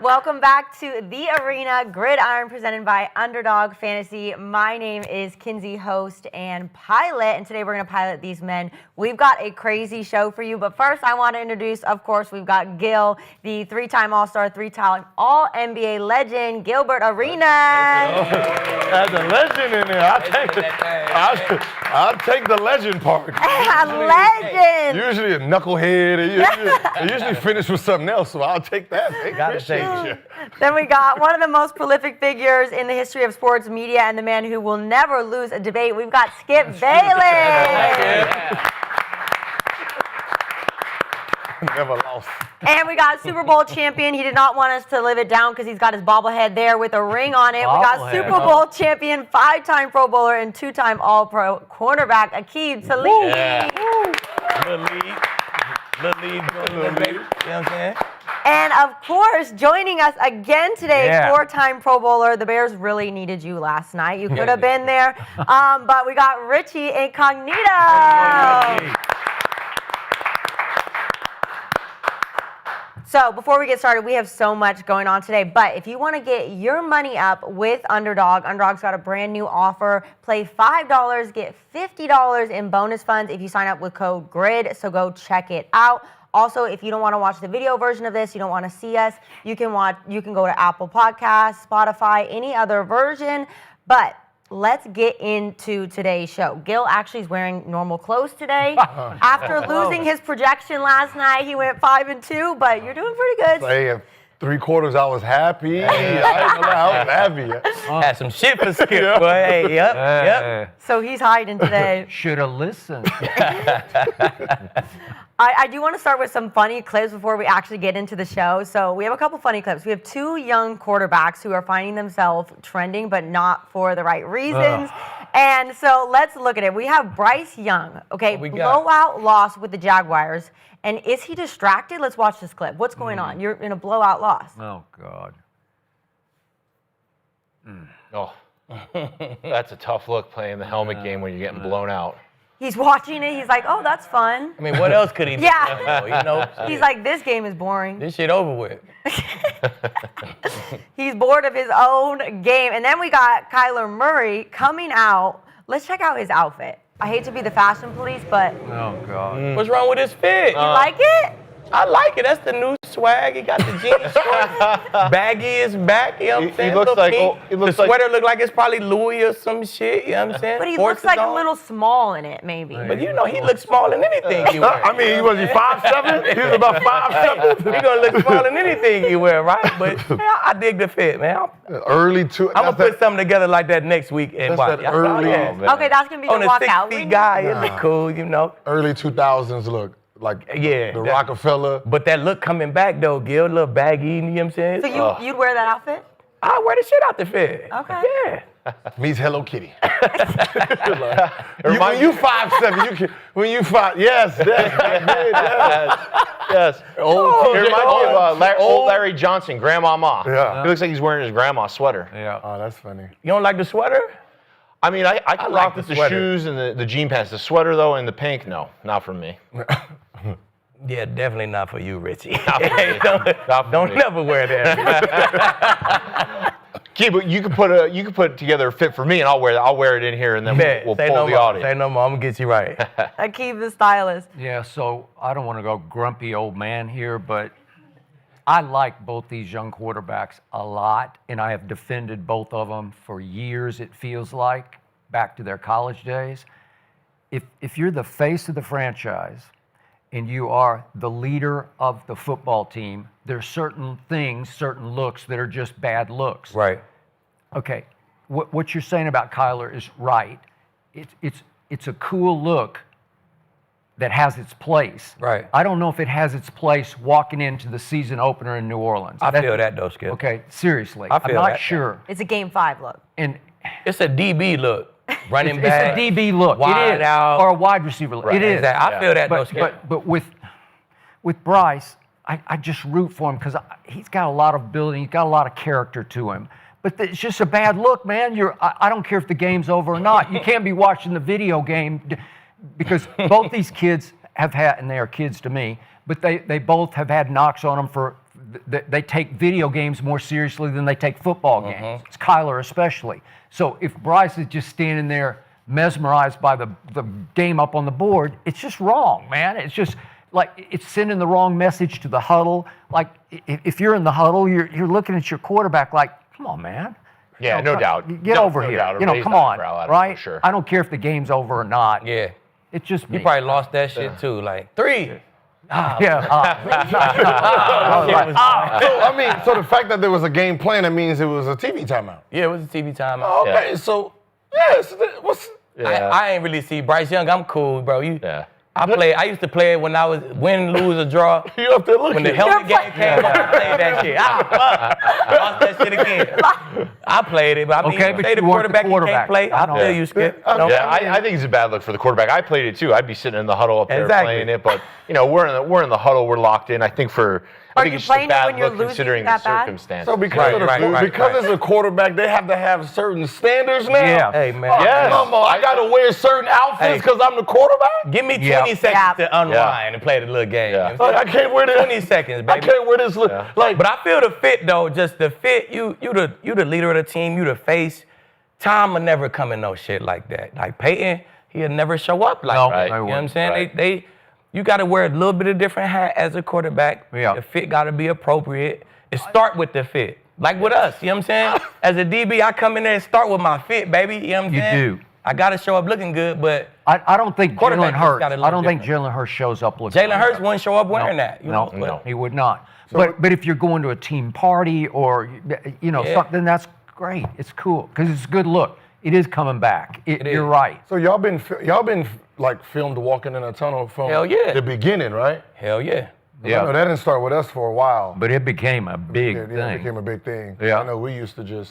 Welcome back to The Arena, Gridiron, presented by Underdog Fantasy. My name is Kinsey, host and pilot, and today we're going to pilot these men. We've got a crazy show for you, but first I want to introduce, of course, we've got Gil, the three-time All-Star, three-time All-NBA legend, Gilbert Arena. That's a legend in there. I'll take the legend part. Legend. Usually a knucklehead. It usually finish with something else, so I'll take that. Then we got one of the most prolific figures in the history of sports media and the man who will never lose a debate. We've got Skip Bayless. Never lost. And we got Super Bowl champion. He did not want us to live it down because he's got his bobblehead there with a ring on it. We got Super Bowl champion, 5-time Pro Bowler, and 2-time All-Pro cornerback, Aqib, Talib. Yeah. Little lead. You know what I'm saying? And of course, joining us again today, 4-time Pro Bowler. The Bears really needed you last night. You could have been there. But we got Richie, Incognito. So before we get started, we have so much going on today. But if you want to get your money up with Underdog, Underdog's got a brand new offer. Play $5, get $50 in bonus funds if you sign up with code GRID. So go check it out. Also, if you don't want to watch the video version of this, you don't want to see us, you can go to Apple Podcasts, Spotify, any other version. But let's get into today's show. Gil actually is wearing normal clothes today. After losing his projection last night, he went 5-2, but you're doing pretty good. Hey, 3 quarters, I was happy. I was happy. Had some shit for Skip, boy. Hey, yep. So he's hiding today. Should have listened. I do want to start with some funny clips before we actually get into the show. So we have a couple funny clips. We have 2 young quarterbacks who are finding themselves trending, but not for the right reasons. And so let's look at it. We have Bryce Young, okay, blowout loss with the Jaguars. And is he distracted? Let's watch this clip. What's going on? You're in a blowout loss. Oh, God. Oh, that's a tough look playing the helmet game when you're getting blown out. He's watching it. He's like, oh, that's fun. I mean, what else could he do? Yeah. You know, He's like, this game is boring. this shit over with. He's bored of his own game. And then we got Kyler Murray coming out. Let's check out his outfit. I hate to be the fashion police, but Oh, God. What's wrong with his fit? you like it? I like it. That's the new swag. He got the jeans shorts. Baggy is back. You know what I'm saying? He looks like the sweater look like it's probably Louis or some shit. You know what I'm saying? But he Forces looks like a on. little small in it, maybe. But you know, he looks small in anything you wear. I mean, was he 5'7"? He was about 5'7". He gonna look small in anything you wear, right? But I dig the fit, man. Early two. I'm gonna put something together like that next week and That's watch. that early. Okay, that's going to be On the a walkout. 6 feet guy, it'd be cool, you know. Early 2000s look. Like Yeah, the that- Rockefeller. But that look coming back though, Gil, a little baggy, you know what I'm saying? So you'd wear that outfit? I wear the shit out the fit. Okay. Yeah. Meets Hello Kitty. When you 5'7", when you 5, yes, Yes. Old It reminds me of old Larry Johnson, Grandmama. Yeah. He looks like he's wearing his grandma's sweater. Yeah. Oh, that's funny. You don't like the sweater? I mean, I can like rock the with the sweater. shoes and the jean pants. The sweater, though, and the pink, no, not for me. Yeah, definitely not for you, Richie. Not for me. Not for Don't me. never wear that. But you can put together a fit for me, and I'll wear it in here, and then we'll Say pull no the more. audience. Say no more. I'm gonna get you right. Aqib the stylist. Yeah, so I don't want to go grumpy old man here, but I like both these young quarterbacks a lot, and I have defended both of them for years, it feels like, back to their college days. If you're the face of the franchise and you are the leader of the football team, there's certain things, certain looks that are just bad looks. Right. Okay, what you're saying about Kyler is right. It's a cool look that has its place. Right. I don't know if it has its place walking into the season opener in New Orleans. I feel that though, Skip. Okay, seriously, I feel I'm not that. sure. It's a game 5 look. And It's a DB look. Running it's back. a DB look. Wide It is. out. Or a wide receiver look. It is. I feel that though, Skip. But with Bryce, I just root for him because he's got a lot of ability. He's got a lot of character to him. But it's just a bad look, man. I don't care if the game's over or not. You can't be watching the video game because both these kids have had, and they are kids to me, but they both have had knocks on them for they take video games more seriously than they take football games. It's Kyler especially. So if Bryce is just standing there mesmerized by the game up on the board, it's just wrong, man. It's just like it's sending the wrong message to the huddle. Like if you're in the huddle, you're looking at your quarterback like, come on, man. Yeah, no doubt. Get over here. Doubt. Come on, right? Sure. I don't care if the game's over or not. Yeah. It's just me. You probably lost that shit too. Like 3. So I mean, so the fact that there was a game plan, that means it was a TV timeout. Yeah, it was a TV timeout. Okay, so yes, I ain't really see Bryce Young. I'm cool, bro. I used to play it when I was win, lose, or draw. You up there looking? When the helmet game came on, I played that shit. Lost that shit again. I played it, but I mean, but say the you weren't quarterback, you can't play. I feel you, Skip. Yeah, I think it's a bad look for the quarterback. I played it too. I'd be sitting in the huddle up there playing it, but we're in the huddle. We're locked in. I think Are it's you just a playing it bad when you're look losing considering that the bad? circumstances. So because it's a quarterback, they have to have certain standards now. Yeah. Hey, man. Come on, I gotta wear certain outfits because I'm the quarterback. Give me 20 seconds to unwind and play the little game. Yeah. Like, I can't wear this. 20 seconds, baby. I can't wear this. Like, But I feel the fit though. Just the fit. You the leader of the team. You the face. Tom will never come in no shit like that. Like Peyton, he'll never show up like that. You know what I'm saying? You got to wear a little bit of different hat as a quarterback. Yeah. The fit got to be appropriate. It start with the fit. Like with us, you know what I'm saying? As a DB, I come in there and start with my fit, baby. You know what I'm saying? You do. I got to show up looking good, but I don't think Jalen quarterback just Hurts. gotta look I don't think different. Jalen Hurts shows up looking. Jalen Hurts wouldn't show up wearing that. You know? No, he would not. But if you're going to a team party or something, that's great. It's cool because it's a good look. It is coming back. You're right. so y'all been like filmed walking in a tunnel from Hell yeah. the beginning, right? Hell yeah. I know that didn't start with us for a while. But it became a big It thing. became a big thing. Yeah. I know we used to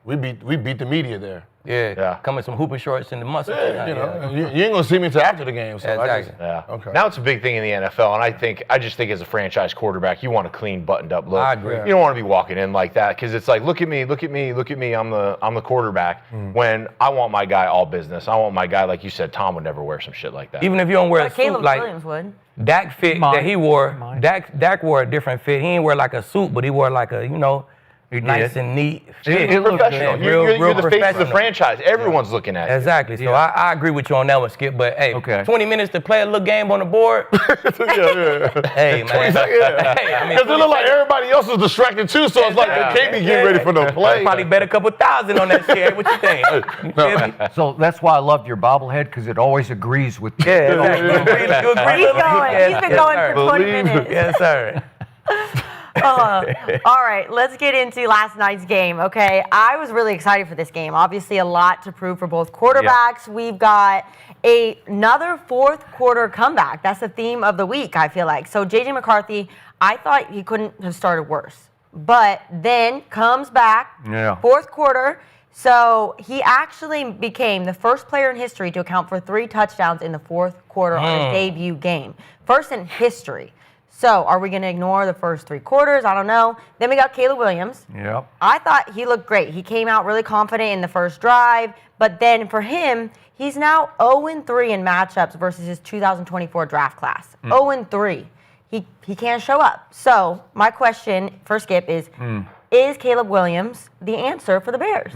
we beat the media there. Yeah. Come in some hooper shorts and the muscle. You ain't gonna see me until after the game. So Exactly. Okay. Now it's a big thing in the NFL, and I just think as a franchise quarterback, you want a clean, buttoned-up look. I agree. You don't want to be walking in like that because it's like, look at me. I'm the quarterback. When I want my guy all business. I want my guy, like you said, Tom would never wear some shit like that. Even if you don't wear a suit, Caleb like Williams would. Dak fit that he wore, Dak wore a different fit. He didn't wear like a suit, but he wore like a, nice and neat fit. It looked professional. good. You're the face of the professional. franchise. Everyone's looking at you. Exactly. So I agree with you on that one, Skip. But hey, 20 minutes to play a little game on the board. Hey, man. Hey, I mean, Because it look like everybody else is distracted too, so it's like they can't be getting ready for the play. Probably bet a couple thousand on that shit. Hey, what you think? You feel me? So that's why I loved your bobblehead because it always agrees with me. Yeah, exactly. You agree? He's been going for 20 minutes. Yes, sir. All right, let's get into last night's game, okay? I was really excited for this game. Obviously, a lot to prove for both quarterbacks. Yeah. We've got another fourth quarter comeback. That's the theme of the week, I feel like. So JJ McCarthy, I thought he couldn't have started worse. But then comes back, fourth quarter. So he actually became the first player in history to account for 3 touchdowns in the fourth quarter on a debut game. First in history. So are we going to ignore the first 3 quarters? I don't know. Then we got Caleb Williams. Yep. I thought he looked great. He came out really confident in the first drive. But then for him, he's now 0-3 in matchups versus his 2024 draft class. 0-3. He can't show up. So my question for Skip is Caleb Williams the answer for the Bears?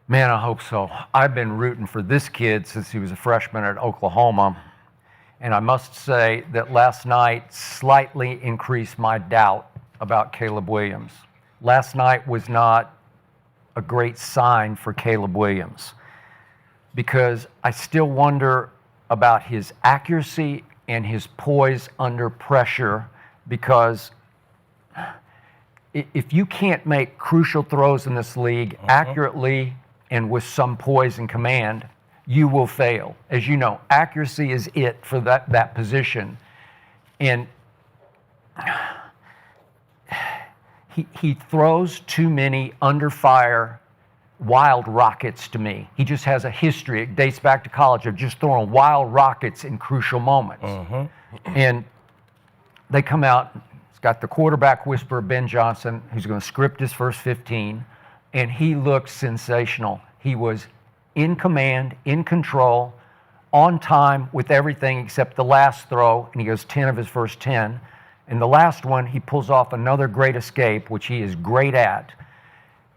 Man, I hope so. I've been rooting for this kid since he was a freshman at Oklahoma. And I must say that last night slightly increased my doubt about Caleb Williams. Last night was not a great sign for Caleb Williams because I still wonder about his accuracy and his poise under pressure because if you can't make crucial throws in this league accurately and with some poise and command, you will fail. As you know, accuracy is it for that position. And he throws too many under fire wild rockets to me. He just has a history. It dates back to college of just throwing wild rockets in crucial moments. And they come out, it's got the quarterback whisperer, Ben Johnson, who's going to script his first 15, and he looks sensational. He was in command, in control, on time with everything except the last throw, and he goes 10 of his first 10. And the last one, he pulls off another great escape, which he is great at.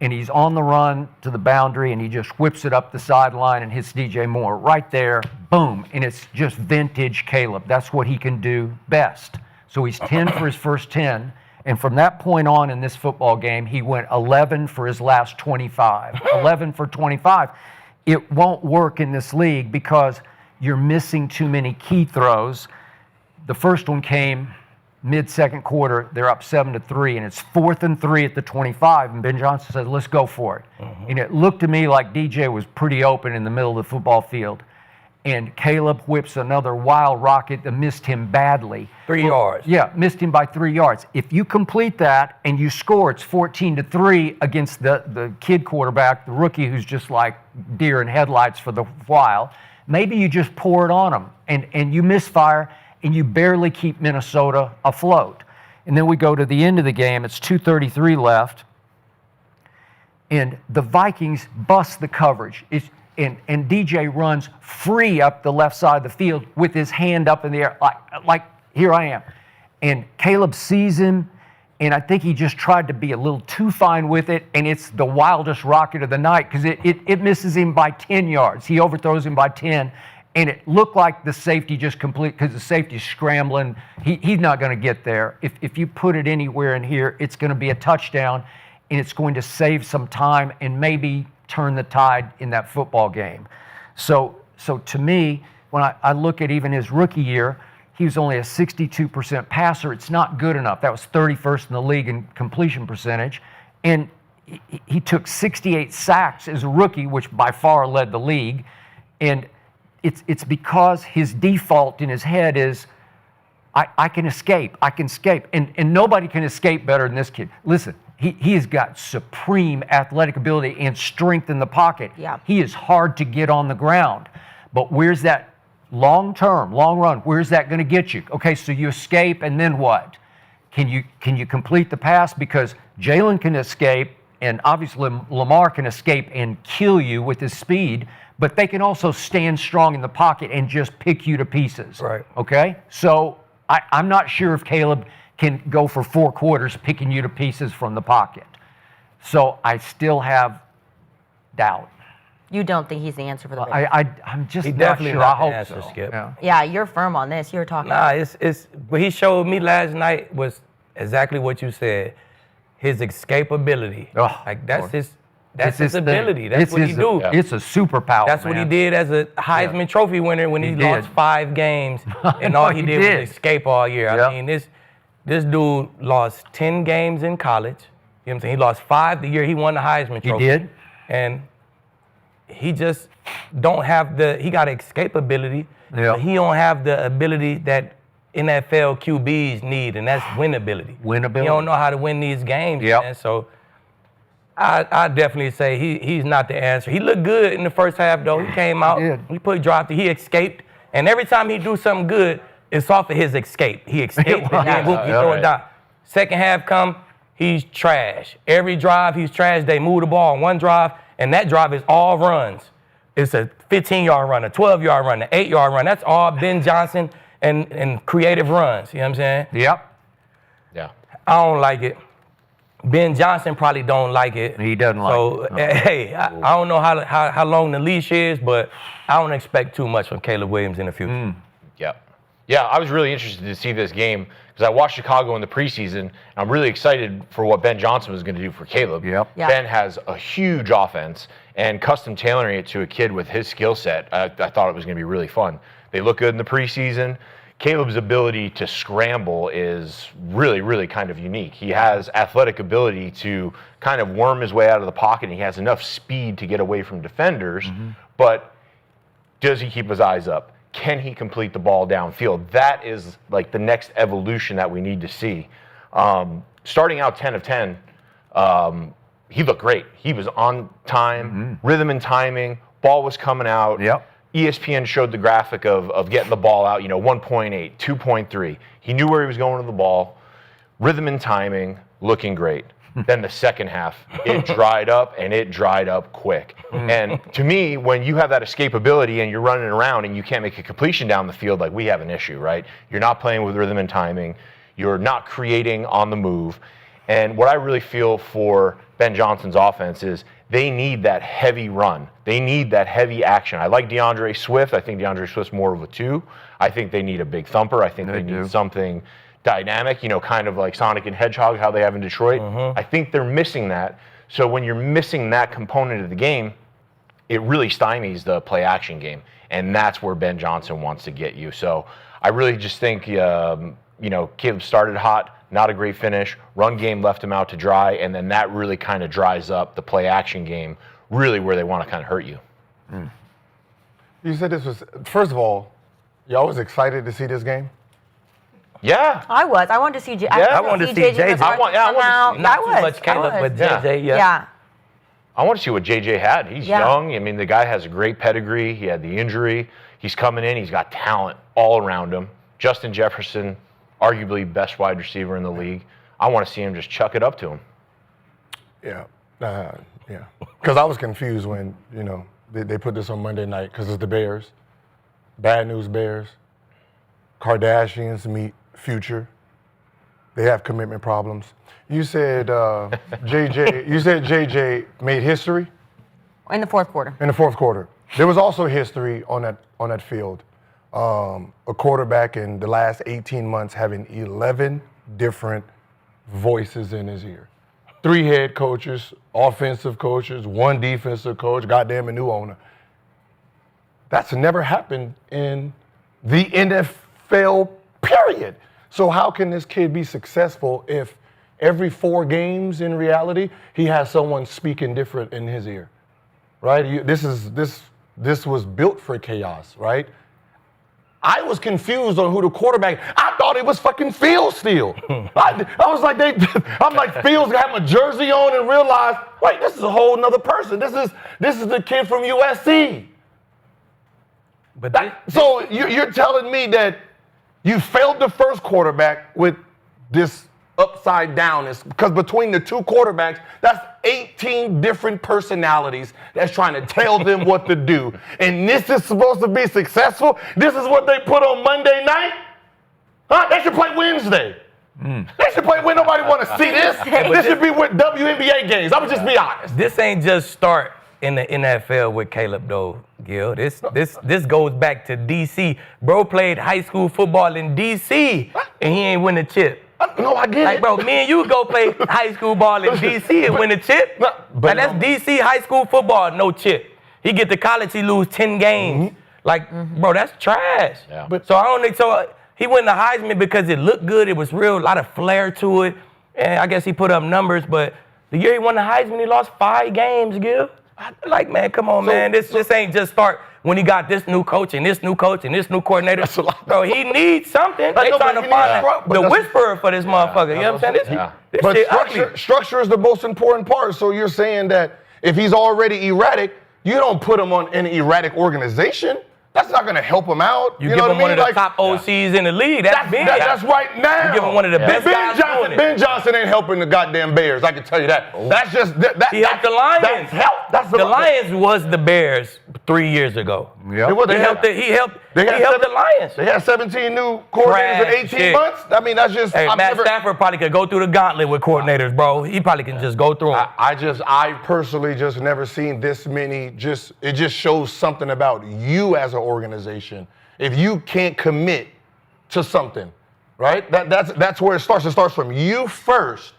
And he's on the run to the boundary, and he just whips it up the sideline and hits DJ Moore right there, boom. And it's just vintage Caleb. That's what he can do best. So he's 10 for his first 10. And from that point on in this football game, he went 11 for his last 25. 11 for 25. It won't work in this league because you're missing too many key throws. The first one came mid-second quarter. They're up 7-3, and it's 4th and 3 at the 25. And Ben Johnson said, let's go for it. And it looked to me like DJ was pretty open in the middle of the football field. And Caleb whips another wild rocket that missed him badly. 3 yards. Yeah, missed him by 3 yards. If you complete that and you score, it's 14-3 against the kid quarterback, the rookie who's just like deer in headlights for the while. Maybe you just pour it on him and you misfire and you barely keep Minnesota afloat. And then we go to the end of the game. It's 2:33 left. And the Vikings bust the coverage. And DJ runs free up the left side of the field with his hand up in the air, like here I am. And Caleb sees him, and I think he just tried to be a little too fine with it, and it's the wildest rocket of the night because it misses him by 10 yards. He overthrows him by 10, and it looked like the safety just complete because the safety's scrambling. He's not going to get there. If you put it anywhere in here, it's going to be a touchdown, and it's going to save some time and maybe turn the tide in that football game. So to me, when I look at even his rookie year, he was only a 62% passer. It's not good enough. That was 31st in the league in completion percentage. And he took 68 sacks as a rookie, which by far led the league. And it's because his default in his head is, I can escape. And nobody can escape better than this kid. Listen, he has got supreme athletic ability and strength in the pocket. Yeah. He is hard to get on the ground. But where's that long run, where's that going to get you? Okay, so you escape, and then what? Can you complete the pass? Because Jalen can escape, and obviously Lamar can escape and kill you with his speed, but they can also stand strong in the pocket and just pick you to pieces. Right. Okay? So I'm not sure if Caleb can go for 4 quarters picking you to pieces from the pocket. So I still have doubt. You don't think he's the answer for the Bengals? I'm just He not definitely sure. not I the hope answer, so. Skip. Yeah, you're firm on this. You were talking. Nah, it's what he showed me last night was exactly what you said. His escapability. Oh, like that's Lord. his ability. That's what he do. It's a superpower. That's what he did as a Heisman Trophy winner when he lost 5 games and all he did was escape all year. Yep. I mean, this dude lost 10 games in college. You know what I'm saying? He lost 5 the year he won the Heisman Trophy. He did. And he just don't have he got escapability, but he don't have the ability that NFL QBs need, and that's winnability. He don't know how to win these games, man. So I definitely say he's not the answer. He looked good in the first half, though. He came out, he dropped it, he escaped, and every time he do something good, it's off of his escape. He escaped, and then whoop, he throw it down. Second half come, he's trash. Every drive, he's trash. They move the ball on one drive, and that drive is all runs. It's a 15-yard run, a 12-yard run, an 8-yard run. That's all Ben Johnson and creative runs. You know what I'm saying? Yep. Yeah. I don't like it. Ben Johnson probably don't like it. He doesn't like it. So, hey, I don't know how long the leash is, but I don't expect too much from Caleb Williams in the future. Yeah, I was really interested to see this game because I watched Chicago in the preseason, and I'm really excited for what Ben Johnson was going to do for Caleb. Yep. Yeah. Ben has a huge offense, and custom tailoring it to a kid with his skill set, I thought it was going to be really fun. They look good in the preseason. Caleb's ability to scramble is really, really kind of unique. He has athletic ability to kind of worm his way out of the pocket, and he has enough speed to get away from defenders, but does he keep his eyes up? Can he complete the ball downfield? That is like the next evolution that we need to see. Starting out 10 of 10, he looked great. He was on time, rhythm and timing, ball was coming out. Yep. ESPN showed the graphic of getting the ball out, 1.8, 2.3. He knew where he was going with the ball, rhythm and timing, looking great. Then the second half, it dried up, and it dried up quick. And to me, when you have that escapability and you're running around and you can't make a completion down the field, like we have an issue, right? You're not playing with rhythm and timing. You're not creating on the move. And what I really feel for Ben Johnson's offense is they need that heavy run. They need that heavy action. I like DeAndre Swift. I think DeAndre Swift's more of a 2. I think they need a big thumper. I think they need something dynamic, kind of like Sonic and Hedgehog, how they have in Detroit. I think they're missing that. So when you're missing that component of the game, it really stymies the play action game. And that's where Ben Johnson wants to get you. So I really just think, Caleb started hot, not a great finish. Run game left him out to dry. And then that really kind of dries up the play action game, really where they want to kind of hurt you. You said this was, first of all, y'all was excited to see this game? Yeah. I was. I wanted to see I wanted to see JJ. I want to see Not too much Caleb, but JJ, Yeah. I want to see what JJ had. He's young. I mean, the guy has a great pedigree. He had the injury. He's coming in. He's got talent all around him. Justin Jefferson, arguably best wide receiver in the league. I want to see him just chuck it up to him. Yeah. Because I was confused when, they put this on Monday night because it's the Bears. Bad news Bears. Kardashians meet Future. They have commitment problems. You said JJ made history In the fourth quarter. in the fourth quarter. There was also history on that field. A quarterback in the last 18 months having 11 different voices in his ear. 3 head coaches, offensive coaches, 1 defensive coach, goddamn a new owner. That's never happened in the NFL, period. So how can this kid be successful if every 4 games in reality he has someone speaking different in his ear, right? This was built for chaos, right? I was confused on who the quarterback. I thought it was fucking Fields still. I was like, Fields got my jersey on and realized, wait, this is a whole nother person. This is the kid from USC. So you're telling me that you failed the first quarterback with this upside down? Because between the 2 quarterbacks, that's 18 different personalities that's trying to tell them what to do. And this is supposed to be successful? This is what they put on Monday night? Huh? They should play Wednesday. They should play when nobody want to see this. This should be with WNBA games. I'm going to just be honest. This ain't just start in the NFL with Caleb, though, Gil. This goes back to D.C. Bro played high school football in D.C. and he ain't win a chip. No, I get it. Bro, me and you go play high school ball in D.C. and win a chip. But that's D.C. high school football, no chip. He get to college, he lose 10 games. Bro, that's trash. Yeah. So I don't think so. He won the Heisman because it looked good. It was real, a lot of flair to it. And I guess he put up numbers, but the year he won the Heisman, he lost 5 games, Gil. Man, come on, man. This ain't just start when he got this new coach and this new coach and this new coordinator. That's a lot. Bro, he needs something. They trying to find the whisperer for this motherfucker. You know what I'm saying? This But shit ugly. structure is the most important part. So you're saying that if he's already erratic, you don't put him on an erratic organization. That's not going to help him out. You give him one of the top OCs in the league. That's big. That's right now. You give him one of the best guys doing it. Ben Johnson ain't helping the goddamn Bears. I can tell you that. That's just He helped the Lions. That's help. The Lions was the Bears 3 years ago. Yep. He helped the Lions. They had 17 new coordinators in 18 months. I mean, that's just. Hey, Matt Stafford probably could go through the gauntlet with coordinators, bro. He probably can just go through them. I personally just never seen this many. It just shows something about you as an organization. If you can't commit to something, right? That's where it starts. It starts from you first.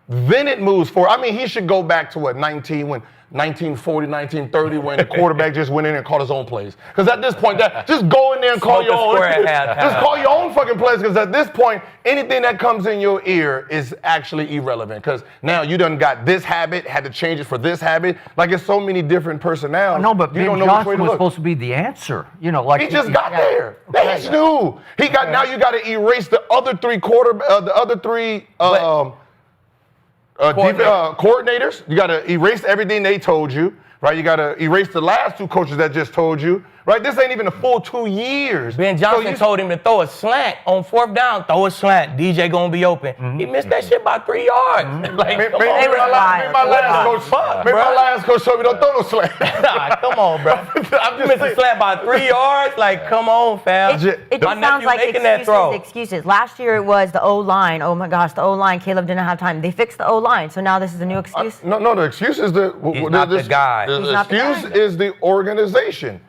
Then it moves forward. I mean, he should go back to 1940, 1930, when the quarterback just went in and called his own plays. Because at this point, just go in there and call your own. Just call your own fucking plays. Because at this point, anything that comes in your ear is actually irrelevant. Because now you done got this habit, had to change it for this habit. Like it's so many different personnel. No, but Ben Johnson was supposed to be the answer. He just got there. That's new. Now you got to erase the other 3 coordinators. You got to erase everything they told you, right? You got to erase the last 2 coaches that just told you, right? This ain't even a full 2 years. Ben Johnson told him to throw a slant on 4th down. Throw a slant. DJ gonna be open. He missed that shit by 3 yards. Like, Maybe come on, my last coach told me don't throw no slant. Nah, come on, bro. You missed a slant by 3 yards. Like, come on, fam. It just sounds like excuses. Last year it was the O-line. Oh my gosh, the O-line. Caleb didn't have time. They fixed the O-line, so now this is a new excuse. No, the excuse is the guy. The excuse is the organization.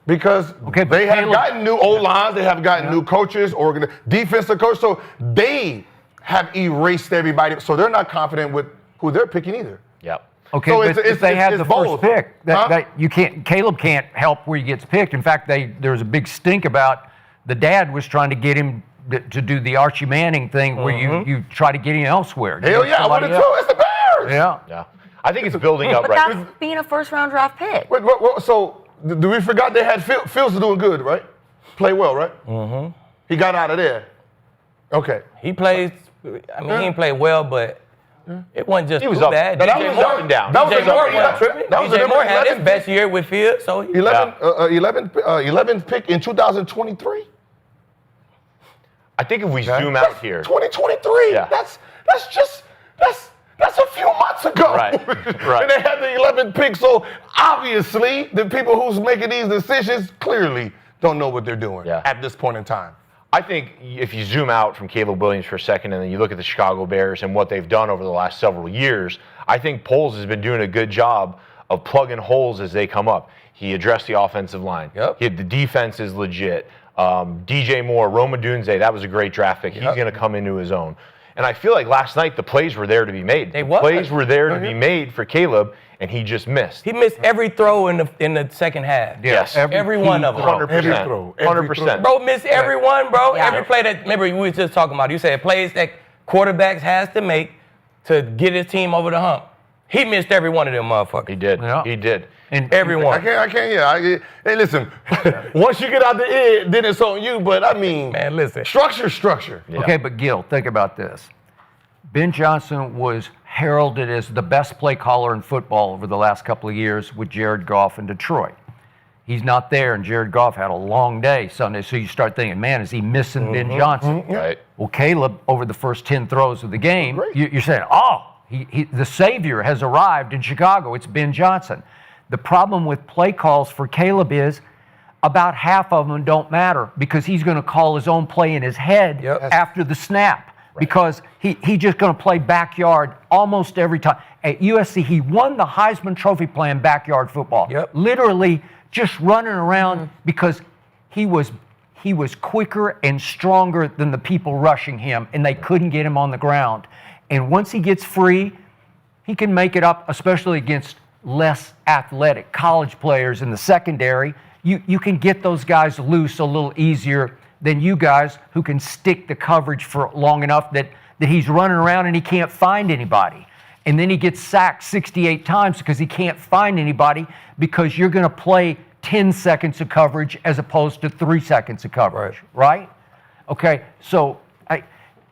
Because they have gotten new O-lines, they have gotten new coaches, defensive coach, so they have erased everybody. So they're not confident with who they're picking either. Yep. Okay, so but if they had the first pick, that you can't. Caleb can't help where he gets picked. In fact, there was a big stink about the dad was trying to get him to do the Archie Manning thing, where you try to get him elsewhere. Hell yeah, I would have too. It's the Bears. Yeah. I think it's building up but right. That's being a first-round draft pick. So do we forgot they had Fields doing good, right? Play well, right? Mm-hmm. He got out of there. Okay. He plays. I mean, he didn't play well, but it wasn't just he was too up. bad. That was up and down. DJ Moore had his best year with Fields, so 11th pick in 2023. I think if we zoom out here, 2023. Yeah. That's a few months ago. Right. And they had the 11th pick, so obviously the people who's making these decisions clearly don't know what they're doing at this point in time. I think if you zoom out from Caleb Williams for a second and then you look at the Chicago Bears and what they've done over the last several years, I think Poles has been doing a good job of plugging holes as they come up. He addressed the offensive line. Yep. The defense is legit. DJ Moore, Roma Dunze, that was a great draft pick. He's going to come into his own. And I feel like last night the plays were there to be made. Plays were there to be made for Caleb, and he just missed. He missed every throw in the second half. Yes. Every one of them. 100%. 100%. Bro, missed every one, bro. Yeah. Every play that, remember we were just talking about, you said plays that quarterbacks has to make to get his team over the hump. He missed every one of them motherfuckers. He did. Yeah. He did. And everyone. I can't. Hey, listen. Once you get out the end, then it's on you. But I mean, man, listen. Structure. Yeah. Okay, but Gil, think about this. Ben Johnson was heralded as the best play caller in football over the last couple of years with Jared Goff in Detroit. He's not there, and Jared Goff had a long day Sunday, so you start thinking, man, is he missing Ben Johnson? Right. Well, Caleb, over the first 10 throws of the game, you're saying, the savior has arrived in Chicago. It's Ben Johnson. The problem with play calls for Caleb is about half of them don't matter because he's going to call his own play in his head after the snap. Because he's just going to play backyard almost every time. At USC, he won the Heisman Trophy playing backyard football. Literally just running around because he was quicker and stronger than the people rushing him, and they couldn't get him on the ground. And once he gets free, he can make it up, especially against less athletic college players in the secondary. You can get those guys loose a little easier than you guys who can stick the coverage for long enough that he's running around and he can't find anybody. And then he gets sacked 68 times because he can't find anybody because you're going to play 10 seconds of coverage as opposed to 3 seconds of coverage, right? Okay, so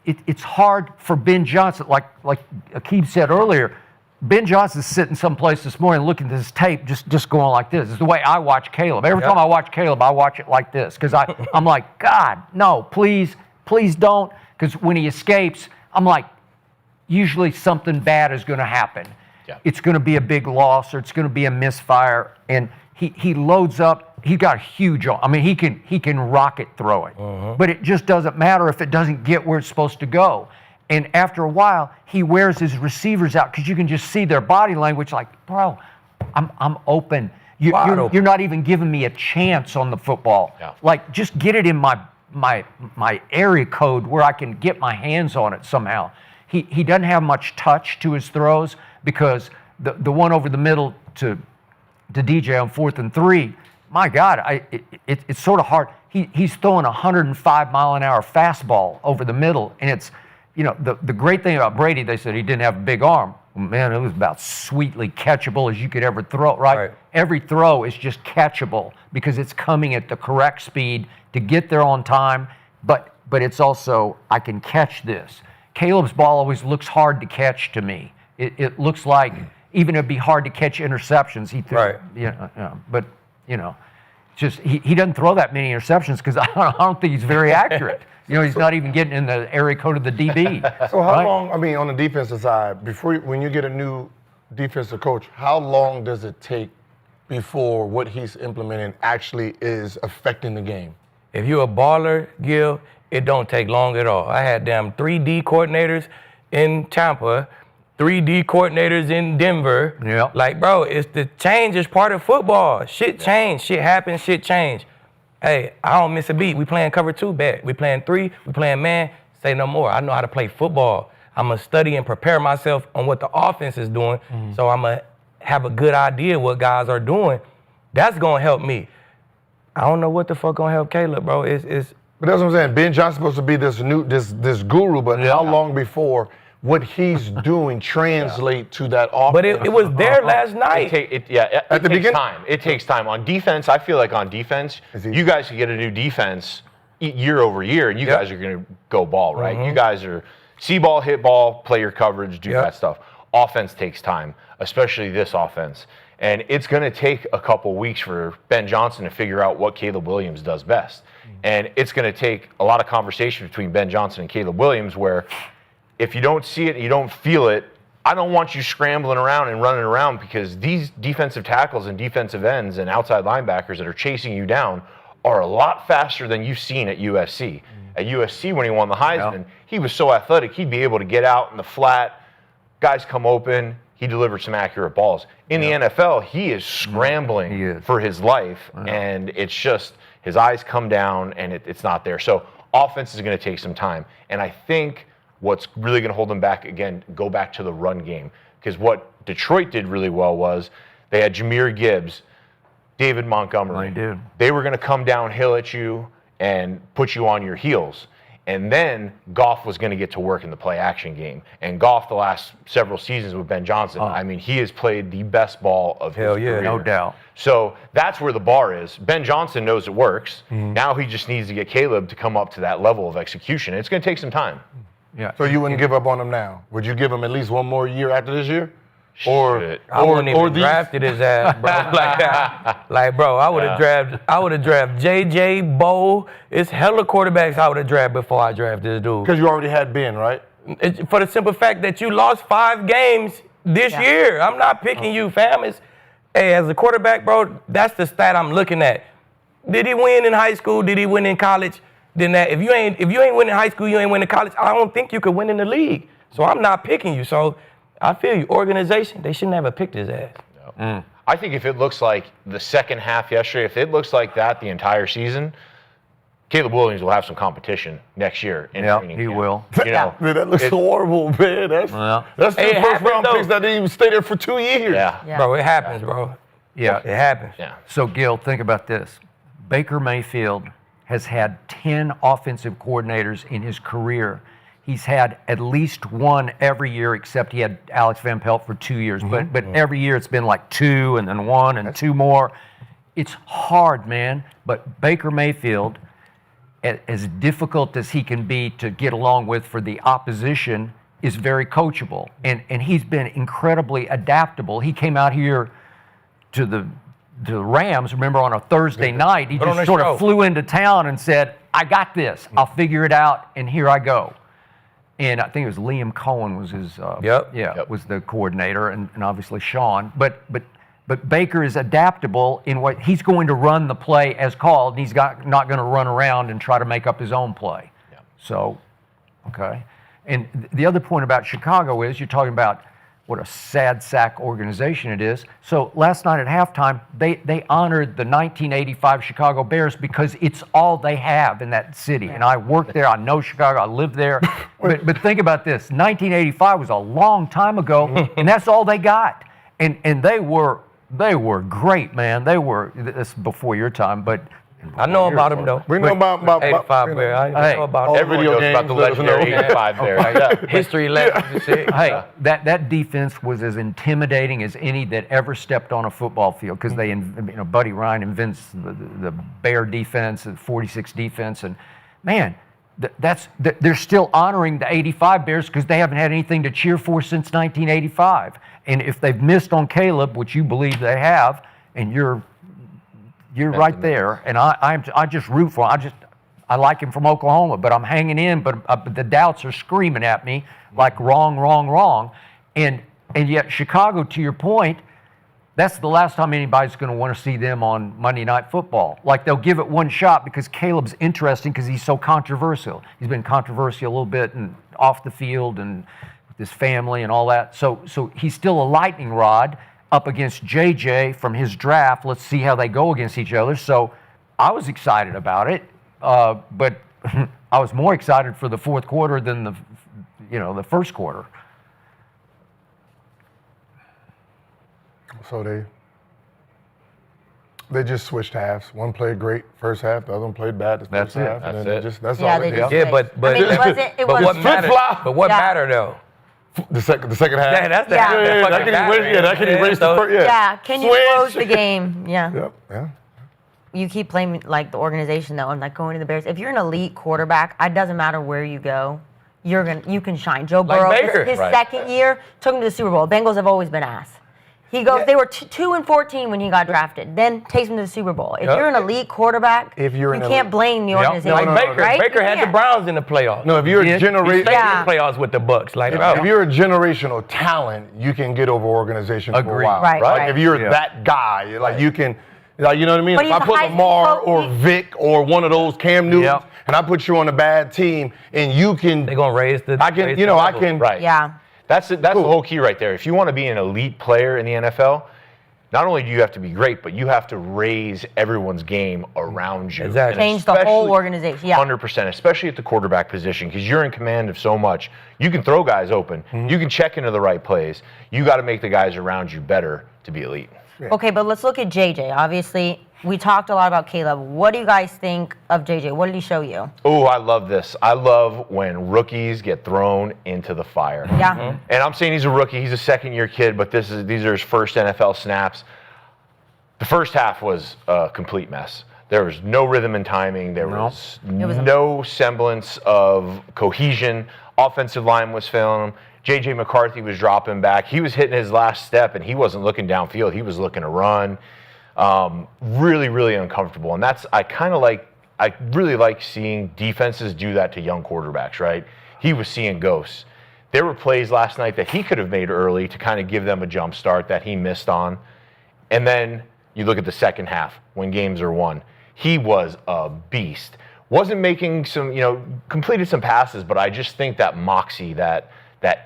it's hard for Ben Johnson, like Aqib said earlier. Ben Johnson's sitting someplace this morning looking at his tape, just going like this. It's the way I watch Caleb. Every time I watch Caleb, I watch it like this because I'm like, God, no, please don't. Because when he escapes, I'm like, usually something bad is going to happen. Yeah. It's going to be a big loss or it's going to be a misfire. And he loads up. He got a huge arm. I mean, he can rocket throw it. But it just doesn't matter if it doesn't get where it's supposed to go. And after a while, he wears his receivers out because you can just see their body language like, bro, I'm open. You're not even giving me a chance on the football. Yeah. Like, just get it in my area code where I can get my hands on it somehow. He doesn't have much touch to his throws because the one over the middle to DJ on 4th and 3, my God, it's sort of hard. He's throwing a 105-mile-an-hour fastball over the middle, and it's, the great thing about Brady, they said he didn't have a big arm. Man, it was about sweetly catchable as you could ever throw, right? Every throw is just catchable because it's coming at the correct speed to get there on time, but it's also, I can catch this. Caleb's ball always looks hard to catch to me. It looks like, even it'd be hard to catch interceptions. He threw, but just he doesn't throw that many interceptions because I don't think he's very accurate. He's not even getting in the area code of the DB. So how long, on the defensive side, when you get a new defensive coach, how long does it take before what he's implementing actually is affecting the game? If you're a baller, Gil, it don't take long at all. I had 3D coordinators in Tampa, 3D coordinators in Denver. Yeah. Like, bro, it's the change is part of football. Shit change, shit happens, shit change. Hey, I don't miss a beat. We playing cover 2, bet. We playing 3, we playing man, say no more. I know how to play football. I'm going to study and prepare myself on what the offense is doing, so I'm going to have a good idea what guys are doing. That's going to help me. I don't know what the fuck going to help Caleb, bro. But that's what I'm saying. Ben Johnson's supposed to be this guru, but how long before what he's doing translate to that offense? But it was there last night. It takes time. It takes time. On defense, I feel like on defense, you guys can get a new defense year over year, and you guys are going to go ball, right? You guys are see ball, hit ball, play your coverage, do that stuff. Offense takes time, especially this offense. And it's going to take a couple weeks for Ben Johnson to figure out what Caleb Williams does best. And it's going to take a lot of conversation between Ben Johnson and Caleb Williams where if you don't see it and you don't feel it, I don't want you scrambling around and running around because these defensive tackles and defensive ends and outside linebackers that are chasing you down are a lot faster than you've seen at USC. At USC, when he won the Heisman, he was so athletic, he'd be able to get out in the flat, guys come open, he delivered some accurate balls. In the NFL, he is scrambling for his life, and it's just his eyes come down, and it's not there. So offense is going to take some time. And I think what's really going to hold them back, again, go back to the run game. Because what Detroit did really well was they had Jahmyr Gibbs, David Montgomery. They were going to come downhill at you and put you on your heels. And then Goff was going to get to work in the play action game. And Goff, the last several seasons with Ben Johnson, I mean, he has played the best ball of his career. No doubt. So that's where the bar is. Ben Johnson knows it works. Now he just needs to get Caleb to come up to that level of execution. It's going to take some time. Yeah. So you wouldn't give up on him now? Would you give him at least one more year after this year? I wouldn't even drafted his ass, bro. Like that. Like, bro, I would have drafted JJ, Bo. It's hella quarterbacks I would have drafted before I drafted this dude. Because you already had Ben, right? For the simple fact that you lost 5 games this year. I'm not picking you, fam. Hey, as a quarterback, bro, that's the stat I'm looking at. Did he win in high school? Did he win in college? Then that if you ain't winning in high school, you ain't winning in college. I don't think you could win in the league. So I'm not picking you. So I feel you. Organization, they shouldn't have picked his ass. I think if it looks like the second half yesterday, if it looks like that the entire season, Caleb Williams will have some competition next year in training he camp. will. You know, Man, that looks horrible, man. That's the first round picks that didn't even stay there for 2 years. Yeah. Bro, it happens, bro. Yeah. It happens. Yeah. So, Gil, think about this. Baker Mayfield has had 10 offensive coordinators in his career. He's had at least one every year, except he had Alex Van Pelt for 2 years. But every year it's been like 2 and then 1 and 2 more. It's hard, man. But Baker Mayfield, as difficult as he can be to get along with for the opposition, is very coachable. And he's been incredibly adaptable. He came out here to the Rams, remember, on a Thursday night. He just sort of flew into town and said, I got this. I'll figure it out, and here I go. And I think it was Liam Cohen was his, was the coordinator, and obviously Sean. But Baker is adaptable in what he's going to run the play as called, and he's not going to run around and try to make up his own play. Yeah. So, okay. And the other point about Chicago is you're talking about what a sad sack organization it is. So last night at halftime, they honored the 1985 Chicago Bears because it's all they have in that city. And I worked there, I know Chicago, I lived there. But think about this, 1985 was a long time ago, and that's all they got. And they were great, man. This is before your time, but I know about him, though. We know about 85 Bear. I know about every video game about the legendary 85 there. Yeah. history lessons and shit. Hey, that defense was as intimidating as any that ever stepped on a football field because Buddy Ryan invents the Bear defense, the 46 defense, and man, they're still honoring the 85 Bears because they haven't had anything to cheer for since 1985. And if they've missed on Caleb, which you believe they have, and you're You're right there, and I just root for him. I like him from Oklahoma, but I'm hanging in. But the doubts are screaming at me like wrong, and yet Chicago, to your point, that's the last time anybody's going to want to see them on Monday Night Football. Like they'll give it one shot because Caleb's interesting because he's so controversial. He's been controversial a little bit and off the field and with his family and all that. So he's still a lightning rod up against JJ from his draft. Let's see how they go against each other. So I was excited about it, but I was more excited for the fourth quarter than the first quarter. So they just switched halves. One played great first half, the other one played bad the first half. That's and it. That's Yeah, all they it just did. Yeah, but I mean, it wasn't what mattered? flip-flop. But what Yeah. mattered though? The second half. Yeah, that's the Yeah. half that that fucking can mattered. erase. Yeah, that can erase the so- first. Yeah. Yeah, can you Switch. close the game? Yeah. Yep. Yeah. You keep playing like the organization though, and like going to the Bears. If you're an elite quarterback, it doesn't matter where you go, you can shine. Joe Like Burrow, Baker. his Right. second year took him to the Super Bowl. Bengals have always been ass. He goes. Yeah. They were 2-14 when he got drafted. Then takes him to the Super Bowl. If Yep. you're an elite quarterback, If you're you an can't blame the Yep. organization. Like No, Baker. right? Baker You had the can't. Browns in the playoffs. No, if you're a He stayed generation, in the Yeah. playoffs with the Bucks. Like, if you're a generational talent, you can get over organization for a Agreed. while. Right, Like right. if you're Yeah. that guy, like you can, like you know what I mean. But If I he's a put Heisman Lamar or trophy- Vic or one of those Cam Newton, Yep. and I put you on a bad team, and you can, they're gonna raise the. I can, raise you the know, I level. can. Right. Yeah. That's the whole key right there. If you want to be an elite player in the NFL, not only do you have to be great, but you have to raise everyone's game around you. Exactly. And Change the whole especially- organization. Yeah. 100%, especially at the quarterback position, because you're in command of so much. You can throw guys open. You can check into the right plays. You got to make the guys around you better to be elite. Okay, but let's look at JJ. Obviously, we talked a lot about Caleb. What do you guys think of JJ? What did he show you? Oh, I love this. I love when rookies get thrown into the fire. Yeah. And I'm saying he's a rookie. He's a second-year kid, but these are his first NFL snaps. The first half was a complete mess. There was no rhythm and timing. There was no semblance of cohesion. Offensive line was failing him. JJ McCarthy was dropping back. He was hitting his last step, and he wasn't looking downfield. He was looking to run. Really, really uncomfortable. And I really like seeing defenses do that to young quarterbacks, right? He was seeing ghosts. There were plays last night that he could have made early to kind of give them a jump start that he missed on. And then you look at the second half when games are won. He was a beast. Wasn't making completed some passes, but I just think that moxie, that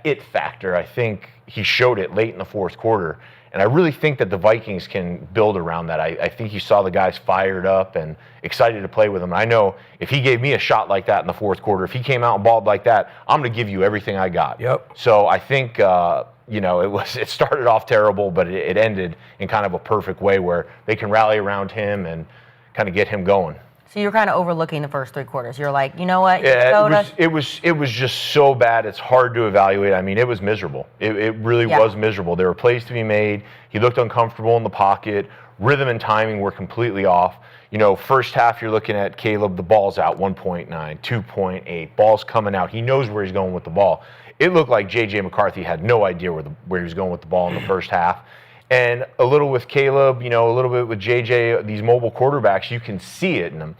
it factor, I think he showed it late in the fourth quarter. And I really think that the Vikings can build around that. I think you saw the guys fired up and excited to play with him. I know if he gave me a shot like that in the fourth quarter, if he came out and balled like that, I'm going to give you everything I got. Yep. So I think, it started off terrible, but it ended in kind of a perfect way where they can rally around him and kind of get him going. So you're kind of overlooking the first three quarters. You're like, you know what? Yeah, it was just so bad. It's hard to evaluate. I mean, it was miserable. It really was miserable. There were plays to be made. He looked uncomfortable in the pocket. Rhythm and timing were completely off. First half you're looking at Caleb, the ball's out 1.9, 2.8. Ball's coming out. He knows where he's going with the ball. It looked like JJ McCarthy had no idea where he was going with the ball in the first half. And a little with Caleb, a little bit with JJ, these mobile quarterbacks, you can see it in them.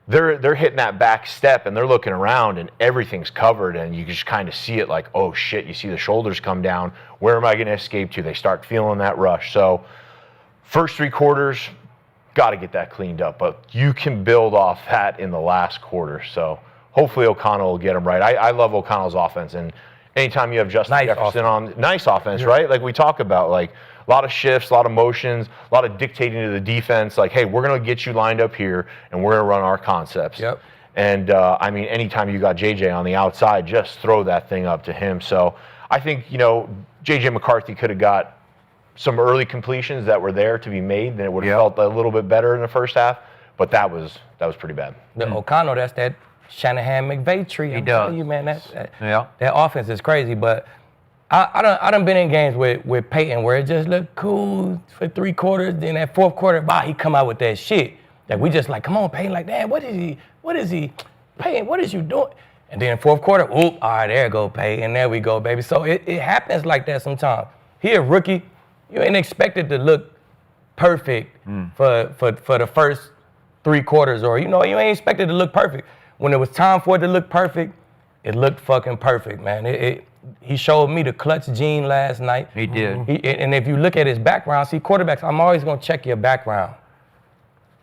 They're hitting that back step and they're looking around and everything's covered and you just kind of see it like, oh shit, you see the shoulders come down. Where am I going to escape to? They start feeling that rush. So first three quarters, got to get that cleaned up. But you can build off that in the last quarter. So hopefully O'Connell will get them right. I love O'Connell's offense. And anytime you have Justin Jefferson on, nice offense, right? Like we talk about, like, a lot of shifts, a lot of motions, a lot of dictating to the defense. Like, hey, we're going to get you lined up here, and we're going to run our concepts. Yep. And, anytime you got JJ on the outside, just throw that thing up to him. So I think, JJ McCarthy could have got some early completions that were there to be made, then it would have felt a little bit better in the first half. But that was pretty bad. The O'Connell, that's that Shanahan-McVay tree. I'm telling you, man, that offense is crazy. But I done been in games with Peyton where it just looked cool for three quarters. Then that fourth quarter, he come out with that shit. That we just like, come on, Peyton, like, damn, what is he? Peyton, what is you doing? And then fourth quarter, all right, there go Peyton, there we go, baby. So it happens like that sometimes. He a rookie, you ain't expected to look perfect for the first 3 quarters, or you ain't expected to look perfect. When it was time for it to look perfect, it looked fucking perfect, man. He showed me the clutch gene last night. He did. And if you look at his background, see, quarterbacks, I'm always gonna check your background.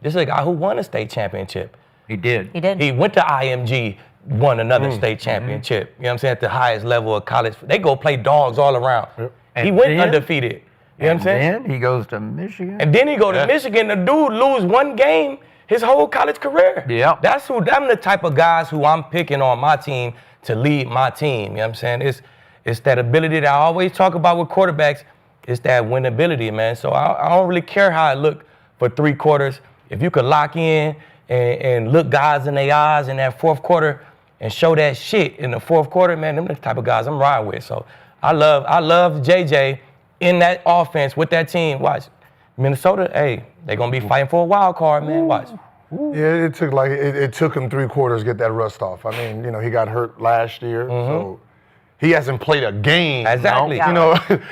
This is a guy who won a state championship. He did. He went to IMG, won another state championship. You know what I'm saying? At the highest level of college. They go play dogs all around. He went undefeated. You know what I'm saying? And then he goes to Michigan. And then he go to Michigan. The dude lose 1 game his whole college career. Yeah. I'm the type of guys who I'm picking on my team to lead my team. You know what I'm saying? It's that ability that I always talk about with quarterbacks. It's that winnability, man. So I don't really care how it looked for 3 quarters. If you could lock in and look guys in their eyes in that 4th quarter and show that shit in the 4th quarter, man, them the type of guys I'm riding with. So I love JJ in that offense with that team. Watch. Minnesota, hey, they're going to be fighting for a wild card, man. Watch. Yeah, it took him 3 quarters to get that rust off. I mean, he got hurt last year, so he hasn't played a game. Exactly.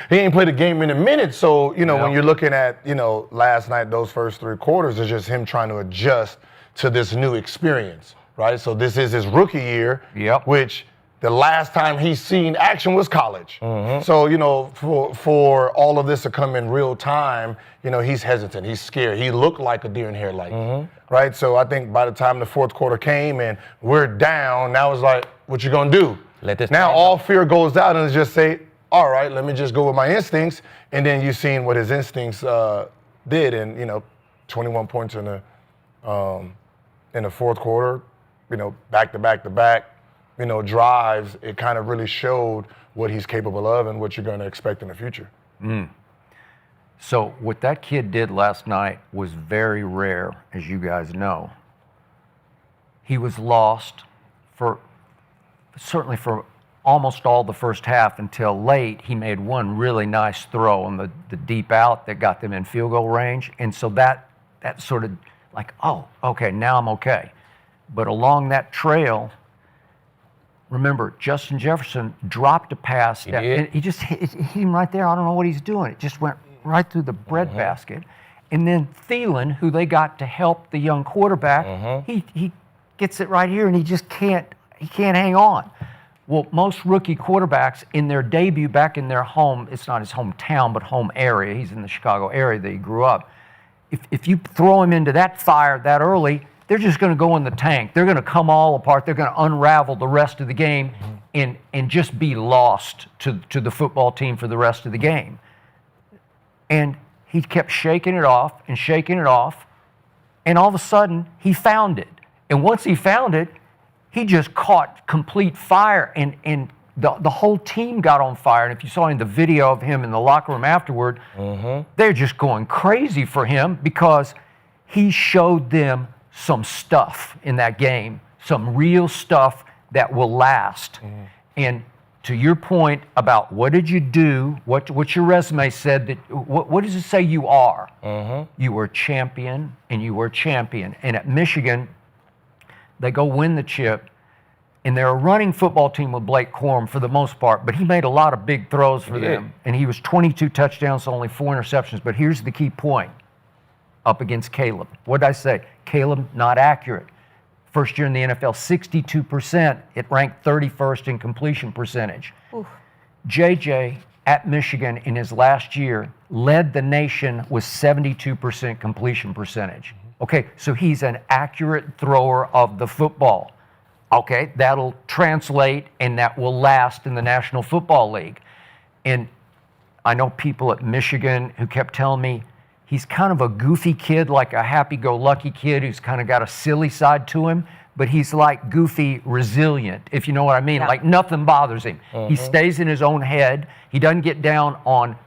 He ain't played a game in a minute. So, when you're looking at, last night, those first 3 quarters, it's just him trying to adjust to this new experience, right? So this is his rookie year, which the last time he's seen action was college. So, for all of this to come in real time, he's hesitant, he's scared. He looked like a deer in headlights, right? So I think by the time the 4th quarter came and we're down, now it's like, what you gonna do? Now all fear goes out and it's just say, all right, let me just go with my instincts. And then you've seen what his instincts did, and 21 points in the 4th quarter, back to back, drives. It kind of really showed what he's capable of and what you're going to expect in the future. So what that kid did last night was very rare, as you guys know. He was lost certainly for almost all the first half until late. He made one really nice throw on the deep out that got them in field goal range. And so that sort of like, oh, okay, now I'm okay. But along that trail, remember, Justin Jefferson dropped a pass. And he just hit him right there. I don't know what he's doing. It just went right through the breadbasket. And then Thielen, who they got to help the young quarterback, he gets it right here, and he just can't hang on. Well, most rookie quarterbacks in their debut back in their home, it's not his hometown, but home area. He's in the Chicago area that he grew up. If you throw him into that fire that early, they're just going to go in the tank. They're going to come all apart. They're going to unravel the rest of the game and just be lost to the football team for the rest of the game. And he kept shaking it off, and all of a sudden, he found it. And once he found it, he just caught complete fire, and the whole team got on fire. And if you saw in the video of him in the locker room afterward, they're just going crazy for him because he showed them some stuff in that game, some real stuff that will last. And to your point about what did you do, what your resume said, that what does it say you are? You were champion, and you were champion. And at Michigan, they go win the chip, and they're a running football team with Blake Corum for the most part, but he made a lot of big throws for them. And he was 22 touchdowns, only 4 interceptions. But here's the key point, up against Caleb. What did I say? Caleb, not accurate. First year in the NFL, 62%. It ranked 31st in completion percentage. JJ at Michigan in his last year led the nation with 72% completion percentage. Okay, so he's an accurate thrower of the football. Okay, that'll translate and that will last in the National Football League. And I know people at Michigan who kept telling me he's kind of a goofy kid, like a happy-go-lucky kid who's kind of got a silly side to him, but he's like goofy resilient, if you know what I mean. Like nothing bothers him. He stays in his own head. He doesn't get down on,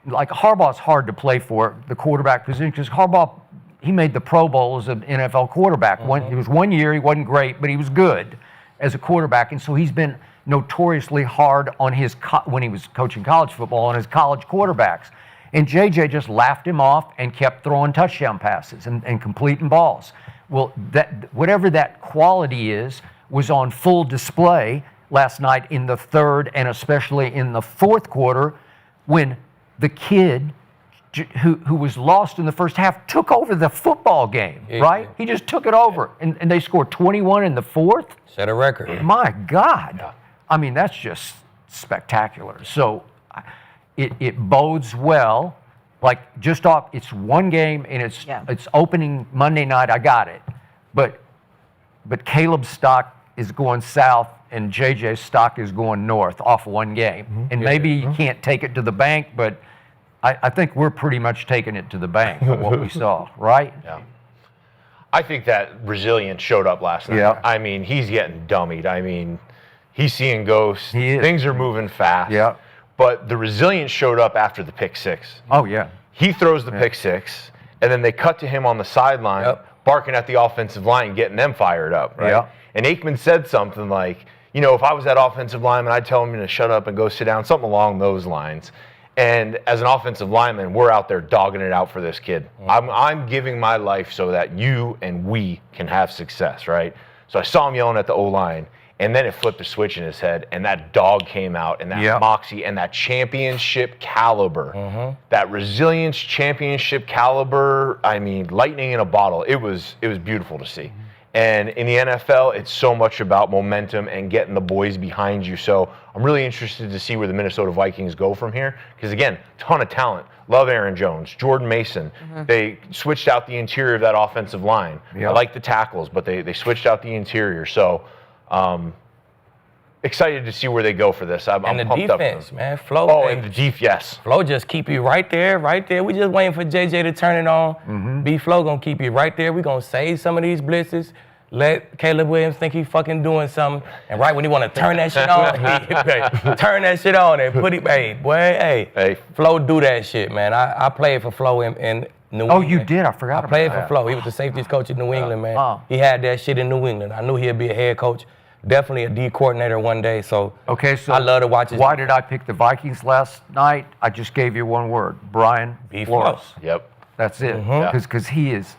like Harbaugh's hard to play for, the quarterback position, because Harbaugh, he made the Pro Bowl as an NFL quarterback. It was 1 year, he wasn't great, but he was good as a quarterback. And so he's been notoriously hard on his, when he was coaching college football, on his college quarterbacks. And JJ just laughed him off and kept throwing touchdown passes and completing balls. Well, whatever that quality is was on full display last night in the 3rd and especially in the 4th quarter when the kid who was lost in the first half, took over the football game, right? He just took it over, and they scored 21 in the fourth. Set a record. My God. I mean, that's just spectacular. So it bodes well. Like, just off, it's one game, and it's opening Monday night. I got it. But Caleb's stock is going south, and JJ's stock is going north off one game. And maybe you can't take it to the bank, but I think we're pretty much taking it to the bank from what we saw, right? Yeah. I think that resilience showed up last night. Yeah. I mean, he's getting dummied. I mean, he's seeing ghosts. He is. Things are moving fast. Yeah. But the resilience showed up after the pick six. Oh, yeah. He throws the pick six, and then they cut to him on the sideline, barking at the offensive line, getting them fired up, right? Yeah. And Aikman said something like, you know, if I was that offensive lineman, I'd tell him to shut up and go sit down, something along those lines. And as an offensive lineman, we're out there dogging it out for this kid. I'm giving my life so that you and we can have success, right? So I saw him yelling at the O-line, and then it flipped a switch in his head, and that dog came out, and that moxie, and that championship caliber, that resilience, championship caliber, I mean, lightning in a bottle. It was beautiful to see. And in the NFL, it's so much about momentum and getting the boys behind you. So I'm really interested to see where the Minnesota Vikings go from here. Because, again, ton of talent. Love Aaron Jones, Jordan Mason. They switched out the interior of that offensive line. I like the tackles, but they switched out the interior. So excited to see where they go for this. I'm and the pumped defense, up. man. Flo. Oh, and the yes. Flo just keep you right there. We just waiting for JJ to turn it on. B Flo gonna keep you right there. We gonna save some of these blitzes. Let Caleb Williams think he fucking doing something. And right when he want to turn that shit on, he turn that shit on and put it, hey, Flo do that shit, man. I played for Flo in New England. Oh, you did? I forgot about that. I played for Flo. He was the safeties coach in New England, man. He had that shit in New England. I knew he'd be a head coach. Definitely a D coordinator one day. So I love to watch his. Why did I pick the Vikings last night? I just gave you one word: Brian Flores. Yep. That's it. Because he's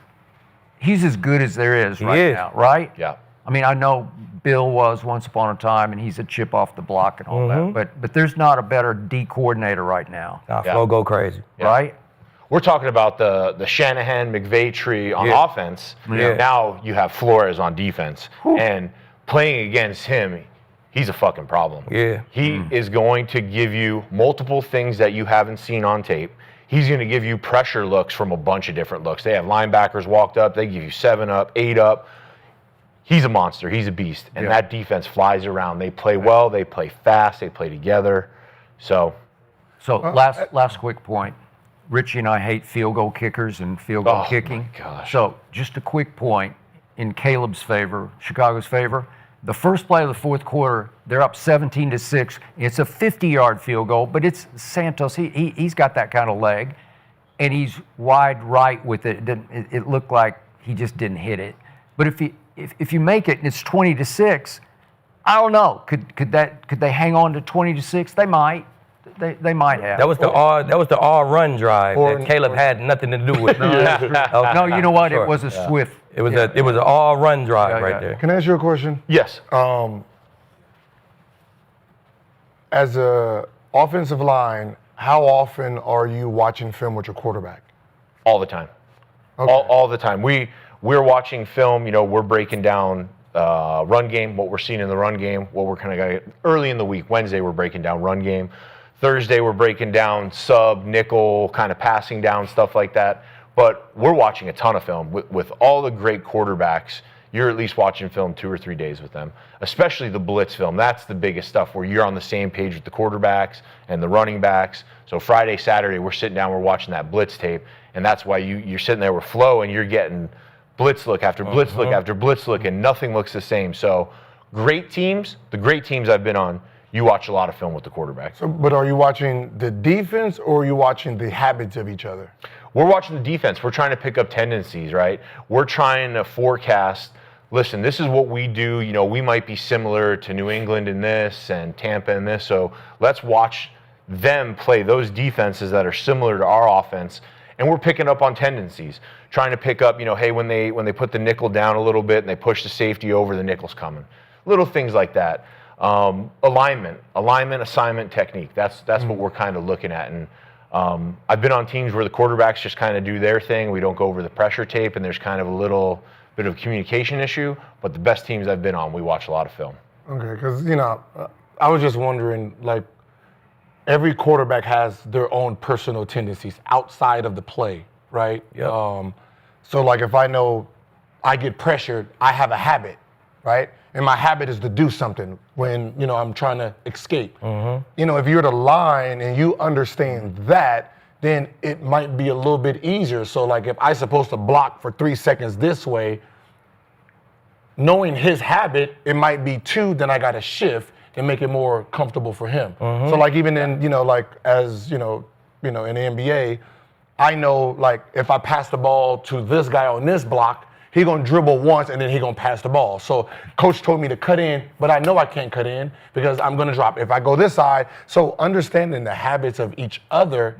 as good as there is now, right? Yeah. I mean, I know Bill was once upon a time, and he's a chip off the block and all that. But there's not a better D coordinator right now. Flo go crazy, right? We're talking about the Shanahan McVay tree on offense. Now you have Flores on defense, and playing against him, he's a fucking problem. He is going to give you multiple things that you haven't seen on tape. He's going to give you pressure looks from a bunch of different looks. They have linebackers walked up. They give you 7 up, 8 up. He's a monster. He's a beast. And that defense flies around. They play well. They play fast. They play together. So last quick point. Richie and I hate field goal kickers and field goal kicking. My gosh. So just a quick point in Caleb's favor, Chicago's favor. The first play of the fourth quarter, they're up 17-6. It's a 50-yard field goal, but it's Santos. He's got that kind of leg, and he's wide right with it. It looked like he just didn't hit it. But if you make it and it's 20-6, I don't know. Could they hang on to 20-6? They might. They might have. That was the all run drive that Caleb had nothing to do with. No, you know what? It was a swift. It was an all run drive right there. Can I ask you a question? yes. As a offensive line, how often are you watching film with your quarterback? All the time. Okay. All the time. We're watching film. You know, we're breaking down run game, what we're seeing in the run game, what we're kind of early in the week. Wednesday we're breaking down run game. Thursday we're breaking down sub, nickel, kind of passing down, stuff like that. But we're watching a ton of film. With all the great quarterbacks, you're at least watching film 2 or 3 days with them, especially the blitz film. That's the biggest stuff where you're on the same page with the quarterbacks and the running backs. So Friday, Saturday, we're sitting down, we're watching that blitz tape, and that's why you're sitting there with Flo and you're getting blitz look after blitz look after blitz look, and nothing looks the same. So great teams, the great teams I've been on, you watch a lot of film with the quarterbacks. But are you watching the defense or are you watching the habits of each other? We're watching the defense. We're trying to pick up tendencies, right? We're trying to forecast, listen, this is what we do. You know, we might be similar to New England in this and Tampa in this. So let's watch them play those defenses that are similar to our offense. And we're picking up on tendencies, trying to pick up, you know, hey, when they put the nickel down a little bit and they push the safety over, the nickel's coming. Little things like that. Alignment, assignment, technique. That's what we're kind of looking at. And I've been on teams where the quarterbacks just kind of do their thing. We don't go over the pressure tape, and there's kind of a little bit of a communication issue. But the best teams I've been on, we watch a lot of film. Okay, because, I was just wondering, like, every quarterback has their own personal tendencies outside of the play, right? Yep. So, like, if I know I get pressured, I have a habit, right? And my habit is to do something when, I'm trying to escape. If you're the line and you understand that, then it might be a little bit easier. So, like, if I'm supposed to block for 3 seconds this way, knowing his habit, it might be 2, then I got to shift and make it more comfortable for him. So, like, even in, as, in the NBA, I know, like, if I pass the ball to this guy on this block, he gonna dribble once and then he gonna pass the ball. So coach told me to cut in, but I know I can't cut in because I'm gonna drop if I go this side. So understanding the habits of each other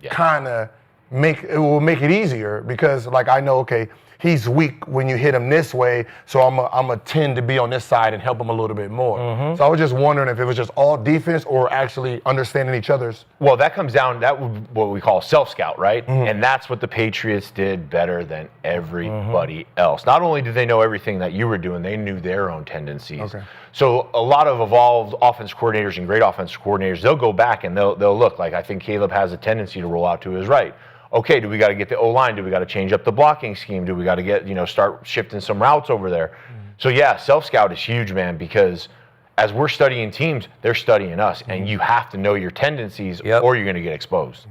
kind of will make it easier because, like, I know, okay, he's weak when you hit him this way, so I'm a tend to be on this side and help him a little bit more. So I was just wondering if it was just all defense or actually understanding each other's. Well, that comes down to what we call self-scout, right? And that's what the Patriots did better than everybody else. Not only did they know everything that you were doing, they knew their own tendencies. Okay. So a lot of evolved offense coordinators and great offense coordinators, they'll go back and they'll look, like, I think Caleb has a tendency to roll out to his right. Okay, do we got to get the O-line? Do we got to change up the blocking scheme? Do we got to get, start shifting some routes over there? So, yeah, self-scout is huge, man, because as we're studying teams, they're studying us, and you have to know your tendencies or you're going to get exposed.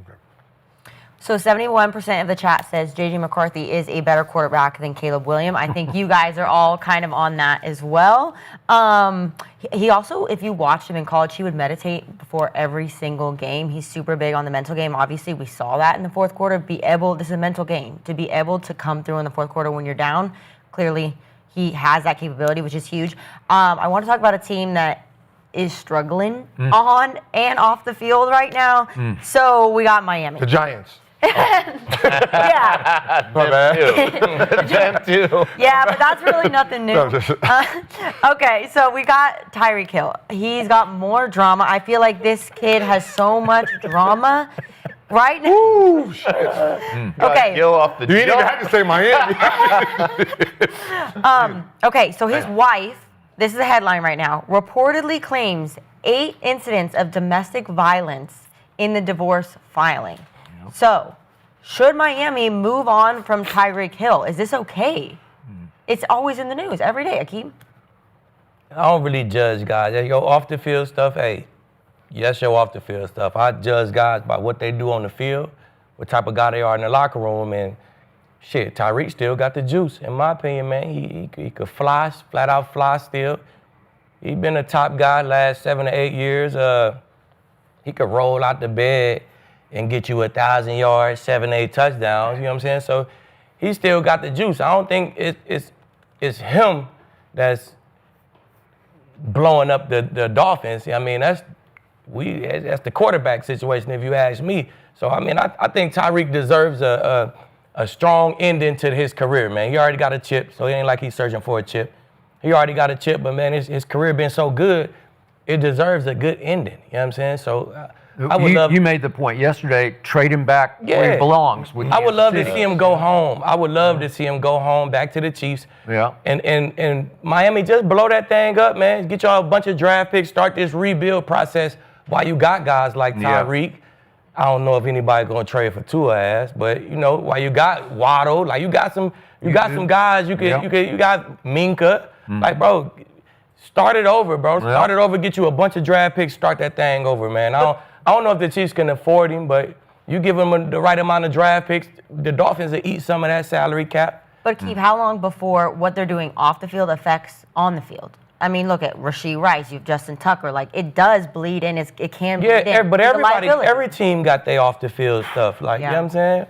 So 71% of the chat says JJ McCarthy is a better quarterback than Caleb Williams. I think you guys are all kind of on that as well. He also, if you watched him in college, he would meditate before every single game. He's super big on the mental game. Obviously, we saw that in the fourth quarter. This is a mental game. To be able to come through in the fourth quarter when you're down, clearly he has that capability, which is huge. I want to talk about a team that is struggling on and off the field right now. So we got Miami. The Giants. Yeah. Them too. Yeah, but that's really nothing new. Okay, so we got Tyreek Hill. He's got more drama. I feel like this kid has so much drama right now. Ooh, shit. Okay. Gil off the You didn't even have to say Miami. Okay, so his wife, this is a headline right now, reportedly claims 8 incidents of domestic violence in the divorce filing. So, should Miami move on from Tyreek Hill? Is this okay? It's always in the news every day, Aqib. I don't really judge guys. Your off the field stuff, yes, your off the field stuff. I judge guys by what they do on the field, what type of guy they are in the locker room, and shit, Tyreek still got the juice, in my opinion, man. He could fly, flat out fly still. He been a top guy last 7 to 8 years. He could roll out the bed and get you 1,000 yards, 7, 8 touchdowns, you know what I'm saying? So he still got the juice. I don't think it's him that's blowing up the Dolphins. I mean, that's the quarterback situation, if you ask me. So, I mean, I think Tyreek deserves a strong ending to his career, man. He already got a chip, so it ain't like he's searching for a chip. He already got a chip, but, man, his career been so good, it deserves a good ending, you know what I'm saying? So you made the point yesterday, trade him back where he belongs. I would love to see him go home. I would love to see him go home, back to the Chiefs. Yeah. And Miami, just blow that thing up, man. Get y'all a bunch of draft picks, start this rebuild process while you got guys like Tyreek. I don't know if anybody gonna trade for Tua ass, but while you got Waddle, like you got some guys you got Minka. Like, bro, start it over, bro. Start it over, get you a bunch of draft picks, start that thing over, man. I don't know if the Chiefs can afford him, but you give him the right amount of draft picks, the Dolphins will eat some of that salary cap. But Keith, how long before what they're doing off the field affects on the field? I mean, look at Rasheed Rice, you have Justin Tucker. Like, it does bleed in. It can bleed in. Yeah, but every team got their off the field stuff. Like, you know what I'm saying?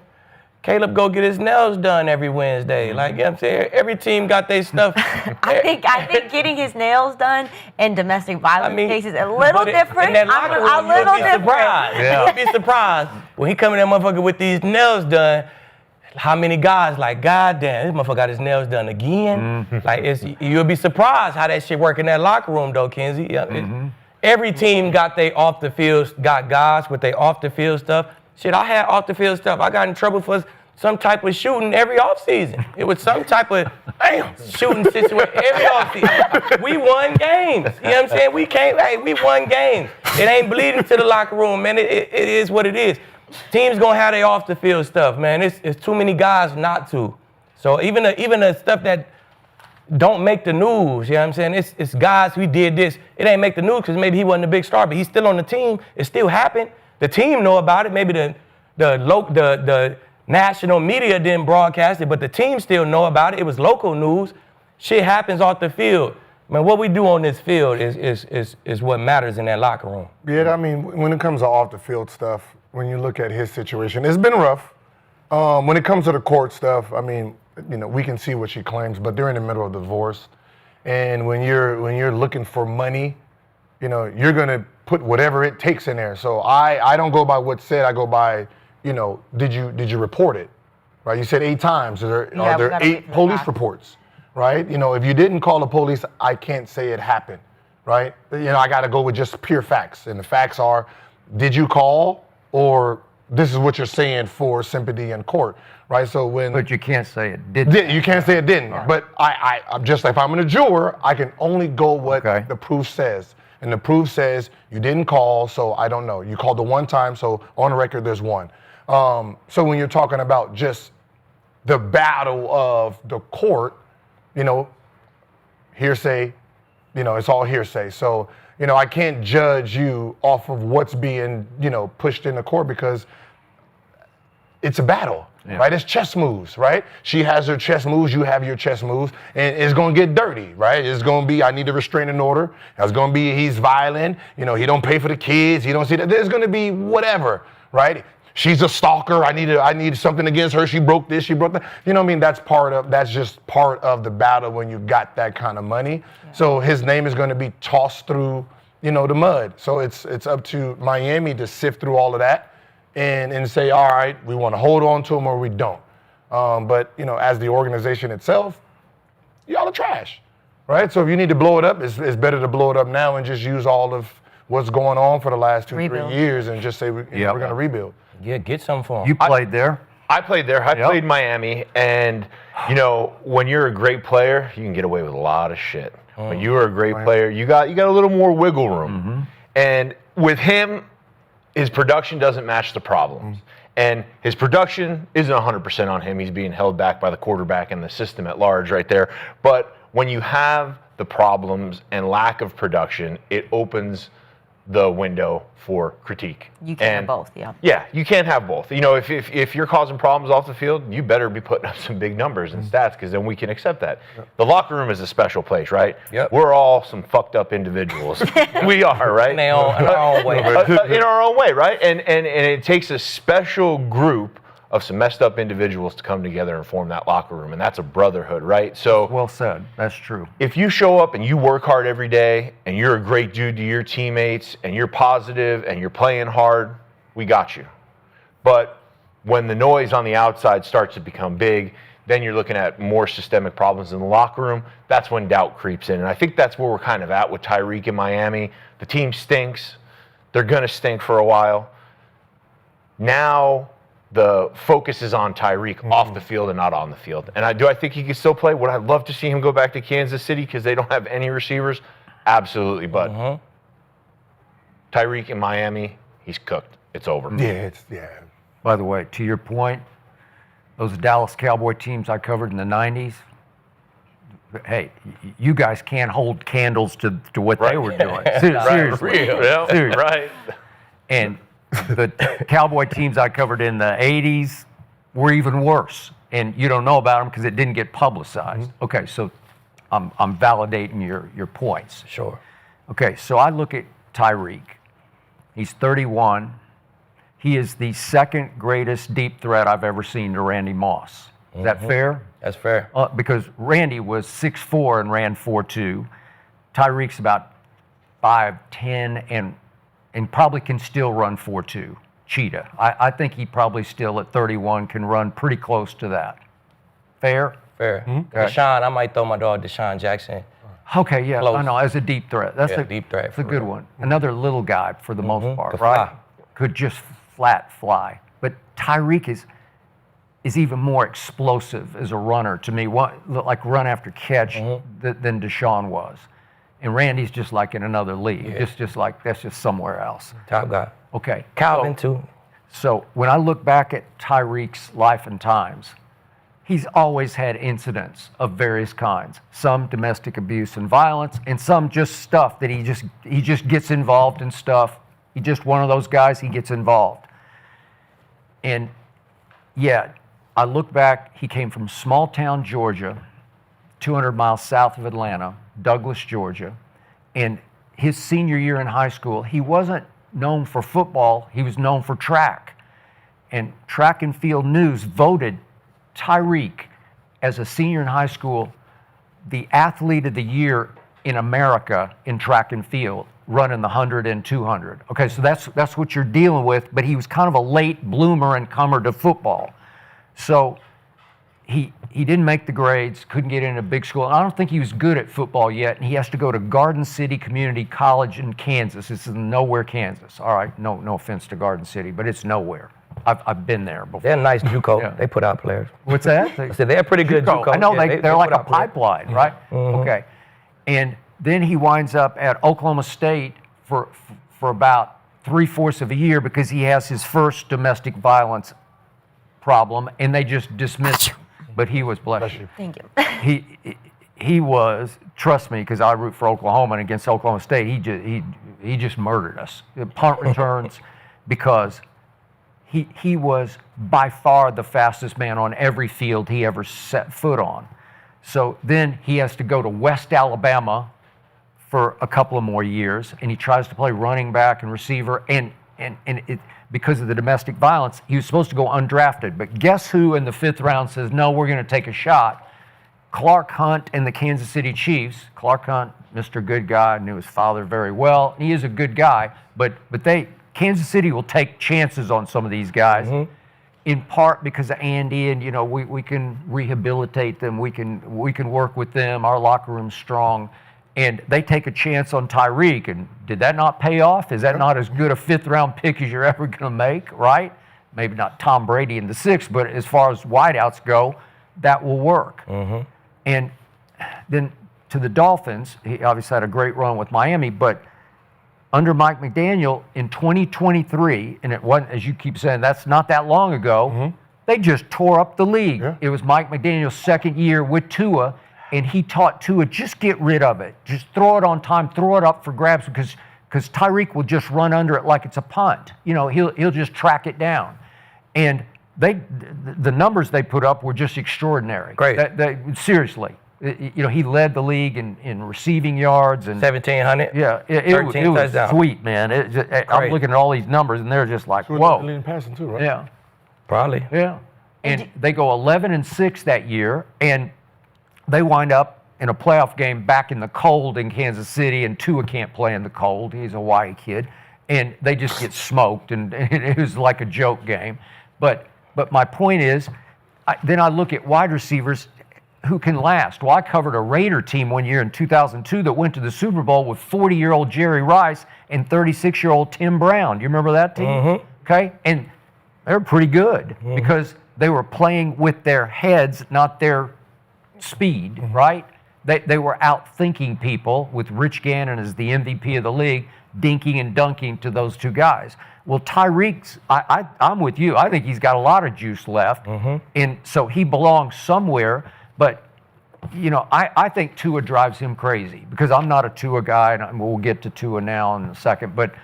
Caleb go get his nails done every Wednesday. Like, you know what I'm saying? Every team got their stuff. I think getting his nails done in domestic violence cases a little different. I'm a little different. You'll be surprised when he come in that motherfucker with these nails done. How many guys like, God damn, this motherfucker got his nails done again? Like, you'll be surprised how that shit work in that locker room, though, Kinsey. Every team got guys with their off the field stuff. Shit, I had off the field stuff. I got in trouble for some type of shooting every offseason. It was some type of shooting situation every offseason. We won games. You know what I'm saying? We won games. It ain't bleeding to the locker room, man. It is what it is. Teams gonna have their off the field stuff, man. It's too many guys not to. So even the stuff that don't make the news, you know what I'm saying? It's guys, we did this. It ain't make the news because maybe he wasn't a big star, but he's still on the team. It still happened. The team know about it. Maybe the national media didn't broadcast it, but the team still know about it. It was local news. Shit happens off the field. Man, what we do on this field is what matters in that locker room. Yeah, I mean, when it comes to off the field stuff, when you look at his situation, it's been rough. When it comes to the court stuff, I mean, you know, we can see what she claims, but they're in the middle of the divorce. And when you're looking for money, you know, you're gonna put whatever it takes in there. So I don't go by what's said, I go by, you know, did you report it? Right? You said 8 times. Are there 8 police reports? Right? You know, if you didn't call the police, I can't say it happened. Right? You know, I gotta go with just pure facts. And the facts are, did you call, or this is what you're saying for sympathy in court, right? So but you can't say it didn't. You can't say it didn't. Right. But I'm just like, if I'm a juror, I can only go what the proof says. And the proof says you didn't call, so I don't know. You called the one time, so on the record there's 1. So when you're talking about just the battle of the court, you know, hearsay, you know, it's all hearsay. So, you know, I can't judge you off of what's being, you know, pushed in the court because it's a battle, right? It's chess moves, right? She has her chess moves, you have your chess moves, and it's going to get dirty, right? It's going to be, I need a restraining order. It's going to be, he's violent. You know, he don't pay for the kids. He don't see that. There's going to be whatever, right? She's a stalker. I need something against her. She broke this, she broke that. You know what I mean? That's just part of the battle when you got that kind of money. Yeah. So his name is going to be tossed through, you know, the mud. So it's up to Miami to sift through all of that and say, all right, we want to hold on to him or we don't. But, you know, as the organization itself, y'all are trash, right? So if you need to blow it up, it's better to blow it up now and just use all of what's going on for the last 2-3 years and just say we're going to rebuild. Yeah, get some for him. You played there? I played there. I played Miami. And, you know, when you're a great player, you can get away with a lot of shit. When you were a great player, you got a little more wiggle room. Mm-hmm. And with him, his production doesn't match the problems. And his production isn't 100% on him. He's being held back by the quarterback and the system at large right there. But when you have the problems and lack of production, it opens the window for critique. You can't have both, yeah. Yeah, you can't have both. You know, if you're causing problems off the field, you better be putting up some big numbers and stats because then we can accept that. The locker room is a special place, right? Yep. We're all some fucked up individuals. We are, right? In our own way. In our own way, right? And it takes a special group of some messed up individuals to come together and form that locker room, and that's a brotherhood, right? So well said. That's true. If you show up and you work hard every day and you're a great dude to your teammates and you're positive and you're playing hard, we got you. But when the noise on the outside starts to become big, then you're looking at more systemic problems in the locker room. That's when doubt creeps in, and I think that's where we're kind of at with Tyreek in Miami. The team stinks. They're going to stink for a while. Now the focus is on Tyreek off the field and not on the field. And I think he can still play? Would I love to see him go back to Kansas City because they don't have any receivers? Absolutely. But Tyreek in Miami, he's cooked. It's over. Yeah, By the way, to your point, those Dallas Cowboy teams I covered in the 90s, hey, you guys can't hold candles to what they were doing. Seriously. Seriously. Right. And the Cowboy teams I covered in the 80s were even worse. And you don't know about them because it didn't get publicized. Okay, so I'm validating your points. Sure. Okay, so I look at Tyreek. He's 31. He is the second greatest deep threat I've ever seen to Randy Moss. Is that fair? That's fair. Because Randy was 6'4" and ran 4.2. Tyreek's about 5'10" and probably can still run 4.2. Cheetah. I think he probably still at 31 can run pretty close to that. Fair? Fair. Deshaun, I might throw my dog Deshaun Jackson. Okay, yeah, Close. I know, as a deep threat. That's a deep threat. That's a good one. Another little guy for the most part, Could right? fly. Could just flat fly. But Tyreek is even more explosive as a runner to me, like run after catch than Deshaun was. And Randy's just like in another league, just like that's just somewhere else. Top guy. Okay. Calvin too. So when I look back at Tyreek's life and times, he's always had incidents of various kinds. Some domestic abuse and violence, and some just stuff that he just gets involved in stuff. He's just one of those guys. He gets involved. And yeah, I look back. He came from small town Georgia, 200 miles south of Atlanta, Douglas, Georgia, and his senior year in high school, he wasn't known for football. He was known for track. And Track and Field News voted Tyreek, as a senior in high school, the athlete of the year in America in track and field, running the 100 and 200. Okay, so that's what you're dealing with, but he was kind of a late bloomer and comer to football. So he didn't make the grades, couldn't get into a big school. And I don't think he was good at football yet, and he has to go to Garden City Community College in Kansas. This is nowhere, Kansas. All right, no offense to Garden City, but it's nowhere. I've been there before. They're nice JUCO. They put out players. What's that? I said they're pretty good JUCO. I know they're like put a out players. pipeline, right? Okay. And then he winds up at Oklahoma State for about 3/4 of a year because he has his first domestic violence problem, and they just dismissed him. But he was, bless you. Thank you. He was, trust me, because I root for Oklahoma, and against Oklahoma State, he just murdered us. Punt returns, because he was by far the fastest man on every field he ever set foot on. So then he has to go to West Alabama for a couple of more years, and he tries to play running back and receiver, and because of the domestic violence, he was supposed to go undrafted. But guess who in the 5th round says, no, we're going to take a shot? Clark Hunt and the Kansas City Chiefs. Clark Hunt, Mr. Good Guy, knew his father very well. He is a good guy, but Kansas City will take chances on some of these guys, in part because of Andy, and we can rehabilitate them, we can work with them. Our locker room's strong, and they take a chance on Tyreek. And did that not pay off? Is that not as good a 5th round pick as you're ever going to make? Right? Maybe not Tom Brady in the 6th, but as far as wideouts go, that will work. And then to the Dolphins, he obviously had a great run with Miami, but under Mike McDaniel in 2023, and it wasn't, as you keep saying, that's not that long ago, they just tore up the league. Yeah. It was Mike McDaniel's 2nd year with Tua, and he taught Tua, just get rid of it. Just throw it on time, throw it up for grabs, because Tyreek will just run under it like it's a punt. He'll just track it down. And the numbers they put up were just extraordinary. Great. Seriously. He led the league in receiving yards and 1,700. Yeah, it was sweet, man. I'm looking at all these numbers, and they're just like, whoa. Leading passing too, right? Yeah, probably. Yeah, and they go 11-6 that year, and they wind up in a playoff game back in the cold in Kansas City, and Tua can't play in the cold. He's a Hawaii kid, and they just get smoked, and it was like a joke game. But my point is, then I look at wide receivers who can last. Well, I covered a Raider team one year in 2002 that went to the Super Bowl with 40-year-old Jerry Rice and 36-year-old Tim Brown. Do you remember that team? Okay, and they were pretty good because they were playing with their heads, not their speed, right? They were out-thinking people with Rich Gannon as the MVP of the league, dinking and dunking to those two guys. Well, Tyreek's, I'm with you. I think he's got a lot of juice left, and so he belongs somewhere. But, I think Tua drives him crazy because I'm not a Tua guy, and we'll get to Tua now in a second. But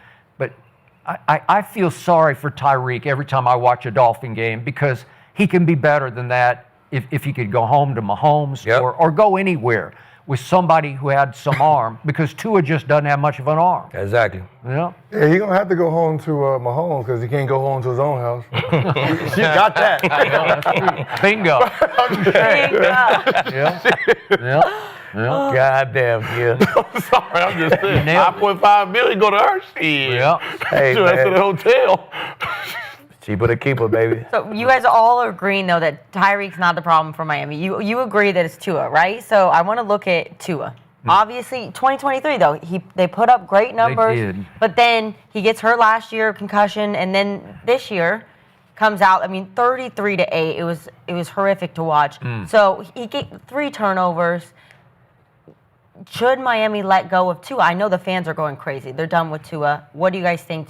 I feel sorry for Tyreek every time I watch a Dolphin game because he can be better than that if he could go home to Mahomes or go anywhere with somebody who had some arm, because Tua just doesn't have much of an arm. Exactly. Yeah, he's going to have to go home to Mahomes because he can't go home to his own house. You got that. That's true. Bingo. Yeah. Goddamn, yeah. I'm sorry, I'm just saying. $5.5 million go to Hershey. Yeah. Hey, So that's at the hotel. Cheaper to keep her, baby. So you guys all are agreeing, though, that Tyreek's not the problem for Miami. You agree that it's Tua, right? So I want to look at Tua. Obviously, 2023, though, they put up great numbers. They did. But then he gets hurt last year, concussion, and then this year, comes out. I mean, 33-8. It was horrific to watch. So he get 3 turnovers. Should Miami let go of Tua? I know the fans are going crazy. They're done with Tua. What do you guys think?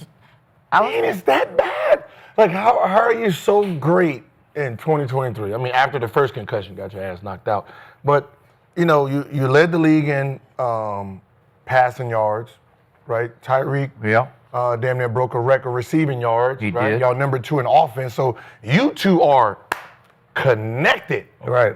Man, is that bad? Like, how are you so great in 2023? I mean, after the first concussion, got your ass knocked out. But, you know, you led the league in passing yards, right? Tyreek damn near broke a record receiving yards, He right? did. Y'all number 2 in offense. So you two are connected. Right.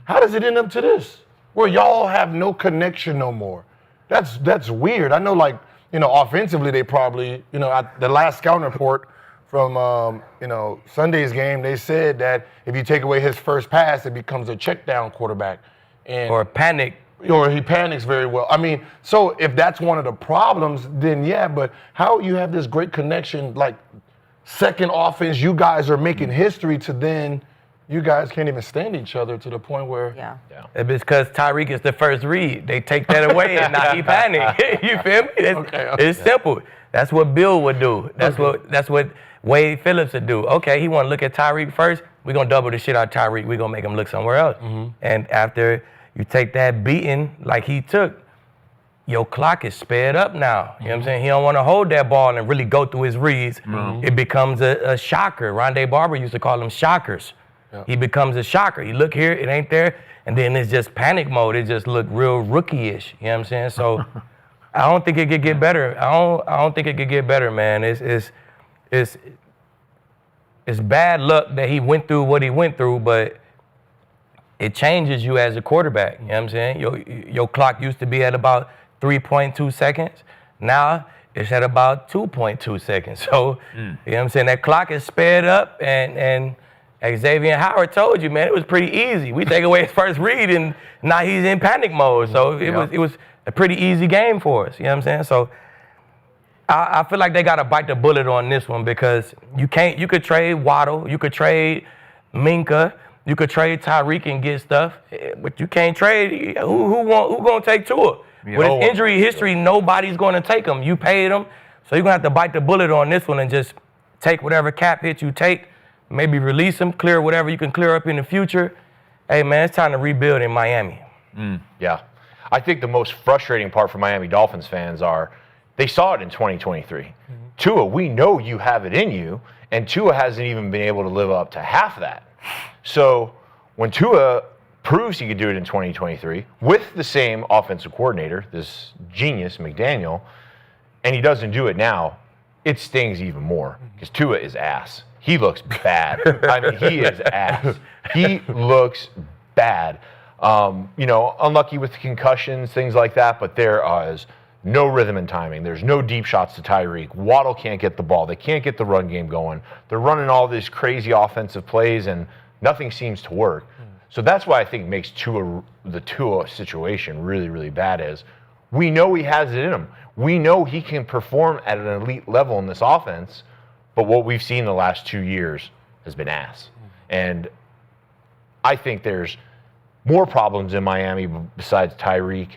How does it end up to this? Where y'all have no connection no more. That's weird. I know, like, you know, offensively they probably, you know, the last scouting report from, you know, Sunday's game, they said that if you take away his first pass, it becomes a check down quarterback. Or panic. Or he panics very well. I mean, so if that's one of the problems, then yeah, but how you have this great connection, like second offense, you guys are making history to then you guys can't even stand each other to the point where It's because Tyreek is the first read. They take that away and now he panic. You feel me? It's simple. That's what Bill would do. That's what Wade Phillips would do. Okay, he want to look at Tyreek first. We're going to double the shit out of Tyreek. We're going to make him look somewhere else. And after you take that beating like he took, your clock is sped up now. You know what I'm saying? He don't want to hold that ball and really go through his reads. It becomes a shocker. Rondé Barber used to call them shockers. He becomes a shocker. You look here, it ain't there, and then it's just panic mode. It just look real rookie-ish. You know what I'm saying? So I don't think it could get better. I don't think it could get better, man. It's bad luck that he went through what he went through, but it changes you as a quarterback. You know what I'm saying? Your clock used to be at about 3.2 seconds. Now it's at about 2.2 seconds. So, you know what I'm saying? That clock is sped up, and Xavier Howard told you, man, it was pretty easy. We take away his first read, and now he's in panic mode. So it was a pretty easy game for us. You know what I'm saying? So I feel like they got to bite the bullet on this one because you could trade Waddle, you could trade Minka, you could trade Tyreek and get stuff, but you can't trade. Who gonna take Tua? With his injury history, nobody's gonna take him. You paid him, so you're gonna have to bite the bullet on this one and just take whatever cap hit you take. Maybe release him, clear whatever you can clear up in the future. Hey, man, it's time to rebuild in Miami. Yeah. I think the most frustrating part for Miami Dolphins fans are they saw it in 2023. Tua, we know you have it in you, and Tua hasn't even been able to live up to half that. So when Tua proves he could do it in 2023 with the same offensive coordinator, this genius McDaniel, and he doesn't do it now, it stings even more because Tua is ass. He looks bad. I mean, he is ass. He looks bad. You know, unlucky with concussions, things like that, but there is no rhythm and timing. There's no deep shots to Tyreek. Waddle can't get the ball. They can't get the run game going. They're running all these crazy offensive plays, and nothing seems to work. So that's why I think makes the Tua situation really, really bad is we know he has it in him. We know he can perform at an elite level in this offense, but what we've seen the last 2 years has been ass. And I think there's more problems in Miami besides Tyreek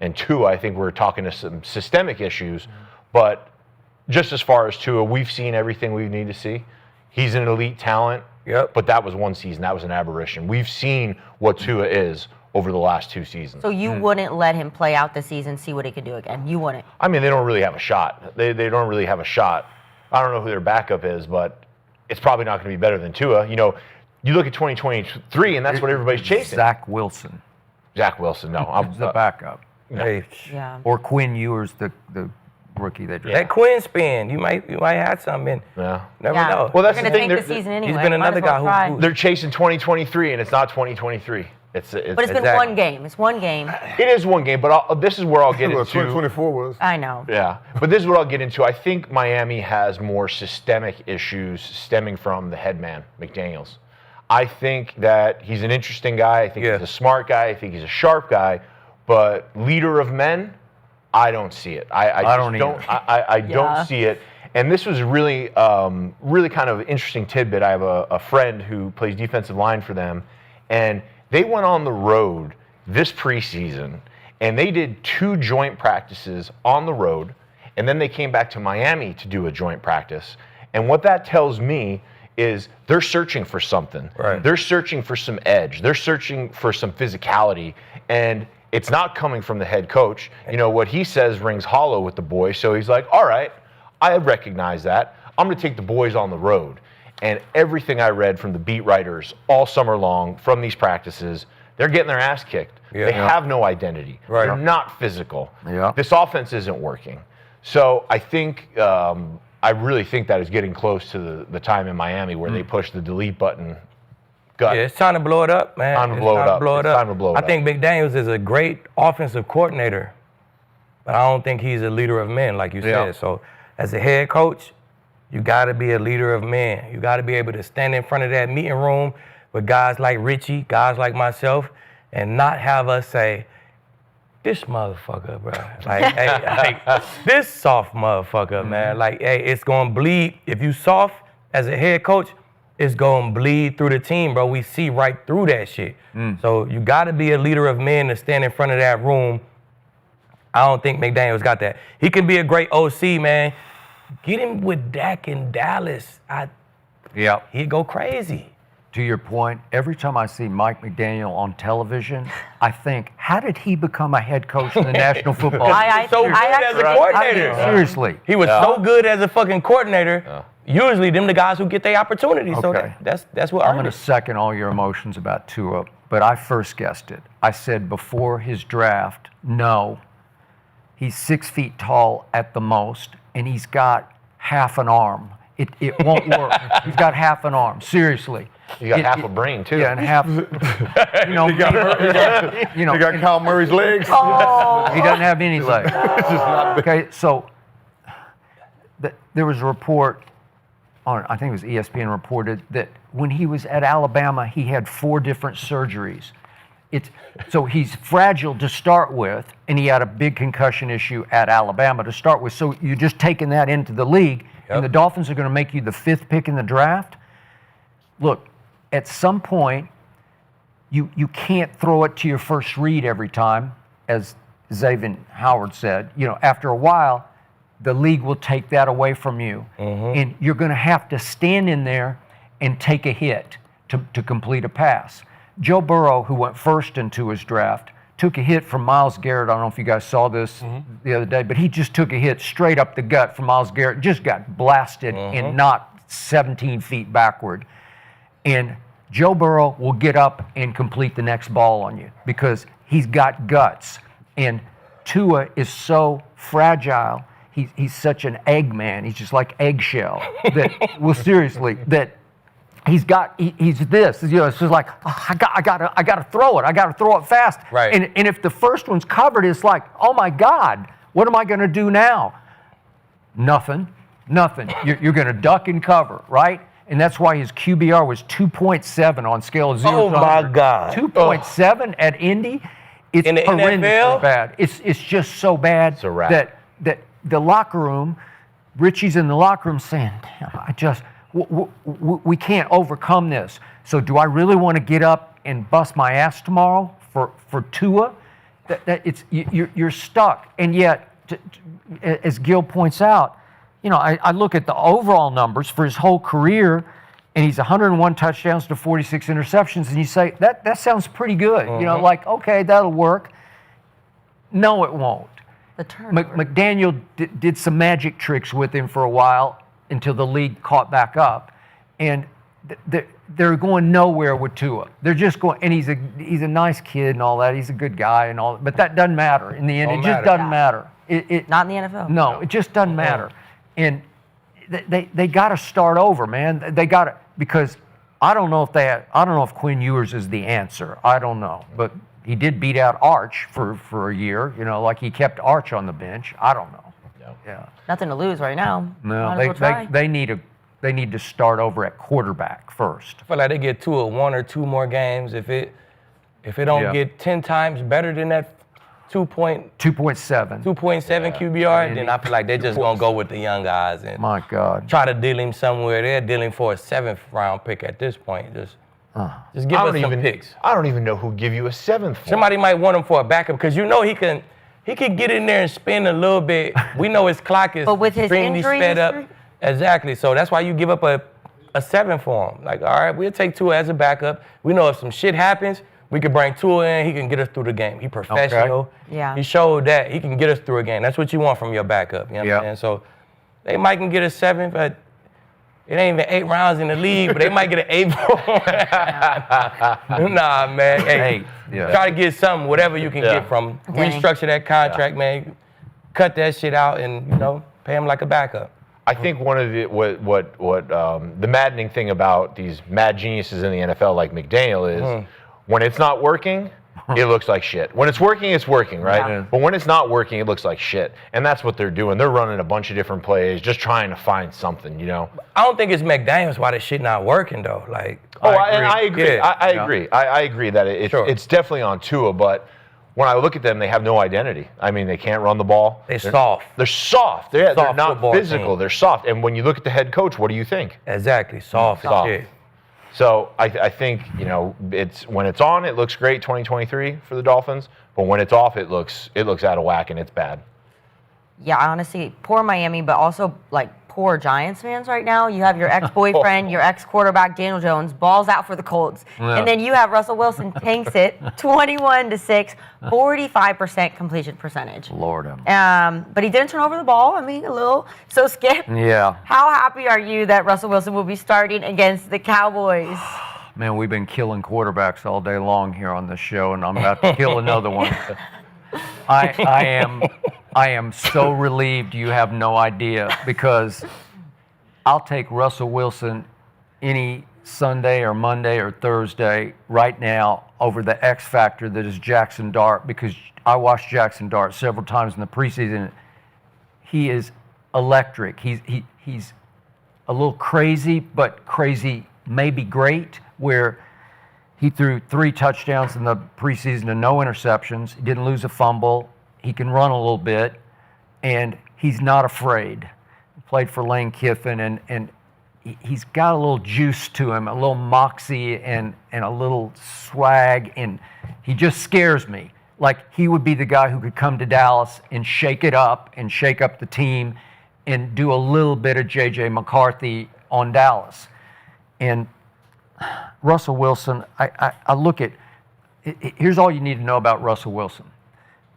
and Tua. I think we're talking to some systemic issues, but just as far as Tua, we've seen everything we need to see. He's an elite talent, but that was one season. That was an aberration. We've seen what Tua is over the last 2 seasons. So you wouldn't let him play out the season, see what he could do again? You wouldn't? I mean, they don't really have a shot. They don't really have a shot. I don't know who their backup is, but it's probably not going to be better than Tua. You know, you look at 2023, and that's what everybody's chasing. Zach Wilson. Zach Wilson, no. He's the backup. Hey, Or Quinn Ewers, the rookie they drafted. that Quinn spin, you might have something. Yeah. Never know. Well, that's They're the going thing. to tank the season anyway. He's been another guy who They're chasing 2023, and it's not 2023. But it's been one game. It's one game. It is one game, but this is where I'll get into. 2024 was. I know. Yeah, but this is what I'll get into. I think Miami has more systemic issues stemming from the head man, McDaniels. I think that he's an interesting guy. I think he's a smart guy. I think he's a sharp guy. But leader of men, I don't see it. I don't see it. And this was really, really kind of interesting tidbit. I have a friend who plays defensive line for them, and they went on the road this preseason, and they did 2 joint practices on the road, and then they came back to Miami to do a joint practice. And what that tells me is they're searching for something. Right. They're searching for some edge. They're searching for some physicality. And it's not coming from the head coach. You know, what he says rings hollow with the boys. So he's like, all right, I recognize that. I'm going to take the boys on the road. And everything I read from the beat writers all summer long from these practices, they're getting their ass kicked. They have no identity. Right. They're not physical. Yeah. This offense isn't working. So I think, I really think that is getting close to the time in Miami where they push the delete button. Yeah, it's time to blow it up, man. Time to blow it up. It's time to blow it I up. think McDaniels is a great offensive coordinator, but I don't think he's a leader of men, like you said. So as a head coach, you got to be a leader of men. You got to be able to stand in front of that meeting room with guys like Richie, guys like myself, and not have us say, this motherfucker, bro. Like, hey, this soft motherfucker, man. Like, hey, it's going to bleed. If you soft as a head coach, it's going to bleed through the team, bro. We see right through that shit. So you got to be a leader of men to stand in front of that room. I don't think McDaniels got that. He can be a great OC, man. Get him with Dak in Dallas. He'd go crazy. To your point, every time I see Mike McDaniel on television, I think, how did he become a head coach in the National Football League? So good as a coordinator. Seriously. He was so good as a fucking coordinator. Usually, them the guys who get their opportunity. So that's what I'm going to second all your emotions about Tua, but I first guessed it. I said before his draft, no, he's 6 feet tall at the most, and he's got half an arm. It won't work. He's got half an arm. Seriously. You got half a brain, too. Yeah, and half. You know, He got Kyle Murray's legs. he doesn't have any legs. Okay, so there was a report on, I think it was ESPN reported, that when he was at Alabama, he had 4 different surgeries. So he's fragile to start with, and he had a big concussion issue at Alabama to start with. So you're just taking that into the league, and the Dolphins are going to make you the 5th pick in the draft. Look, at some point, you can't throw it to your first read every time, as Xavier Howard said. You know, after a while, the league will take that away from you, and you're going to have to stand in there and take a hit to complete a pass. Joe Burrow, who went first into his draft, took a hit from Myles Garrett. I don't know if you guys saw this the other day, but he just took a hit straight up the gut from Myles Garrett, just got blasted and knocked 17 feet backward. And Joe Burrow will get up and complete the next ball on you because he's got guts. And Tua is so fragile. He's such an egg man. He's just like eggshell. That, well, seriously, that he's this. You know, it's just like, oh, I gotta throw it. I gotta throw it fast. Right. And if the first one's covered, it's like, oh my God, what am I gonna do now? Nothing. You're gonna duck and cover, right? And that's why his QBR was 2.7 on scale of 0 to 100. Oh, my God. 2.7 at Indy. It's in the horrendously NFL? bad. It's just so bad It's a wrap. that the locker room, Richie's in the locker room saying, damn, we can't overcome this. So do I really want to get up and bust my ass tomorrow for Tua? You're stuck. And yet, as Gil points out, you know, I look at the overall numbers for his whole career, and he's 101 touchdowns to 46 interceptions, and you say, that sounds pretty good. You know, like, okay, that'll work. No, it won't. The turnover. McDaniel did some magic tricks with him for a while until the league caught back up, and they're going nowhere with Tua. They're just going, and he's a nice kid and all that. He's a good guy and all, but that doesn't matter in the end. It just doesn't matter. Not in the NFL. No, it just doesn't matter. And they got to start over, man. They got to, because I don't know if Quinn Ewers is the answer. I don't know, but he did beat out Arch for a year. You know, like he kept Arch on the bench. I don't know. Yeah. Nothing to lose right now. No, Might as well try. they need to start over at quarterback first. I feel like they get 1 or 2 more games. If it don't get 10 times better than that 2.7 QBR, then I feel like they're just gonna go with the young guys and My God. try to deal him somewhere. They're dealing for a 7th round pick at this point. Just give us some picks. I don't even know who'd give you a 7th for. Somebody might want him for a backup because you know he can get in there and spin a little bit. We know his clock is But with his extremely injury sped up. history? Exactly. So that's why you give up a 7 for him. Like, all right, we'll take Tua as a backup. We know if some shit happens, we could bring Tua in. He can get us through the game. He professional. Okay. Yeah. He showed that he can get us through a game. That's what you want from your backup. You know what I'm saying? So they might can get a 7, but it ain't even 8 rounds in the league, but they might get an 8 Nah, man. Hey, try to get something, whatever you can get from him. Restructure that contract, man. Cut that shit out and, pay him like a backup. I think one of the the maddening thing about these mad geniuses in the NFL like McDaniel is when it's not working, it looks like shit. When it's working, right? Yeah. But when it's not working, it looks like shit. And that's what they're doing. They're running a bunch of different plays, just trying to find something, I don't think it's McDaniels why this shit not working though. Like, I agree. Yeah. I agree that it's definitely on Tua, but when I look at them, they have no identity. I mean, they can't run the ball. They're soft. They're soft. They're not physical. Team. They're soft. And when you look at the head coach, what do you think? Exactly. Soft. Shit. So I think, it's when it's on, it looks great 2023 for the Dolphins. But when it's off, it looks out of whack and it's bad. Yeah, honestly, poor Miami, but also like poor Giants fans right now. You have your ex-boyfriend, your ex-quarterback Daniel Jones, balls out for the Colts, and then you have Russell Wilson tanks it 21-6, 45% completion percentage. Lord him. But he didn't turn over the ball. I mean, a little. So Skip, how happy are you that Russell Wilson will be starting against the Cowboys? Man, we've been killing quarterbacks all day long here on this show, and I'm about to kill another one. I am so relieved you have no idea, because I'll take Russell Wilson any Sunday or Monday or Thursday right now over the X factor that is Jaxson Dart, because I watched Jaxson Dart several times in the preseason. He is electric. He's a little crazy, but crazy maybe great, where he threw 3 touchdowns in the preseason and no interceptions. He didn't lose a fumble. He can run a little bit, and he's not afraid. He played for Lane Kiffin, and he's got a little juice to him, a little moxie and a little swag, and he just scares me. Like, he would be the guy who could come to Dallas and shake it up and shake up the team and do a little bit of JJ McCarthy on Dallas. And Russell Wilson, I look at, here's all you need to know about Russell Wilson.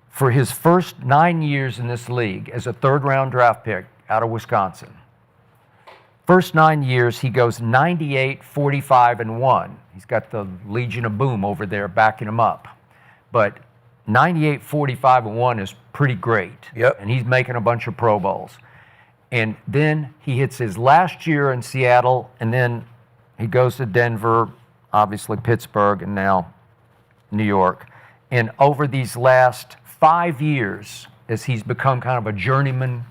For his first 9 years in this league as a 3rd-round draft pick out of Wisconsin, first 9 years he goes 98, 45, and 1. He's got the Legion of Boom over there backing him up. But 98, 45, and 1 is pretty great. Yep. And he's making a bunch of Pro Bowls. And then he hits his last year in Seattle, and then he goes to Denver, obviously Pittsburgh, and now New York. And over these last 5 years, as he's become kind of a journeyman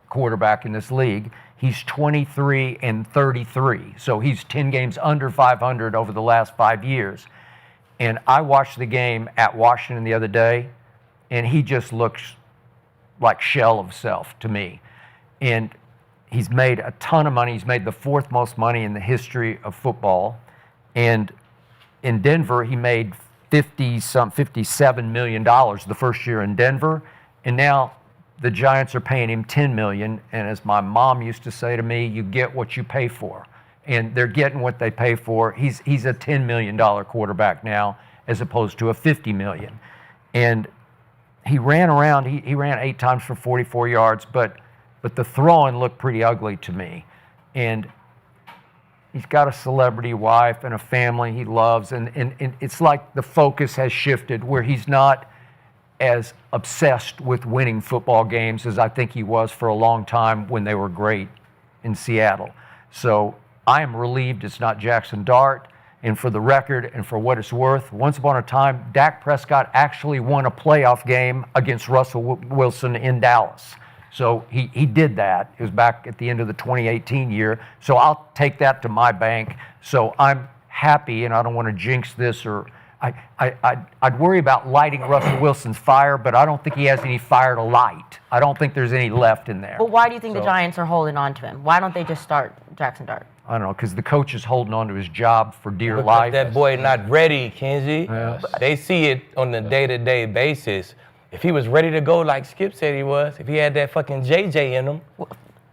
quarterback in this league, he's 23-33. So he's 10 games under 500 over the last 5 years. And I watched the game at Washington the other day, and he just looks like shell of self to me. And he's made a ton of money. He's made the 4th most money in the history of football. And in Denver, he made $57 million the first year in Denver. And now the Giants are paying him $10 million. And as my mom used to say to me, you get what you pay for. And they're getting what they pay for. He's a $10 million quarterback now, as opposed to a $50 million. And he ran around, he ran 8 times for 44 yards, but the throwing looked pretty ugly to me. And he's got a celebrity wife and a family he loves, and it's like the focus has shifted, where he's not as obsessed with winning football games as I think he was for a long time when they were great in Seattle. So I am relieved it's not Jaxson Dart. And for the record, and for what it's worth, once upon a time, Dak Prescott actually won a playoff game against Russell Wilson in Dallas. So he did that. It was back at the end of the 2018 year. So I'll take that to my bank. So I'm happy, and I don't want to jinx this, or I'd worry about lighting Russell Wilson's fire, but I don't think he has any fire to light. I don't think there's any left in there. But why do you think the Giants are holding on to him? Why don't they just start Jaxson Dart? I don't know, because the coach is holding on to his job for dear life. That boy not ready, Kinsey. Yes. They see it on a day-to-day basis. If he was ready to go like Skip said he was, if he had that fucking JJ in him,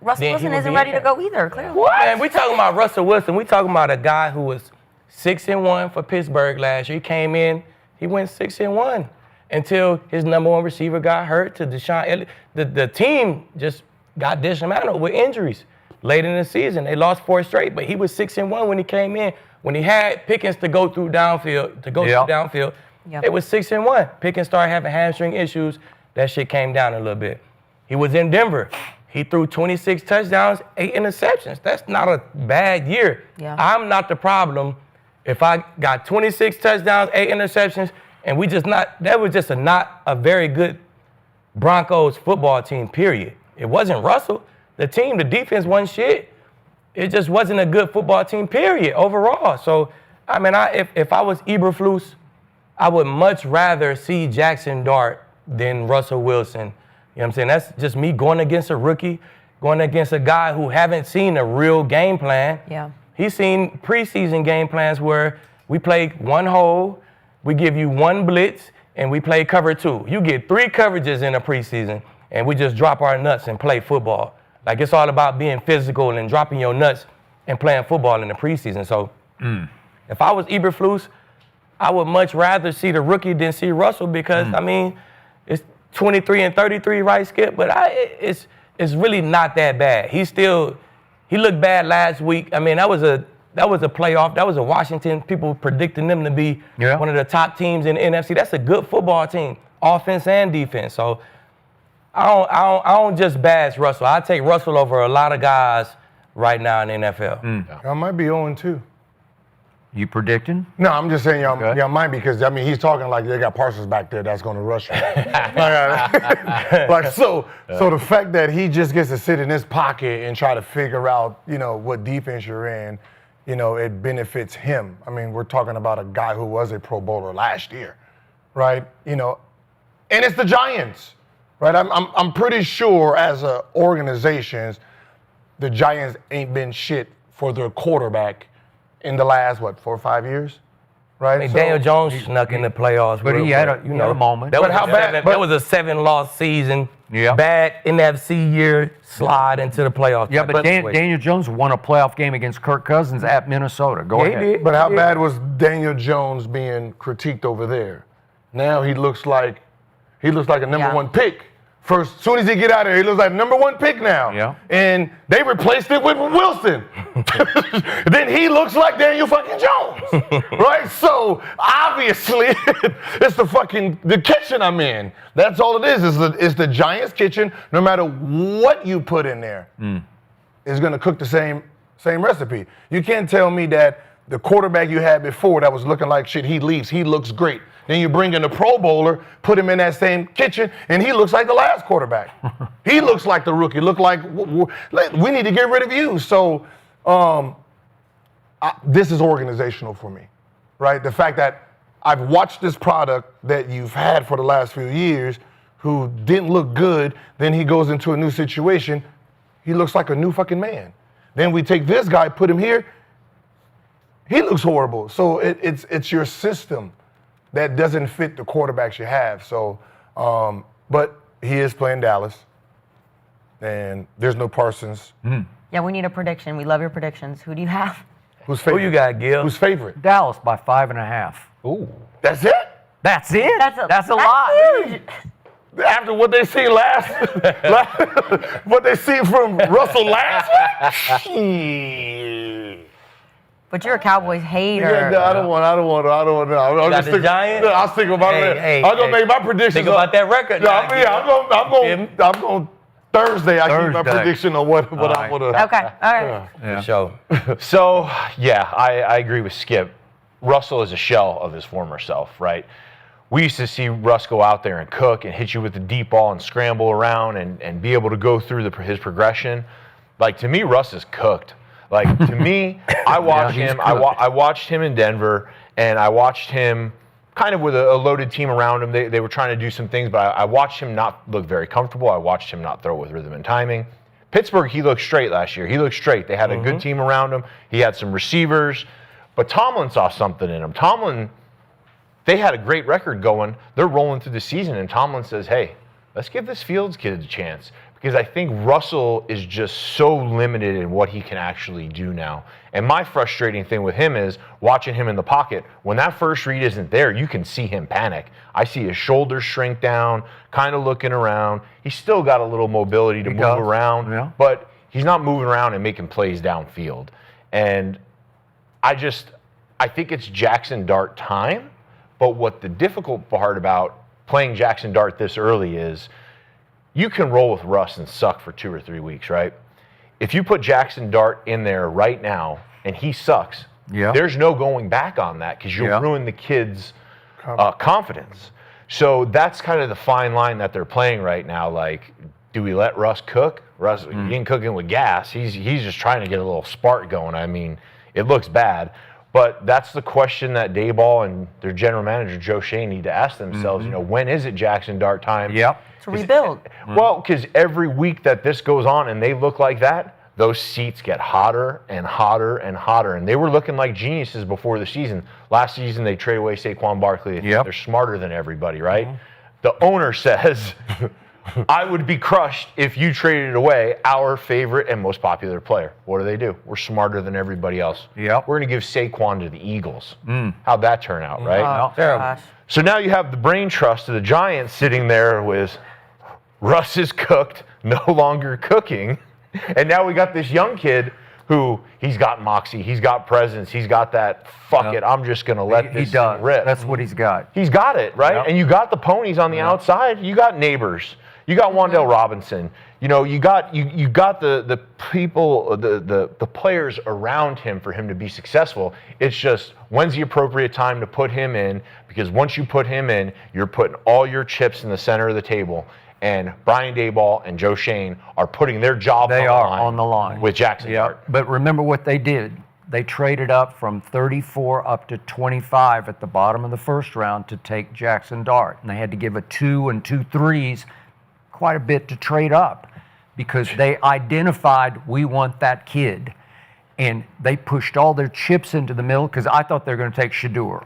Russell then he Wilson would isn't be ready in. to go either, clearly. What? Man, we talking about Russell Wilson. We talking about a guy who was 6-1 for Pittsburgh last year. He came in, he went 6-1 until his number one receiver got hurt to Deshaun Elliott. The team just got dismantled with injuries late in the season. They lost 4 straight, but he was 6-1 when he came in. When he had Pickens to go through downfield, it was 6-1. Pickens started having hamstring issues. That shit came down a little bit. He was in Denver. He threw 26 touchdowns, 8 interceptions. That's not a bad year. Yeah. I'm not the problem if I got 26 touchdowns, 8 interceptions, and that was just not a very good Broncos football team, period. It wasn't Russell. The defense wasn't shit. It just wasn't a good football team, period, overall. So, I mean, if I was Eberflus, I would much rather see Jaxson Dart than Russell Wilson. You know what I'm saying? That's just me going against a rookie, going against a guy who haven't seen a real game plan. Yeah. He's seen preseason game plans where we play one hole, we give you one blitz, and we play cover 2. You get 3 coverages in a preseason, and we just drop our nuts and play football. Like, it's all about being physical and dropping your nuts and playing football in the preseason. So if I was Eberflus, I would much rather see the rookie than see Russell because, I mean, it's 23-33, right, Skip? But it's really not that bad. He looked bad last week. I mean, that was a playoff. That was a Washington. People predicting them to be one of the top teams in the NFC. That's a good football team, offense and defense. So I don't just bash Russell. I take Russell over a lot of guys right now in the NFL. Y'all might be 0-2. You predicting? No, I'm just saying y'all might because, I mean, he's talking like they got Parsons back there that's going to rush you. So the fact that he just gets to sit in his pocket and try to figure out, what defense you're in, it benefits him. I mean, we're talking about a guy who was a Pro Bowler last year, right? And it's the Giants, right? I'm pretty sure as organizations, the Giants ain't been shit for their quarterback in the last, 4 or 5 years, right? I mean, Daniel Jones snuck in the playoffs. But he had a moment. That was a 7-loss season. Yeah. Bad NFC year, slide into the playoffs. Yeah, but Daniel Jones won a playoff game against Kirk Cousins at Minnesota. Go ahead. He did. But how bad was Daniel Jones being critiqued over there? Now he looks like a number 1 pick. First, as soon as he get out of here, he looks like number 1 pick now. Yeah. And they replaced it with Wilson. Then he looks like Daniel fucking Jones. Right? So obviously it's the kitchen I'm in. That's all it is. It's the Giants kitchen. No matter what you put in there, it's gonna cook the same recipe. You can't tell me that the quarterback you had before that was looking like shit, he leaves, he looks great. Then you bring in a Pro Bowler, put him in that same kitchen, and he looks like the last quarterback. He looks like the rookie. Look like we need to get rid of you. So this is organizational for me, right? The fact that I've watched this product that you've had for the last few years who didn't look good, then he goes into a new situation, he looks like a new fucking man. Then we take this guy, put him here, he looks horrible. So it's your system that doesn't fit the quarterbacks you have. So, but he is playing Dallas, and there's no Parsons. Yeah, we need a prediction. We love your predictions. Who do you have? Who's favorite? Who you got, Gil? Who's favorite? Dallas by 5.5. Ooh, that's it? That's it? That's a lot. Huge. After what they seen what they seen from Russell last week? But you're a Cowboys hater. Yeah, no, I don't want. You got the Giants? I'll stick about it. I'm gonna make my predictions. Think about that record. I'm going Thursday. I keep my prediction on what I want to. Okay, all right. For sure. So, yeah, I agree with Skip. Russell is a shell of his former self, right? We used to see Russ go out there and cook and hit you with the deep ball and scramble around and be able to go through his progression. Like, to me, Russ is cooked. Like, to me, I watched him. I watched him in Denver, and I watched him kind of with a loaded team around him. They were trying to do some things, but I watched him not look very comfortable. I watched him not throw with rhythm and timing. Pittsburgh, he looked straight last year. He looked straight. They had a good team around him. He had some receivers. But Tomlin saw something in him. They had a great record going. They're rolling through the season, and Tomlin says, hey, let's give this Fields kid a chance. because I think Russell is just so limited in what he can actually do now. And my frustrating thing with him is watching him in the pocket. When that first read isn't there, you can see him panic. I see his shoulders shrink down, kind of looking around. He's still got a little mobility to move around, but he's not moving around and making plays downfield. And I think it's Jaxson Dart time. But what the difficult part about playing Jaxson Dart this early is you can roll with Russ and suck for 2 or 3 weeks, right? If you put Jaxson Dart in there right now and he sucks, there's no going back on that because you'll ruin the kid's confidence. So that's kind of the fine line that they're playing right now. Like, do we let Russ cook? Russ, he ain't cooking with gas. He's just trying to get a little spark going. I mean, it looks bad. But that's the question that Dayball and their general manager, Joe Shane, need to ask themselves. You know, when is it Jaxson Dart time? To rebuild. Well, because every week that this goes on and they look like that, those seats get hotter and hotter and hotter. And they were looking like geniuses before the season. Last season, they traded away Saquon Barkley. They're smarter than everybody, right? The owner says, I would be crushed if you traded away our favorite and most popular player. What do? We're smarter than everybody else. We're going to give Saquon to the Eagles. How'd that turn out, right? Terrible. So now you have the brain trust of the Giants sitting there with Russ is cooked, no longer cooking. And now we got this young kid who he's got moxie, he's got presence, he's got that, fuck it, I'm just going to let this thing rip. That's what he's got. He's got it, right? And you got the ponies on the outside. You got Neighbors. You got Wan'Dale Robinson. You know, you got the people, the players around him for him to be successful. It's just, when's the appropriate time to put him in? Because once you put him in, you're putting all your chips in the center of the table. And Brian Daboll and Joe Shane are putting their jobs on the line with Jaxson Dart. But remember what they did. They traded up from 34 up to 25 at the bottom of the first round to take Jaxson Dart. And they had to give a 2 and 2 threes, quite a bit to trade up, because they identified, we want that kid. And they pushed all their chips into the middle, because I thought they were going to take Shedeur.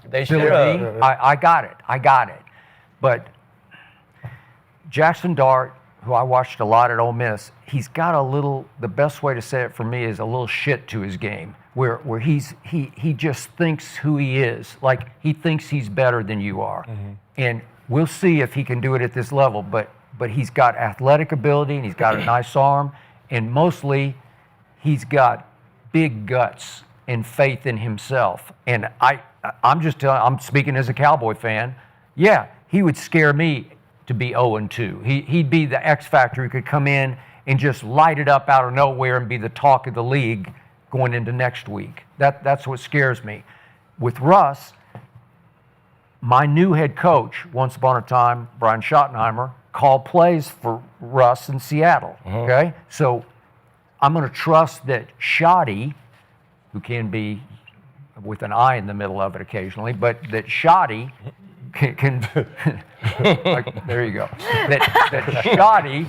They should have. I got it. But Jaxson Dart, who I watched a lot at Ole Miss, he's got a little, the best way to say it for me is a little shit to his game, where he just thinks who he is. Like, he thinks he's better than you are. And we'll see if he can do it at this level, but he's got athletic ability and he's got a nice arm, and mostly he's got big guts and faith in himself. And I'm speaking as a Cowboy fan. Yeah, he would scare me to be 0-2. He'd be the X factor who could come in and just light it up out of nowhere and be the talk of the league going into next week. That's what scares me. With Russ, my new head coach, once upon a time, Brian Schottenheimer, called plays for Russ in Seattle. Okay? So I'm going to trust that Shotty, who can be with an I in the middle of it occasionally, but that Shotty can like, there you go. That Shotty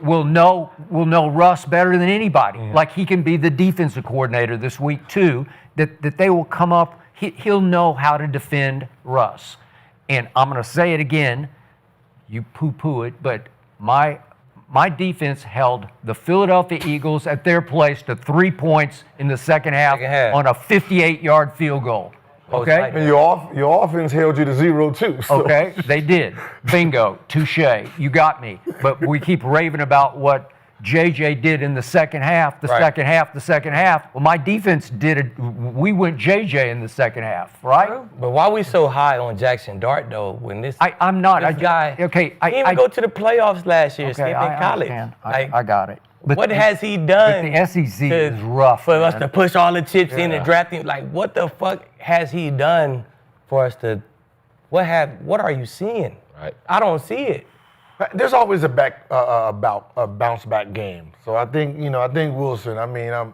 will know Russ better than anybody. Like, he can be the defensive coordinator this week too. That they will come up. He'll know how to defend Russ. And I'm going to say it again. You poo-poo it, but my defense held the Philadelphia Eagles at their place to 3 points in the second half on a 58-yard field goal. Okay? And your offense held you to 0 too. So. Okay, they did. Bingo, touche. You got me. But we keep raving about what JJ did in the second half, the second half. Well, my defense did it. We went JJ in the second half, right? But why are we so high on Jaxson Dart, though, when I'm not. This guy, okay, he didn't even go to the playoffs last year, Steve, in college. I got it. But what has he done? The SEC is rough for us to push all the chips in and draft him. Like, what the fuck has he done for us to? What are you seeing? Right. I don't see it. There's always a bounce back game. So I think Wilson. I mean,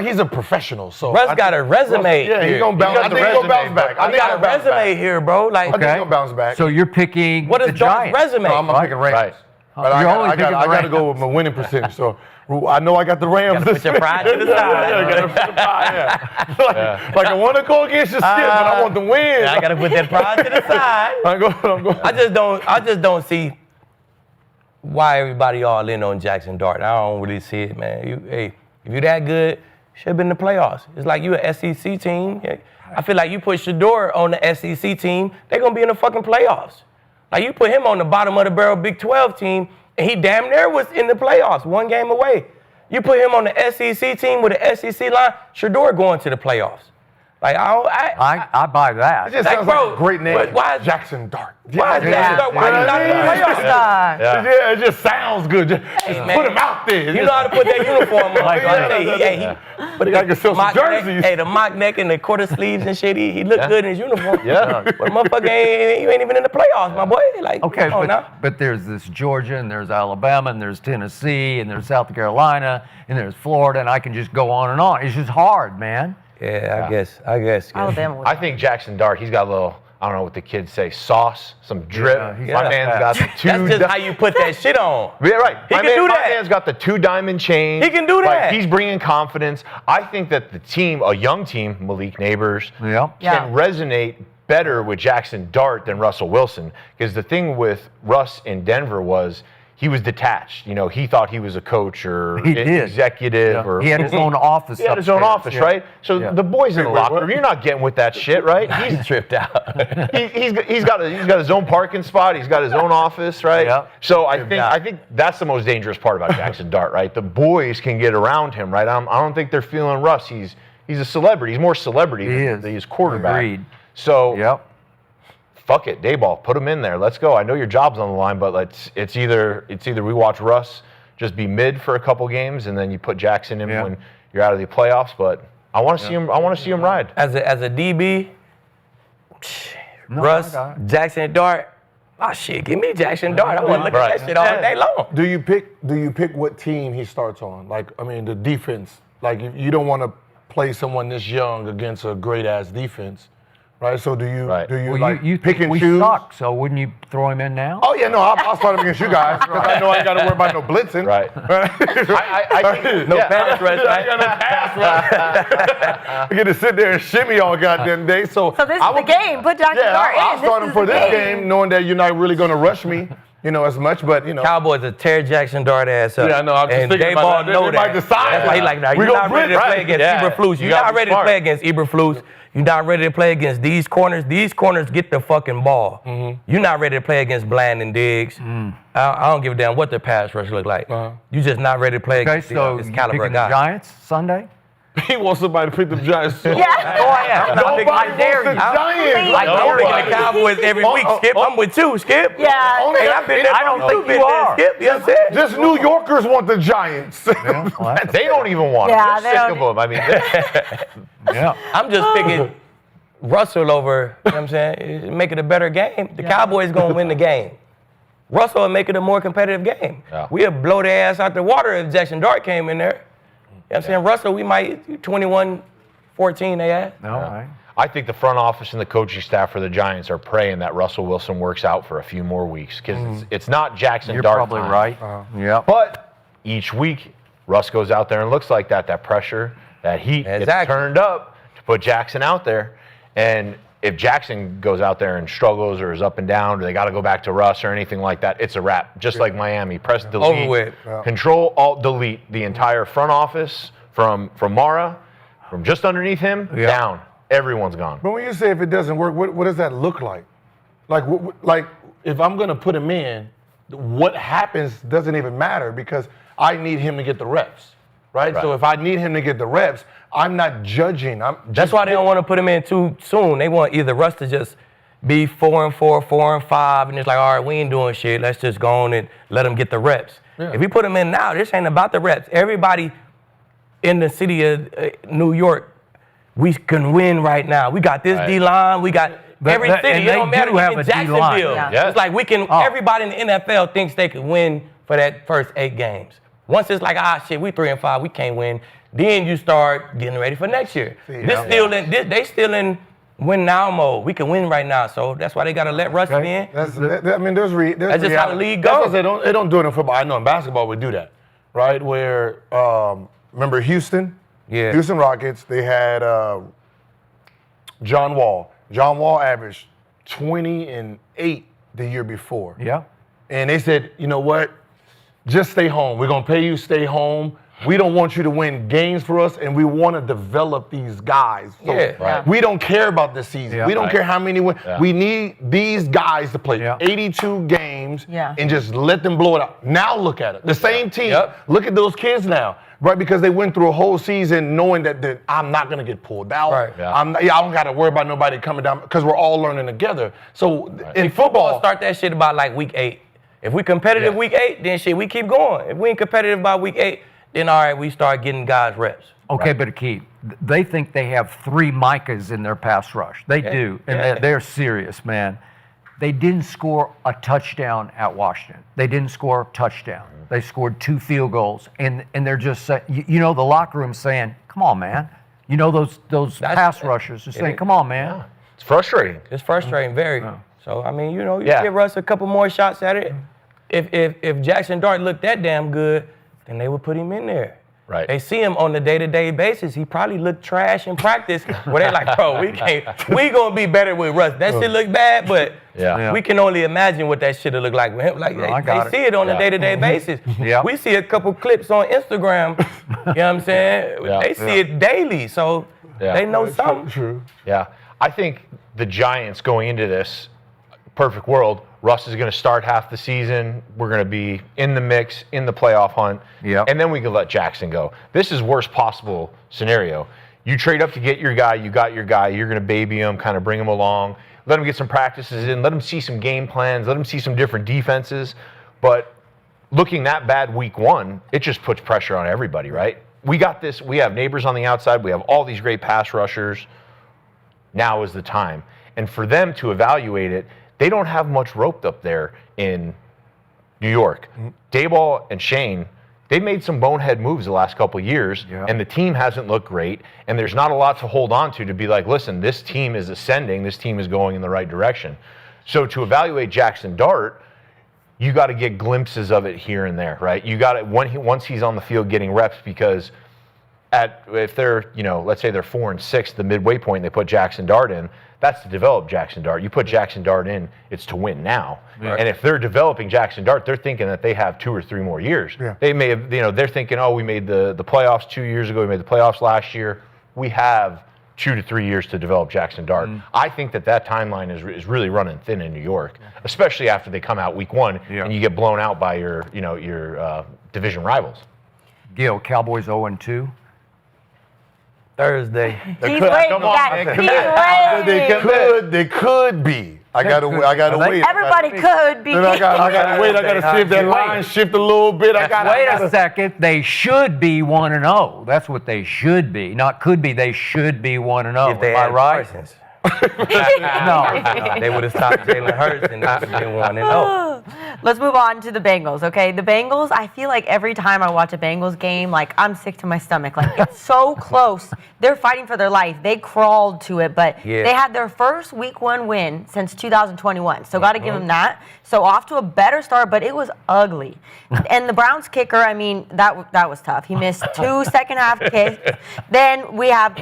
he's a professional. So Russ got a resume. He's gonna bounce. I think he's gonna bounce back. I got a resume here, bro. Like, I think he's gonna bounce back. So you're picking what is the Dart's Giants? resume? No, I'm picking Rams. Right. But I got to go with my winning percentage. So I know I got the Rams. Put your pride to the side. I got to put the pride. Like I want to go against the skip, but I want the win. I got to put that pride to the side. I'm going. I just don't see why everybody all in on Jaxson Dart. I don't really see it, man. If you that good, should have been in the playoffs. It's like you an SEC team. I feel like you put Shador on the SEC team, they're going to be in the fucking playoffs. Like you put him on the bottom of the barrel Big 12 team, and he damn near was in the playoffs, one game away. You put him on the SEC team with the SEC line, Shador going to the playoffs. Like I buy that. It just sounds like a great name. Why is Jaxson Dart? Why is Jaxson Dart? Why are you not in the playoffs? Yeah, it just sounds good. Just put him out there. You know how to put that uniform on. But I can sell some jerseys. The mock neck and the quarter sleeves and shit. He looked good in his uniform. Yeah. But motherfucker, you ain't even in the playoffs, my boy. Like, okay, but there's this Georgia and there's Alabama and there's Tennessee and there's South Carolina and there's Florida, and I can just go on and on. It's just hard, man. Yeah, I guess. Alabama. I think Jaxson Dart, he's got a little, I don't know what the kids say, sauce, some drip. My man's got the two. That's just how you put that shit on. Yeah, right. He can do that. My man's got the 2 diamond chain. He can do that. Like, he's bringing confidence. I think that the team, a young team, Malik Neighbors, can resonate better with Jaxson Dart than Russell Wilson. Because the thing with Russ in Denver was he was detached. You know, he thought he was a coach or executive. Or he had his own office. He had his own office, right? So the boys in the locker room, you're not getting with that shit, right? He's tripped out. he's got his own parking spot. He's got his own office, right? Yeah. So I think that's the most dangerous part about Jaxson Dart, right? The boys can get around him, right? I don't think they're feeling Russ. He's a celebrity. He's more celebrity than he is quarterback. Agreed. So fuck it, Dayball, put him in there. Let's go. I know your job's on the line, but it's either we watch Russ just be mid for a couple games, and then you put Jaxson in when you're out of the playoffs. But I want to see him. I want to see him ride. As a DB, Russ, Jaxson Dart. Oh shit, give me Jaxson Dart. I want to look at that shit all day long. Do you pick what team he starts on? Like, I mean, the defense. Like, you don't want to play someone this young against a great ass defense. Right, so do you pick and choose? Suck, so wouldn't you throw him in now? Oh yeah, no, I'll start him against you guys because I know I ain't got to worry about no blitzing. Right. I think, no pass rush. I got no pass rush. I get to sit there and shimmy all goddamn day. So this is the game. Put Jaxson Dart in. I'll start him for this game, knowing that you're not really going to rush me. As much, but Cowboys will tear Jaxson Dart ass up. Yeah, I know. I'm just and thinking about that. They might decide. That's why he like, now you're not ready to play against Eberflus. You're not ready to play against Eberflus. You're not ready to play against these corners. These corners get the fucking ball. You're not ready to play against Bland and Diggs. I don't give a damn what their pass rush look like. You're just not ready to play against this caliber guy. The Giants Sunday? He wants somebody to pick the Giants. Yeah. Nobody wants the Giants. I'm picking the Cowboys every week. Skip, I'm with you, Skip. Yeah. I don't think you are. Skip, you know what I'm saying? Just New Yorkers want the Giants. they don't even want them. They're sick of them. I mean, I'm just picking Russell over, you know what I'm saying? Make it a better game. The Cowboys going to win the game. Russell will make it a more competitive game. We'll blow their ass out the water if Jaxson Dart came in there. You know what I'm saying? Russell, we might 21-14 they had. I think the front office and the coaching staff for the Giants are praying that Russell Wilson works out for a few more weeks because it's not Jaxson You're Dart probably time. right. But each week, Russ goes out there and looks like that pressure, that heat gets turned up to put Jaxson out there. And if Jaxson goes out there and struggles or is up and down or they got to go back to Russ or anything like that, it's a wrap. Just like Miami. Press delete, Control, Alt, delete the entire front office from Mara, from just underneath him, down. Everyone's gone. But when you say if it doesn't work, what does that look like? Like if I'm going to put him in, what happens doesn't even matter because I need him to get the reps. Right? So if I need him to get the reps, I'm not judging. That's why they don't want to put him in too soon. They want either Russ to just be 4-4, 4-5, and it's like, all right, we ain't doing shit. Let's just go on and let him get the reps. If we put him in now, this ain't about the reps. Everybody in the city of New York, we can win right now. We got this D-line. We got every city. It don't matter. We in Jacksonville. It's like we can. Everybody in the NFL thinks they can win for that first 8 games. Once it's like, shit, we 3-5, we can't win. Then you start getting ready for next year. They still in win now mode. We can win right now, so that's why they got to let Russ in. That's just how the league goes. They don't do it in football. I know in basketball we do that, right? Where remember Houston? Yeah. Houston Rockets. They had John Wall. John Wall averaged 20-8 the year before. Yeah. And they said, you know what? just stay home. We're going to pay you, stay home. We don't want you to win games for us, and we want to develop these guys. So we don't care about this season. We don't care how many win. We need these guys to play 82 games and just let them blow it out. Now look at it. The same team. Look at those kids now, right? Because they went through a whole season knowing that I'm not going to get pulled out. I don't got to worry about nobody coming down because we're all learning together. So in football, start that shit about like week 8. If we competitive week 8, then shit, we keep going. If we ain't competitive by week 8, then all right, we start getting guys reps. Okay, but Aqib, they think they have 3 Micahs in their pass rush. They do, and they're serious, man. They didn't score a touchdown at Washington. They didn't score a touchdown. They scored 2 field goals, and they're just saying, the locker room saying, "Come on, man." Those pass rushers are saying, "Come on, man." It's frustrating. It's frustrating, very. So I mean, you give Russ a couple more shots at it. If Jaxson Dart looked that damn good, then they would put him in there. Right. They see him on a day-to-day basis. He probably looked trash in practice. Where they're like, bro, we gonna be better with Russ. That shit look bad, but we can only imagine what that shit look like with him. Like they see it on a day-to-day basis. We see a couple clips on Instagram. You know what I'm saying? They see it daily, so they know something. True. Yeah. I think the Giants going into this perfect world, Russ is going to start half the season. We're going to be in the mix, in the playoff hunt. And then we can let Jaxson go. This is worst possible scenario. You trade up to get your guy, you got your guy, you're going to baby him, kind of bring him along, let him get some practices in, let him see some game plans, let him see some different defenses. But looking that bad week 1, it just puts pressure on everybody, right? We got this. We have neighbors on the outside. We have all these great pass rushers. Now is the time. And for them to evaluate it, they don't have much roped up there in New York. Dayball and Shane, they made some bonehead moves the last couple of years, and the team hasn't looked great, and there's not a lot to hold on to be like, listen, this team is ascending, this team is going in the right direction. So to evaluate Jaxson Dart, you got to get glimpses of it here and there, right? You got to, once he's on the field getting reps, because if they're, let's say they're 4 and 6, the midway point, they put Jaxson Dart in, that's to develop Jaxson Dart. You put Jaxson Dart in, it's to win now. And if they're developing Jaxson Dart, they're thinking that they have 2 or 3 more years. They may have, they're thinking, we made the playoffs 2 years ago, we made the playoffs last year. We have 2 to 3 years to develop Jaxson Dart. I think that timeline is really running thin in New York, especially after they come out week 1 and you get blown out by your division rivals. Gil, Cowboys 0-2. Thursday. He's waiting. They could be. I gotta wait. Everybody could be. Then I gotta wait. I gotta see if that line shift a little bit. Wait a second. They should be 1-0. That's what they should be. Not could be. They should be 1-0. If they Am I right? Parsons. No. They would have stopped Jalen Hurts and they would have been 1-0. Let's move on to the Bengals, okay? The Bengals, I feel like every time I watch a Bengals game, like, I'm sick to my stomach. Like, it's so close. They're fighting for their life. They crawled to it, but they had their first week 1 win since 2021. So got to give them that. So off to a better start, but it was ugly. And the Browns kicker, I mean, that was tough. He missed 2 second-half kicks. Then we have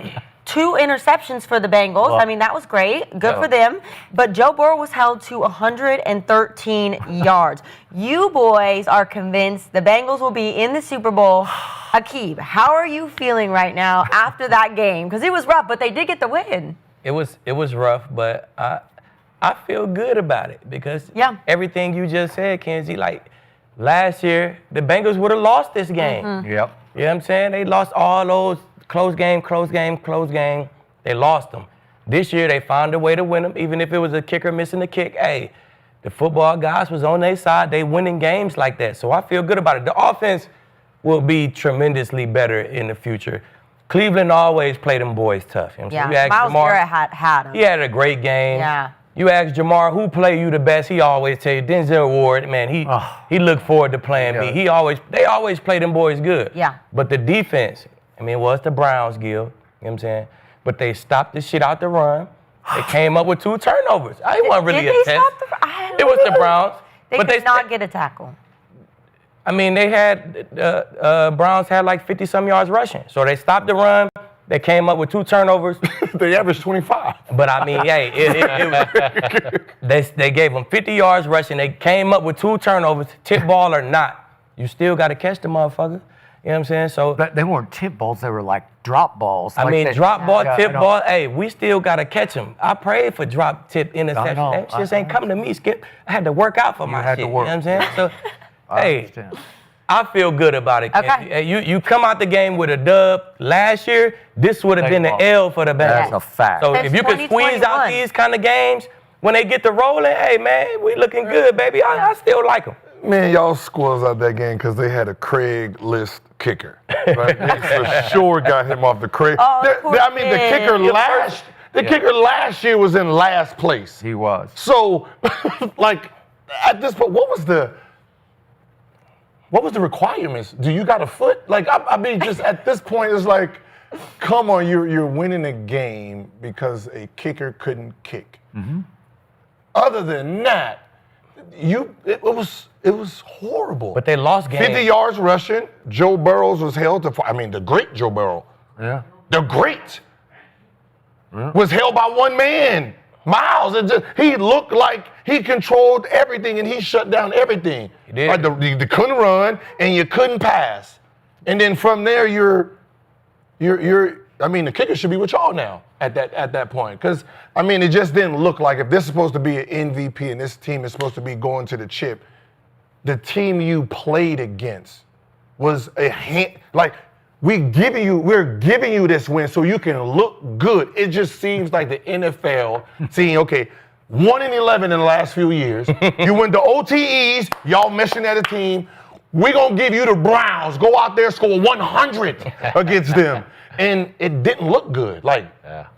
2 interceptions for the Bengals. I mean, that was great. Good for them. But Joe Burrow was held to 113 yards. You boys are convinced the Bengals will be in the Super Bowl. Aqib, how are you feeling right now after that game? Because it was rough, but they did get the win. It was rough, but I feel good about it because everything you just said, Kinsey, like last year, the Bengals would have lost this game. You know what I'm saying? They lost all those close game. They lost them. This year, they found a way to win them, even if it was a kicker missing the kick. Hey, the football guys was on their side. They winning games like that. So I feel good about it. The offense will be tremendously better in the future. Cleveland always played them boys tough. You know what I'm saying? Miles Garrett had him. He had a great game. Yeah. You ask Jamar, who played you the best? He always tell you, Denzel Ward, man, he looked forward to playing me. They always play them boys good. Yeah. But the defense, I mean, it was the Browns, Gil. You know what I'm saying? But they stopped the shit out the run. They came up with 2 turnovers. I wasn't really a test. It was the Browns. They did not get a tackle. I mean, they had, Browns had like 50-some yards rushing. So they stopped the run. They came up with 2 turnovers. They averaged 25. But I mean, hey, they gave them 50 yards rushing. They came up with 2 turnovers, tip ball or not. You still got to catch the motherfucker. You know what I'm saying? So But they weren't tip balls. They were like drop balls. I like mean, they- drop ball, Yeah, tip I know. ball. Hey, we still got to catch them. I prayed for drop tip interception. know, That shit I ain't coming to me, Skip. I had to work out for my had shit. to work. You know what I'm saying? So, I hey, understand. I feel good about it. Okay. Kinsey. Hey, you come out the game with a dub last year, this would have They been the lost. L for the Bengals. That's a fact. So Since if you could squeeze out 2021. these kind of games, when they get to rolling, hey, man, we looking good, baby. I still like them. Man, y'all squirrels out that game because they had a Craigslist kicker. Right? They for sure got him off the Craig. Oh, poor I mean, the kid. kicker last year was in last place. He was. So, like, at this point, what was the requirements? Do you got a foot? Like, I mean, just at this point, it's like, come on, you're winning a game because a kicker couldn't kick. Mm-hmm. Other than that, it was horrible. But they lost games. 50 yards rushing. Joe Burrows was held to. I mean, the great Joe Burrow. Yeah. The great was held by one man. Miles. He looked like he controlled everything and he shut down everything. He did. Like you couldn't run and you couldn't pass. And then from there, you're. I mean, the kicker should be with y'all now at that point. Because, I mean, it just didn't look like if this is supposed to be an MVP and this team is supposed to be going to the chip, the team you played against was we're giving you this win so you can look good. It just seems like the NFL seeing, okay, 1-11 in the last few years. You went to OTEs, y'all meshing at a team. We're going to give you the Browns. Go out there, score 100 against them. And it didn't look good. Like,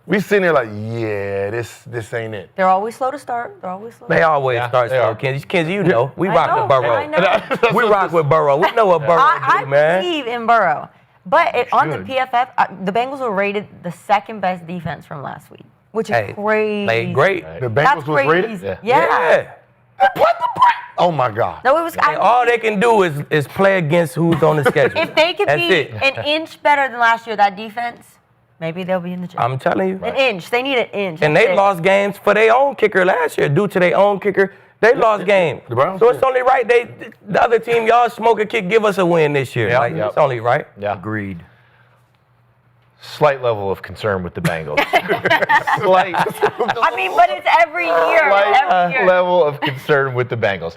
we sitting there like, yeah, this ain't it. They're always slow to start. They always start they slow. are. Kenzie, you know. We I rock know, with Burrow. I know. We rock with Burrow. We know what Burrow I do, man. believe in Burrow. But on the should. PFF, the Bengals were rated the second best defense from last week, which is Hey, crazy. played great. The That's Bengals was rated? crazy. Yeah. Oh, my God. No, it was. And all they can do is play against who's on the schedule. If they could That's be it. an inch better than last year, that defense, maybe they'll be in the chip. I'm telling you. An inch. They need an inch. And That's they it. lost games for their own kicker last year. Due to their own kicker, they lost games. The Browns So it's did. only right the other team, y'all smoke a kick, give us a win this year. Yep. Like, Yep. it's only right. Yeah. Agreed. Slight level of concern with the Bengals. Slight I mean, but it's every year. Every year. level of concern with the Bengals.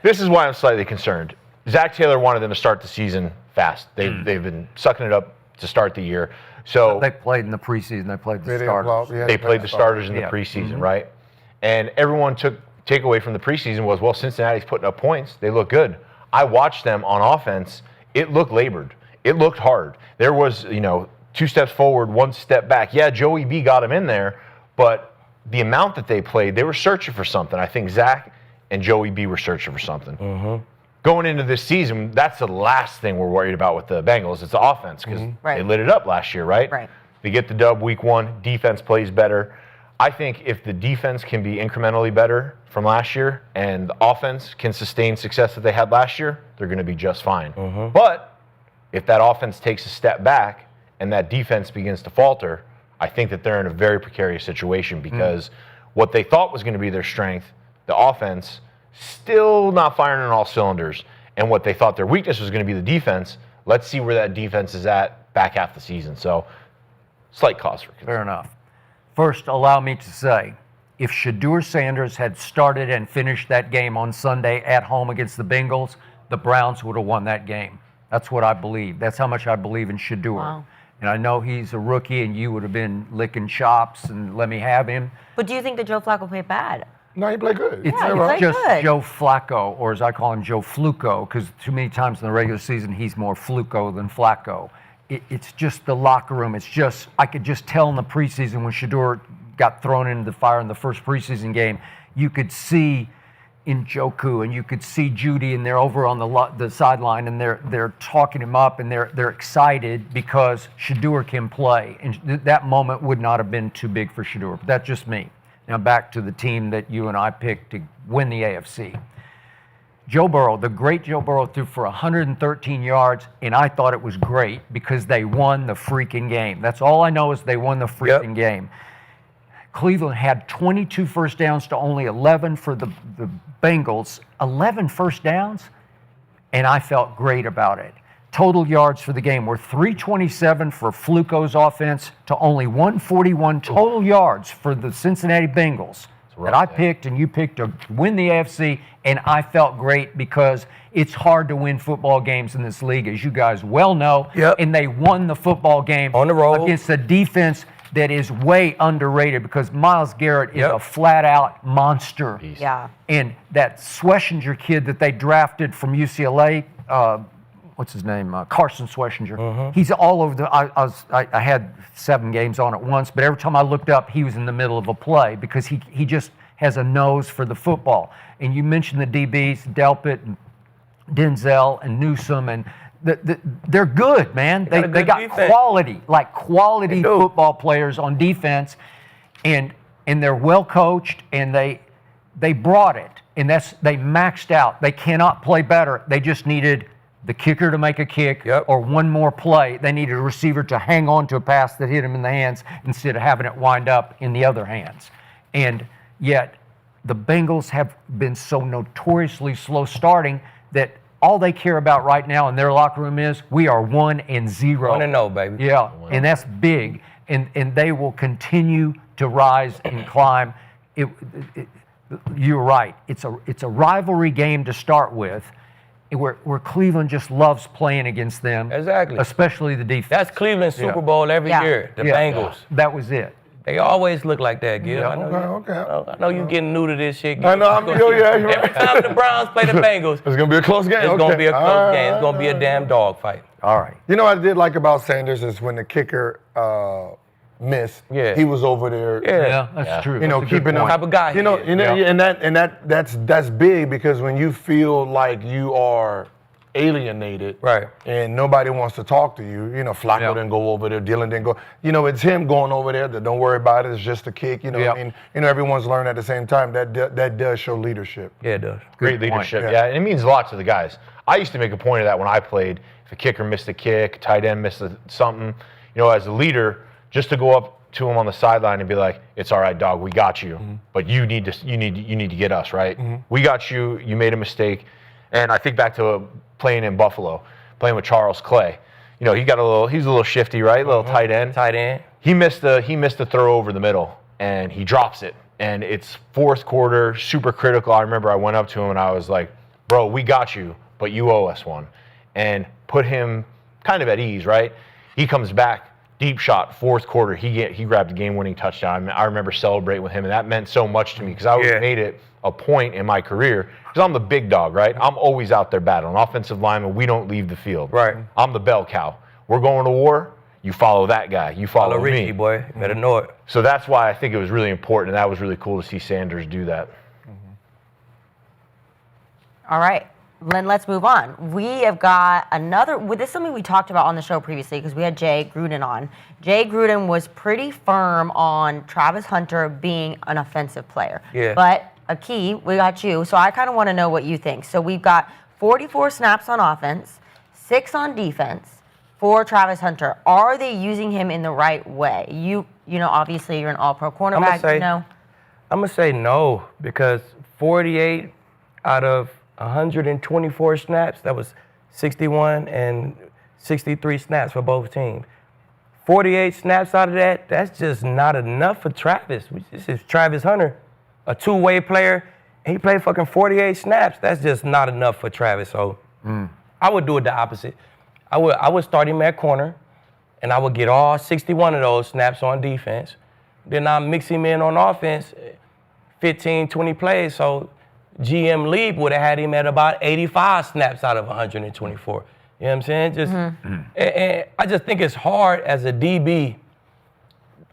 This is why I'm slightly concerned. Zach Taylor wanted them to start the season fast. They've been sucking it up to start the year. So They played in the preseason. They played the They didn't starters. play- yeah, they played the starters in the Yeah. preseason, right? And everyone took takeaway from the preseason was, well, Cincinnati's putting up points. They look good. I watched them on offense. It looked labored. It looked hard. There was, 2 steps forward, 1 step back. Yeah, Joey B got him in there, but the amount that they played, they were searching for something. I think Zach and Joey B were searching for something. Going into this season, that's the last thing we're worried about with the Bengals. It's the offense because Right. they lit it up last year, right? Right. They get the dub week 1. Defense plays better. I think if the defense can be incrementally better from last year and the offense can sustain success that they had last year, they're going to be just fine. But if that offense takes a step back and that defense begins to falter, I think that they're in a very precarious situation because what they thought was going to be their strength, the offense, still not firing on all cylinders. And what they thought their weakness was going to be the defense, let's see where that defense is at back half the season. So, slight cause for concern. Fair enough. First, allow me to say, if Shedeur Sanders had started and finished that game on Sunday at home against the Bengals, the Browns would have won that game. That's what I believe. That's how much I believe in Shedeur. Wow. And I know he's a rookie, and you would have been licking chops and let me have him. But do you think that Joe Flacco played bad? No, he played good. It's he played just good. Joe Flacco, or as I call him, Joe Fluco, because too many times in the regular season, he's more Fluco than Flacco. It's just the locker room. It's just, I could just tell in the preseason when Shedeur got thrown into the fire in the first preseason game, you could see Njoku and you could see Judy, and they're over on the sideline, and they're talking him up, and they're excited because Shedeur can play. And that moment would not have been too big for Shedeur. But that's just me. Now back to the team that you and I picked to win the AFC. Joe Burrow, the great Joe Burrow, threw for 113 yards, and I thought it was great because they won the freaking game. That's all I know is they won the freaking game. Cleveland had 22 first downs to only 11 for the Bengals. 11 first downs, and I felt great about it. Total yards for the game were 327 for Fluco's offense to only 141 total yards for the Cincinnati Bengals that I picked and you picked to win the AFC, and I felt great because it's hard to win football games in this league, as you guys well know. Yep. And they won the football game on the road against a defense that is way underrated because Myles Garrett is a flat-out monster. Yeah. And that Schwessinger kid that they drafted from UCLA, what's his name? Carson Schwessinger. He's all over the. I had 7 games on at once, but every time I looked up, he was in the middle of a play because he just has a nose for the football. And you mentioned the DBs, Delpit, and Denzel, and Newsome, and they're good, man. They got defense. quality football players on defense, and they're well coached, and they brought it, and they maxed out. They cannot play better. They just needed the kicker to make a kick or one more play. They needed a receiver to hang on to a pass that hit him in the hands instead of having it wind up in the other hands. And yet the Bengals have been so notoriously slow starting that all they care about right now in their locker room is we are 1-0. 1-0, baby. Yeah, and that's big. And they will continue to rise and climb. You're right. It's a rivalry game to start with, where Cleveland just loves playing against them. Exactly. Especially the defense. That's Cleveland's Super Bowl every year. The Bengals. That was it. They always look like that, Gil. Yeah. I know you getting new to this shit. I know. Every time the Browns play the Bengals, it's gonna be a close game. It's gonna be a close game. It's gonna be a damn dog fight. All right. You know what I did like about Sanders is when the kicker missed. Yeah. He was over there. Yeah, that's true. You know, keeping What type of guy? and that's big because when you feel like you are alienated, right, and nobody wants to talk to you, Flacco didn't go over there, Dylan didn't go. It's him going over there. That don't worry about it. It's just a kick. Everyone's learning at the same time. That does show leadership. Yeah, it does. Great leadership. Yeah, and it means a lot to the guys. I used to make a point of that when I played. If a kicker missed a kick, tight end missed something, as a leader, just to go up to him on the sideline and be like, "It's all right, dog. We got you. But you need to get us right. We got you. You made a mistake." And I think back to playing in Buffalo, playing with Charles Clay. He's a little shifty, right? Little tight end. Tight end. He missed the throw over the middle, and he drops it. And it's fourth quarter, super critical. I remember I went up to him and I was like, "Bro, we got you, but you owe us one." And put him kind of at ease, right? He comes back, deep shot, fourth quarter. He grabbed a game-winning touchdown. I remember celebrating with him, and that meant so much to me because I made it a point in my career because I'm the big dog, right? I'm always out there battling. Offensive lineman, we don't leave the field. Right. I'm the bell cow. We're going to war. You follow that guy. You follow Richie, me. boy. You better know it. So that's why I think it was really important, and that was really cool to see Sanders do that. All right. Then let's move on. We have got another. This is something we talked about on the show previously because we had Jay Gruden on. Jay Gruden was pretty firm on Travis Hunter being an offensive player. Yeah. But Aqib, we got you. So I kind of want to know what you think. So we've got 44 snaps on offense, 6 on defense for Travis Hunter. Are they using him in the right way? You know, obviously you're an all-pro cornerback. I'm gonna say no because 48 out of 124 snaps, that was 61 and 63 snaps for both teams. 48 snaps out of that, that's just not enough for Travis. This is Travis Hunter, a two-way player, and he played fucking 48 snaps. That's just not enough for Travis. So I would do it the opposite. I would start him at corner, and I would get all 61 of those snaps on defense. Then I'll mix him in on offense, 15, 20 plays. So GM League would have had him at about 85 snaps out of 124. You know what I'm saying? And I just think it's hard as a DB,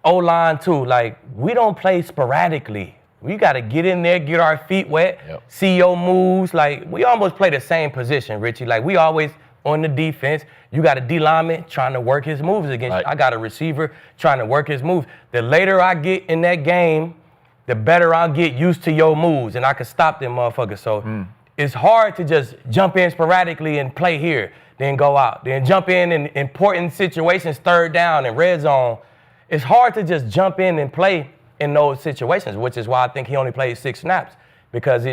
O-line too. Like, we don't play sporadically. We got to get in there, get our feet wet, see your moves. Like, we almost play the same position, Richie. Like, we always on the defense. You got a D lineman trying to work his moves against you. I got a receiver trying to work his moves. The later I get in that game, the better I'll get used to your moves, and I can stop them motherfuckers. So it's hard to just jump in sporadically and play here, then go out, then jump in important situations, third down and red zone. It's hard to just jump in and play in those situations, which is why I think he only played 6 snaps, because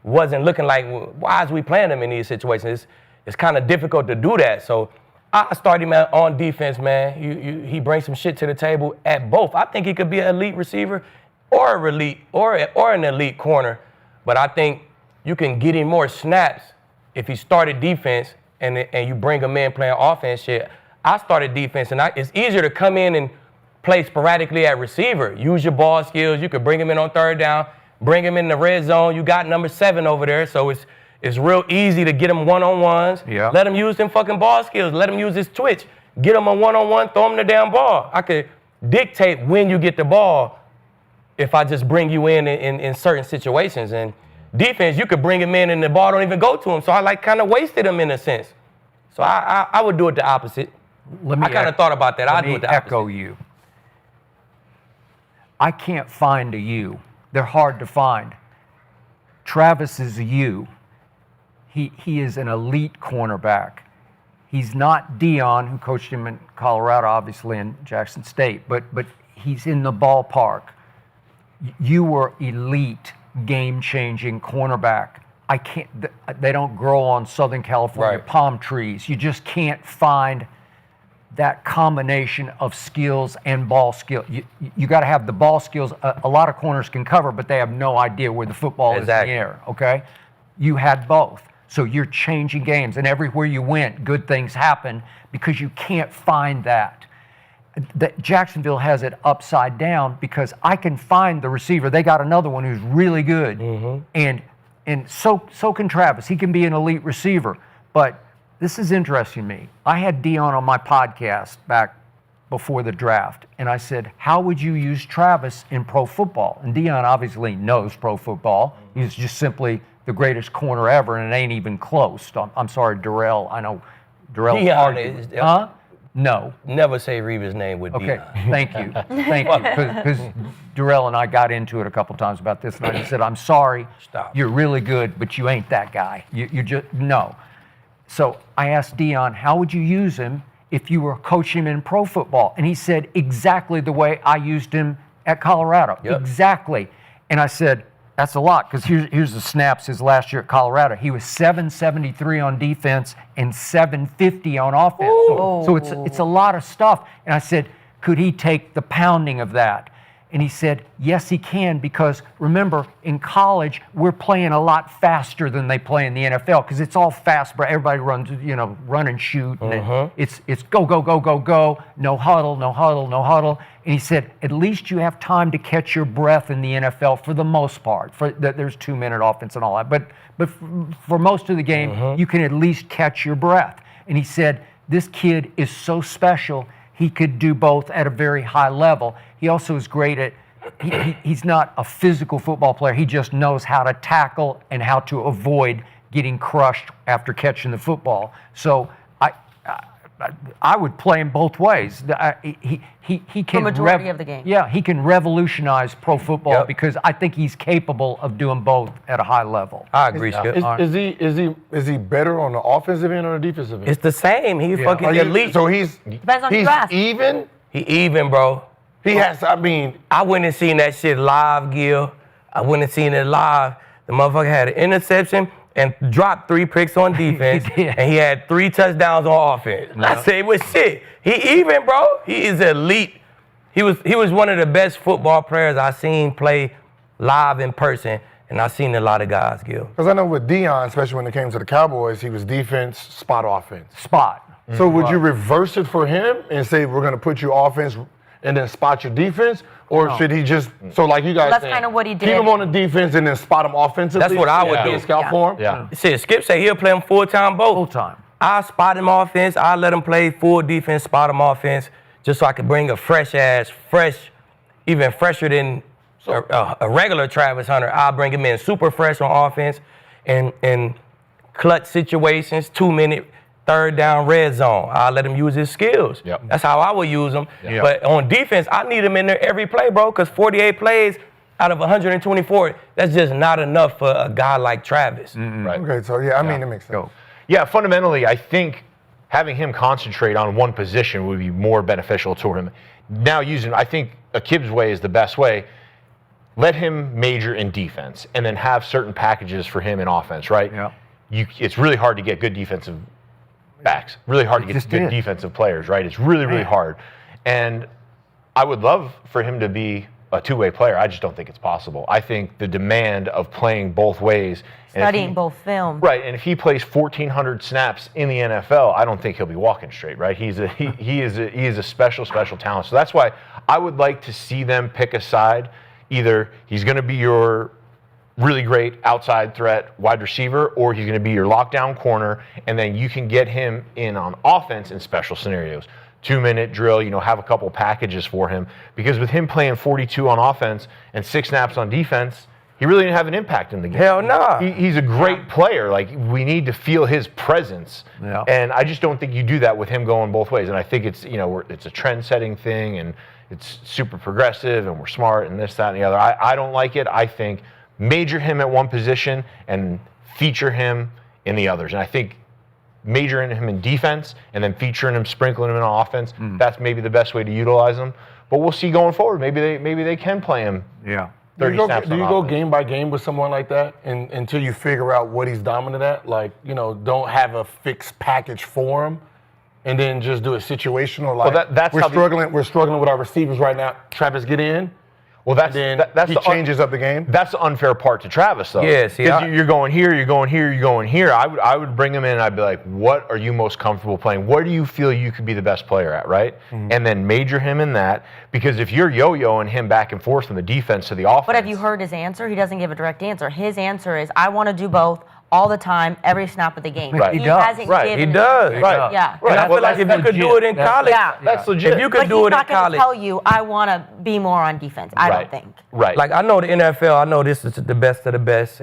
wasn't looking like, why is we playing him in these situations? It's kind of difficult to do that. So I started him on defense, man. He brings some shit to the table at both. I think he could be an elite receiver or an elite corner. But I think you can get him more snaps if he started defense and you bring him in playing offense shit. I started defense, and it's easier to come in and play sporadically at receiver. Use your ball skills. You could bring him in on third down, bring him in the red zone. You got number 7 over there, so it's real easy to get him one-on-ones. Yeah. Let him use them fucking ball skills. Let him use his twitch. Get him a one-on-one, throw him the damn ball. I could dictate when you get the ball if I just bring you in certain situations. And defense, you could bring him in and the ball don't even go to him. So I kind of wasted him in a sense. So I would do it the opposite. I kind of thought about that. I'd do it the opposite. Echo you. I can't find a you. They're hard to find. Travis is a you. He is an elite cornerback. He's not Dion, who coached him in Colorado, obviously, in Jackson State, but he's in the ballpark. You were elite, game-changing cornerback. They don't grow on Southern California palm trees. You just can't find that combination of skills and ball skill. You got to have the ball skills. A lot of corners can cover, but they have no idea where the football is in the air, okay? You had both. So you're changing games, and everywhere you went, good things happen because you can't find that. Jacksonville has it upside down because I can find the receiver. They got another one who's really good, and so can Travis. He can be an elite receiver, but this is interesting to me. I had Dion on my podcast back before the draft, and I said, how would you use Travis in pro football? And Dion obviously knows pro football. He's just simply the greatest corner ever, and it ain't even close. I'm sorry, Darrell. I know Darrell. Huh? No. Never say Reeves' name with Dion. Okay, thank you. Thank you. Because Darrell and I got into it a couple times about this, and I just said, I'm sorry. Stop. You're really good, but you ain't that guy. You just, no. So I asked Dion, how would you use him if you were coaching him in pro football? And he said, exactly the way I used him at Colorado. Yep. Exactly. And I said, that's a lot, because here's the snaps his last year at Colorado. He was 773 on defense and 750 on offense. So it's a lot of stuff. And I said, could he take the pounding of that? And he said, yes, he can, because remember, in college, we're playing a lot faster than they play in the NFL, because it's all fast, but everybody runs, run and shoot. And it's go, go, go, go, go, no huddle, no huddle, no huddle. And he said, at least you have time to catch your breath in the NFL for the most part. There's 2-minute offense and all that. But for most of the game, you can at least catch your breath. And he said, this kid is so special. He could do both at a very high level. He also is great at, he's not a physical football player. He just knows how to tackle and how to avoid getting crushed after catching the football. So I would play him both ways. He can the majority of the game. Yeah, he can revolutionize pro football because I think he's capable of doing both at a high level. I agree, Skip. Is he better on the offensive end or the defensive end? It's the same. He's fucking elite. So he's Depends on who you ask. even. He even, bro. He has. I mean, I went and seen that shit live, Gil. I went and seen it live. The motherfucker had an interception and dropped 3 picks on defense, and he had 3 touchdowns on offense. I said, well, shit. He even, bro. He is elite. He was one of the best football players I seen play live in person, and I seen a lot of guys, Gil. Because I know with Dion, especially when it came to the Cowboys, he was defense, spot offense. Spot. So would you reverse it for him and say we're going to put you offense and then spot your defense? Or should he just, so like you guys That's saying, kind of what he did. keep him on the defense and then spot him offensively? That's what I would do. Scout for him? Yeah. Shit, Skip say he'll play him full-time both. Full-time. I spot him offense. I let him play full defense, spot him offense, just so I could bring a even fresher than a regular Travis Hunter. I'll bring him in super fresh on offense and clutch situations, 2-minute, third down red zone. I'll let him use his skills. Yep. That's how I would use him. Yep. But on defense, I need him in there every play, bro, because 48 plays out of 124, that's just not enough for a guy like Travis. Right. Okay, so yeah, I mean, it makes sense. Yeah, fundamentally, I think having him concentrate on one position would be more beneficial to him. Now I think Aqib's way is the best way. let him major in defense and then have certain packages for him in offense, right? Yeah. It's really hard to get good defensive backs, really hard to get good defensive players, right? It's really, really hard. And I would love for him to be a two-way player. I just don't think it's possible. I think the demand of playing both ways, studying both film, right? And if he plays 1,400 snaps in the NFL, I don't think he'll be walking straight, right? He is a special talent. So that's why I would like to see them pick a side. Either he's going to be your really great outside threat wide receiver, or he's going to be your lockdown corner, and then you can get him in on offense in special scenarios. 2-minute drill, have a couple packages for him, because with him playing 42 on offense and 6 snaps on defense, he really didn't have an impact in the game. Hell no. He's a great player. Like, we need to feel his presence. Yeah. And I just don't think you do that with him going both ways. And I think it's, it's a trend-setting thing, and it's super progressive, and we're smart, and this, that, and the other. I don't like it. I think major him at one position and feature him in the others. And I think majoring him in defense and then featuring him, sprinkling him in offense, that's maybe the best way to utilize him. But we'll see going forward. Maybe they can play him. Yeah. 30 snaps. Do you go game by game with someone like that until you figure out what he's dominant at? Like, don't have a fixed package for him, and then just do a situational. Like, well, that's we're struggling with our receivers right now. Travis, get in. Well, that's he changes up the game. That's the unfair part to Travis, though. Yeah, see, you're going here, you're going here, you're going here. I would bring him in and I'd be like, what are you most comfortable playing? What do you feel you could be the best player at, right? Mm-hmm. And then major him in that, because if you're yo-yoing him back and forth from the defense to the offense. But have you heard his answer? He doesn't give a direct answer. His answer is, I want to do both all the time, every snap of the game. Right. He He does. hasn't Right. given He does. it. Right. Yeah. And I feel like if you could do it in college, That's legit. if you could But do he's it in not going to college. tell you, I want to be more on defense. I don't think. Right. Like, I know the NFL, I know this is the best of the best,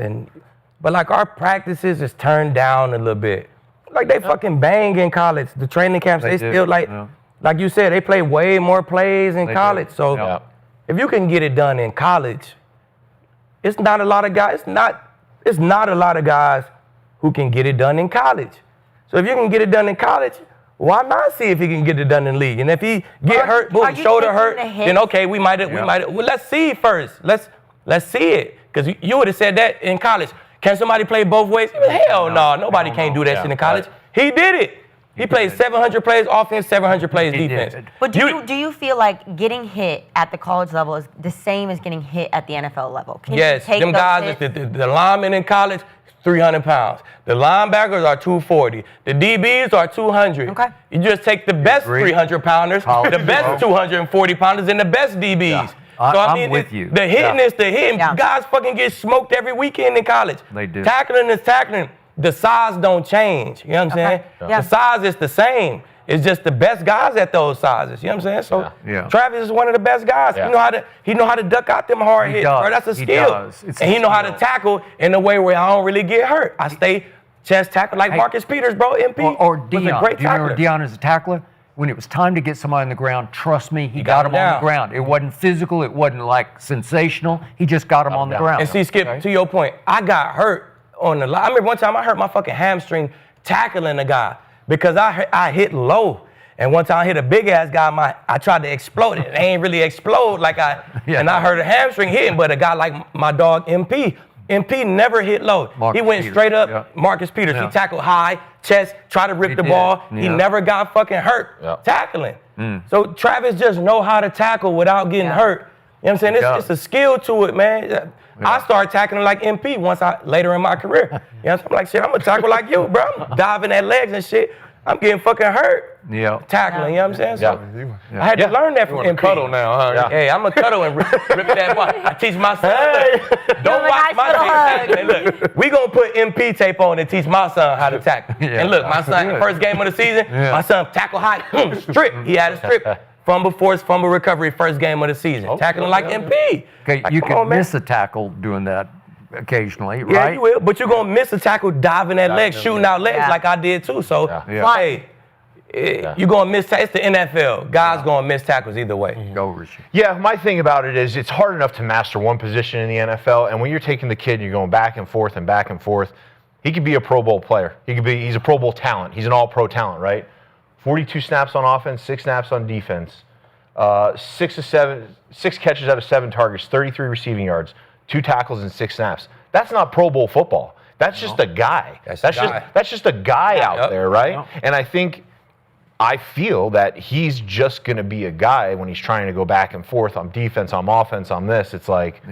but like our practices is turned down a little bit. Like, they fucking bang in college. The training camps, they do. still like you said, they play way more plays in college. do. So Yeah. if you can get it done in college, it's not a lot of guys. It's not a lot of guys who can get it done in college. So if you can get it done in college, why not see if he can get it done in league? And if he get hurt, boom, shoulder hurt, then okay, we might. Well, let's see first. Let's see it, because you would have said that in college. Can somebody play both ways? Hell no, nobody can't do that shit in college. He did it. He played 700 plays offense, 700 plays defense. But do you feel like getting hit at the college level is the same as getting hit at the NFL level? Can Yes, you take them those guys, hits? the linemen in college, 300 pounds. The linebackers are 240. The DBs are 200. Okay. You just take the best 300 pounders, the best 240 pounders, and the best DBs. Yeah. So I'm with you. The hitting is the hitting. Yeah. Guys fucking get smoked every weekend in college. They do. Tackling is tackling. The size don't change. You know what I'm saying? Yeah. The size is the same. It's just the best guys at those sizes. You know what I'm saying? So Yeah. Travis is one of the best guys. Yeah. He know how to duck out them hard hits. does. Bro. That's a He skill. does. It's And a he know how to skill. tackle in a way where I don't really get hurt. I stay chest tackle like Marcus Peters, bro. MP Or was Dion. a great Do you remember tackler. Dion as a tackler? When it was time to get somebody on the ground, trust me, he got got him him on down. the ground. It wasn't physical. It wasn't like sensational. He just got him on the down. ground. And see, Skip, to your point, I got hurt on the line. I remember one time I hurt my fucking hamstring tackling a guy because I hit low. And one time I hit a big ass guy, I tried to explode it. It ain't really explode like and I hurt a hamstring hitting, but a guy like my dog MP never hit low. Marcus He went Peters, straight up, yeah. Marcus Peters. Yeah. He tackled high, chest, tried to rip He the did, ball. He yeah. never got fucking hurt tackling. So Travis just know how to tackle without getting hurt. You know what I'm saying? does. It's a skill to it, man. I started tackling like MP later in my career. You know what I'm saying? I'm like, shit, I'm gonna tackle like you, bro. I'm diving at legs and shit. I'm getting fucking hurt. Yeah. Tackling, you know what I'm saying? So Yeah. I had to learn that from You want MP. to cuddle now, huh? Yeah. Hey, I'm a cuddle and rip that ball. I teach my son. Look, don't a watch nice my little hug. tape. Hey, look, we gonna put MP tape on and teach my son how to tackle. Yeah, And look, my that's son, good. first game of the season, my son tackle high, strip. He had a strip. Fumble force, fumble recovery, first game of the season. Tackling like MP. Okay, Like, you come can on, man. miss a tackle doing that occasionally, Yeah, right? you will, but you're gonna miss a tackle diving at legs, shooting out legs Yeah. like I did too. So, Yeah. hey, you're gonna miss. It's the NFL. Guys gonna miss tackles either way. Go, Richie. Yeah, my thing about it is it's hard enough to master one position in the NFL, and when you're taking the kid and you're going back and forth and back and forth, he could be a Pro Bowl player. He's a Pro Bowl talent. He's an all-pro talent, right? 42 snaps on offense, 6 snaps on defense. 6 catches out of 7 targets, 33 receiving yards, 2 tackles and 6 snaps. That's not Pro Bowl football. That's just a guy. That's just a guy out there, right? And I feel that he's just going to be a guy when he's trying to go back and forth on defense, on offense, on this. It's like,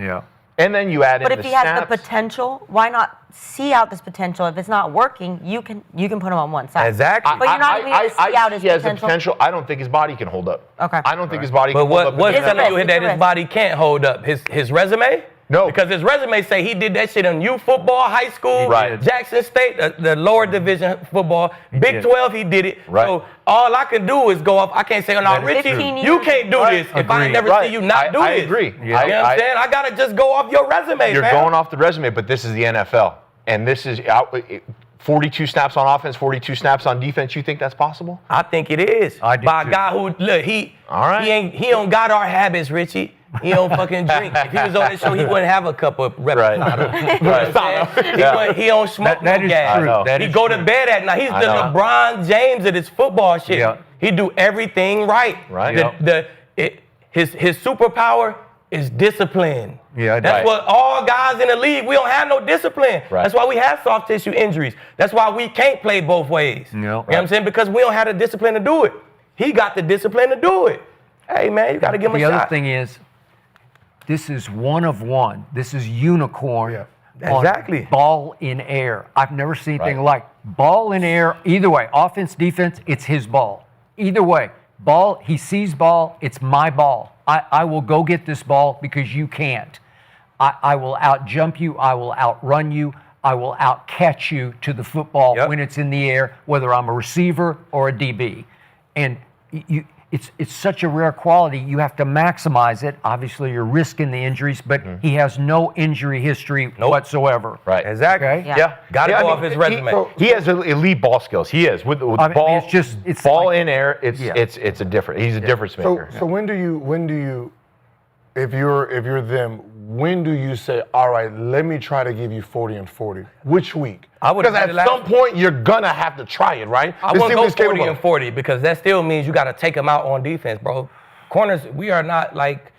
and then you add in the snaps. But if he has the potential, why not see out this potential? If it's not working, you can put him on one side. Exactly. But you're not even going to see out his potential. He has the potential. I don't think his body can hold up. Okay. I don't think his body can hold up. But what's telling you that his body can't hold up? His resume? No. Because his resume say he did that shit in youth football, high school, Jackson State, the lower division football, Big 12, he did it. Right. So all I can do is go off. I can't say, oh, no, Richie, you can't do this if I ain't never see you not do this. I agree. You know what I'm saying? I got to just go off your resume, You're going off the resume, but this is the NFL. And this is 42 snaps on offense, 42 snaps on defense. You think that's possible? I think it is. I do By a too. guy who, look, he don't got our habits, Richie. He don't fucking drink. If he was on this show, he wouldn't have a cup of reposado. He don't smoke that no is gas. true. He go to bed at night. He's the LeBron James of this football shit. Yeah. He do everything right. His superpower is discipline. Yeah, that's what all guys in the league, we don't have no discipline. Right. That's why we have soft tissue injuries. That's why we can't play both ways. You know what I'm saying? Because we don't have the discipline to do it. He got the discipline to do it. Hey, man, you got to give him a shot. The other thing is, this is one of one. This is unicorn. Exactly. Ball in air. I've never seen anything like ball in air. Either way, offense, defense, it's his ball. Either way, ball, he sees ball, it's my ball. I will go get this ball because you can't. I will out-jump you. I will outrun you. I will out-catch you to the football when it's in the air, whether I'm a receiver or a DB. And it's such a rare quality. You have to maximize it. Obviously, you're risking the injuries, but he has no injury history whatsoever. Right. Exactly. Okay? Yeah. Got to go off his resume. He has elite ball skills. He is with ball. It's ball like, in air. It's a different. He's a difference maker. So when do you, if you're them, when do you say, all right, let me try to give you 40 and 40? Which week? Because at some point you're gonna have to try it, right? I won't go 40 and 40 because that still means you got to take them out on defense, bro. Corners, we are not like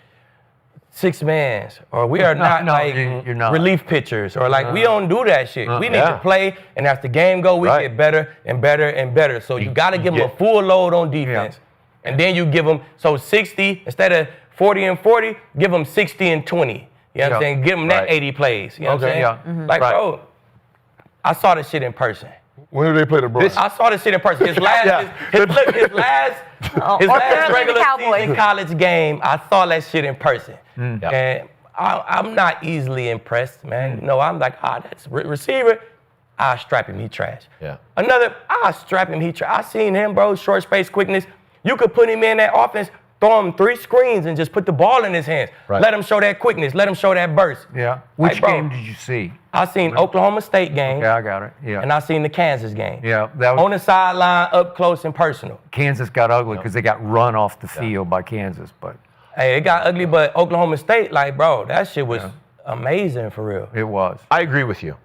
6-mans, or we are not relief pitchers, or like we don't do that shit. We need to play, and as the game go, we get better and better and better. So you got to give them a full load on defense, and then you give them 60 instead of 40 and 40. Give them 60 and 20. You know what I'm saying? Give them that 80 plays. You know what I'm saying? Like, bro, I saw this shit in person. When did they play the Bryce? I saw this shit in person. His last regular season college game, I saw that shit in person. And I'm not easily impressed, man. You know, I'm like, that's receiver. I'll strap him, he trash. Another, I'll strap him, he trash. I seen him, bro, short space quickness. You could put him in that offense, throw him 3 screens and just put the ball in his hands. Let him show that quickness. Let him show that burst. Which game did you see? I seen Oklahoma State game. Okay, I got it. And I seen the Kansas game. That was on the sideline, up close and personal. Kansas got ugly because they got run off the field by Kansas. But hey, it got ugly, but Oklahoma State, like, bro, that shit was amazing for real. It was. I agree with you.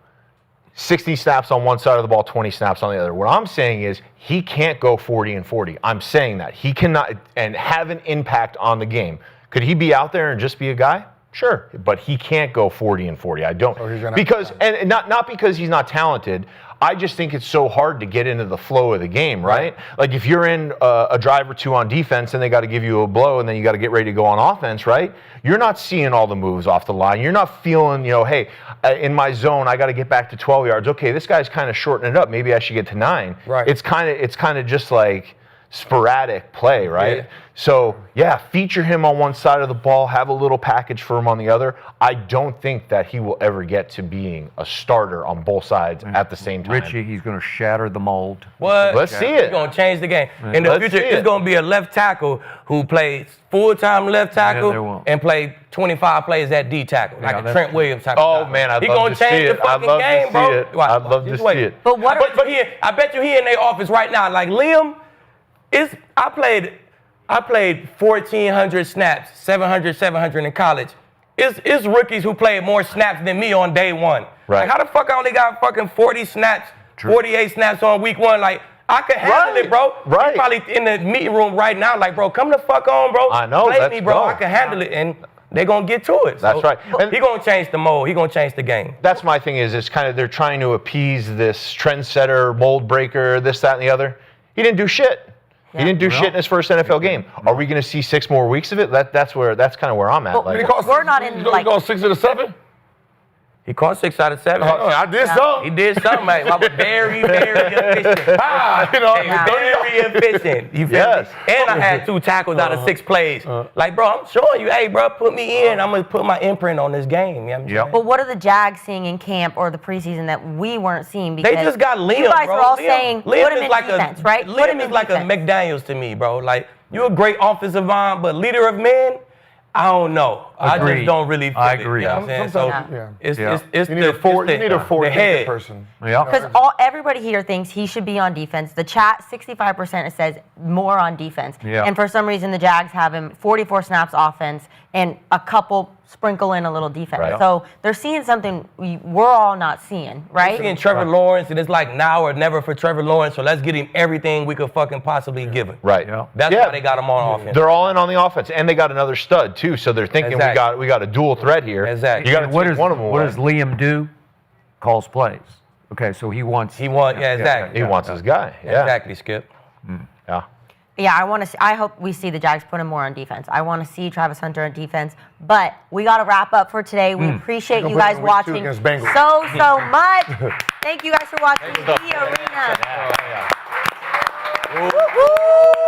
60 snaps on one side of the ball, 20 snaps on the other. What I'm saying is he can't go 40 and 40. I'm saying that. He cannot and have an impact on the game. Could he be out there and just be a guy? Sure, but he can't go 40 and 40. I don't. Because and not because he's not talented. I just think it's so hard to get into the flow of the game, right? Like if you're in a drive or two on defense and they got to give you a blow and then you got to get ready to go on offense, right? You're not seeing all the moves off the line. You're not feeling, hey, in my zone, I got to get back to 12 yards. Okay, this guy's kind of shortening it up. Maybe I should get to 9. Right. It's kind of just like sporadic play, right? So, feature him on one side of the ball, have a little package for him on the other. I don't think that he will ever get to being a starter on both sides at the same time. Richie, he's going to shatter the mold. What? Let's see it. He's going to change the game. In the future, it's going to be a left tackle who plays full-time left tackle and play 25 plays at D tackle, like a Trent Williams type of guy. Man, I'd He's love going to see it. I'd love to see it. I'd love to see it. But I bet you he in their office right now. Like Liam, I played 1,400 snaps, 700 in college. It's rookies who played more snaps than me on day one. Right. Like, how the fuck I only got fucking 40 snaps, 48 snaps on week 1? Like, I can handle it, bro. Right. He's probably in the meeting room right now, like, bro, come the fuck on, bro. I know. Play let's me, bro. go. I can handle it, and they're gonna get to it. That's right. And He gonna change the mold. He gonna change the game. that's my thing is it's kind of they're trying to appease this trendsetter, mold breaker, this, that, and the other. He didn't do shit. He didn't do shit in his first NFL game. Are we going to see 6 more weeks of it? That's kind of where I'm at. Well, Like, we're not in like. Go 6 of the 7. He caught 6 out of 7. I did something. He did something, mate. I was very, very efficient. Very efficient. You feel me? And I had 2 tackles out of 6 plays. Like, bro, I'm showing you, hey, bro, put me in. I'm going to put my imprint on this game. You know what I'm saying? But what are the Jags seeing in camp or the preseason that we weren't seeing? Because They just got Liam, you guys bro. were all Liam, saying, Liam put him is in like defense, right? Put him Liam is in like a defense. McDaniels to me, bro. Like, you're a great offensive mind, but leader of men, I don't know. I Agreed. just don't really feel I it. agree. You know what I'm saying? So it's You need a forward head. person. Yeah. Because everybody here thinks he should be on defense. The chat, 65% says more on defense. Yeah. And for some reason, the Jags have him 44 snaps offense and a couple sprinkle in a little defense. Right. So they're seeing something we're all not seeing, right? Seeing Trevor Lawrence, and it's like now or never for Trevor Lawrence, so let's get him everything we could fucking possibly give him. right. Yeah. That's why they got him on offense. They're all in on the offense, and they got another stud too. So they're thinking we got a dual threat here. Exactly. You got to What take does one of them what away. does Liam do? Calls plays. Okay, so he wants. Exactly. He wants his guy. Yeah. Exactly, Skip. Yeah. Yeah, I want to. I hope we see the Jags put him more on defense. I want to see Travis Hunter on defense. But we got to wrap up for today. We appreciate you guys watching against Bengals. so much. Thank you guys for watching the arena. Yeah. Woo-hoo!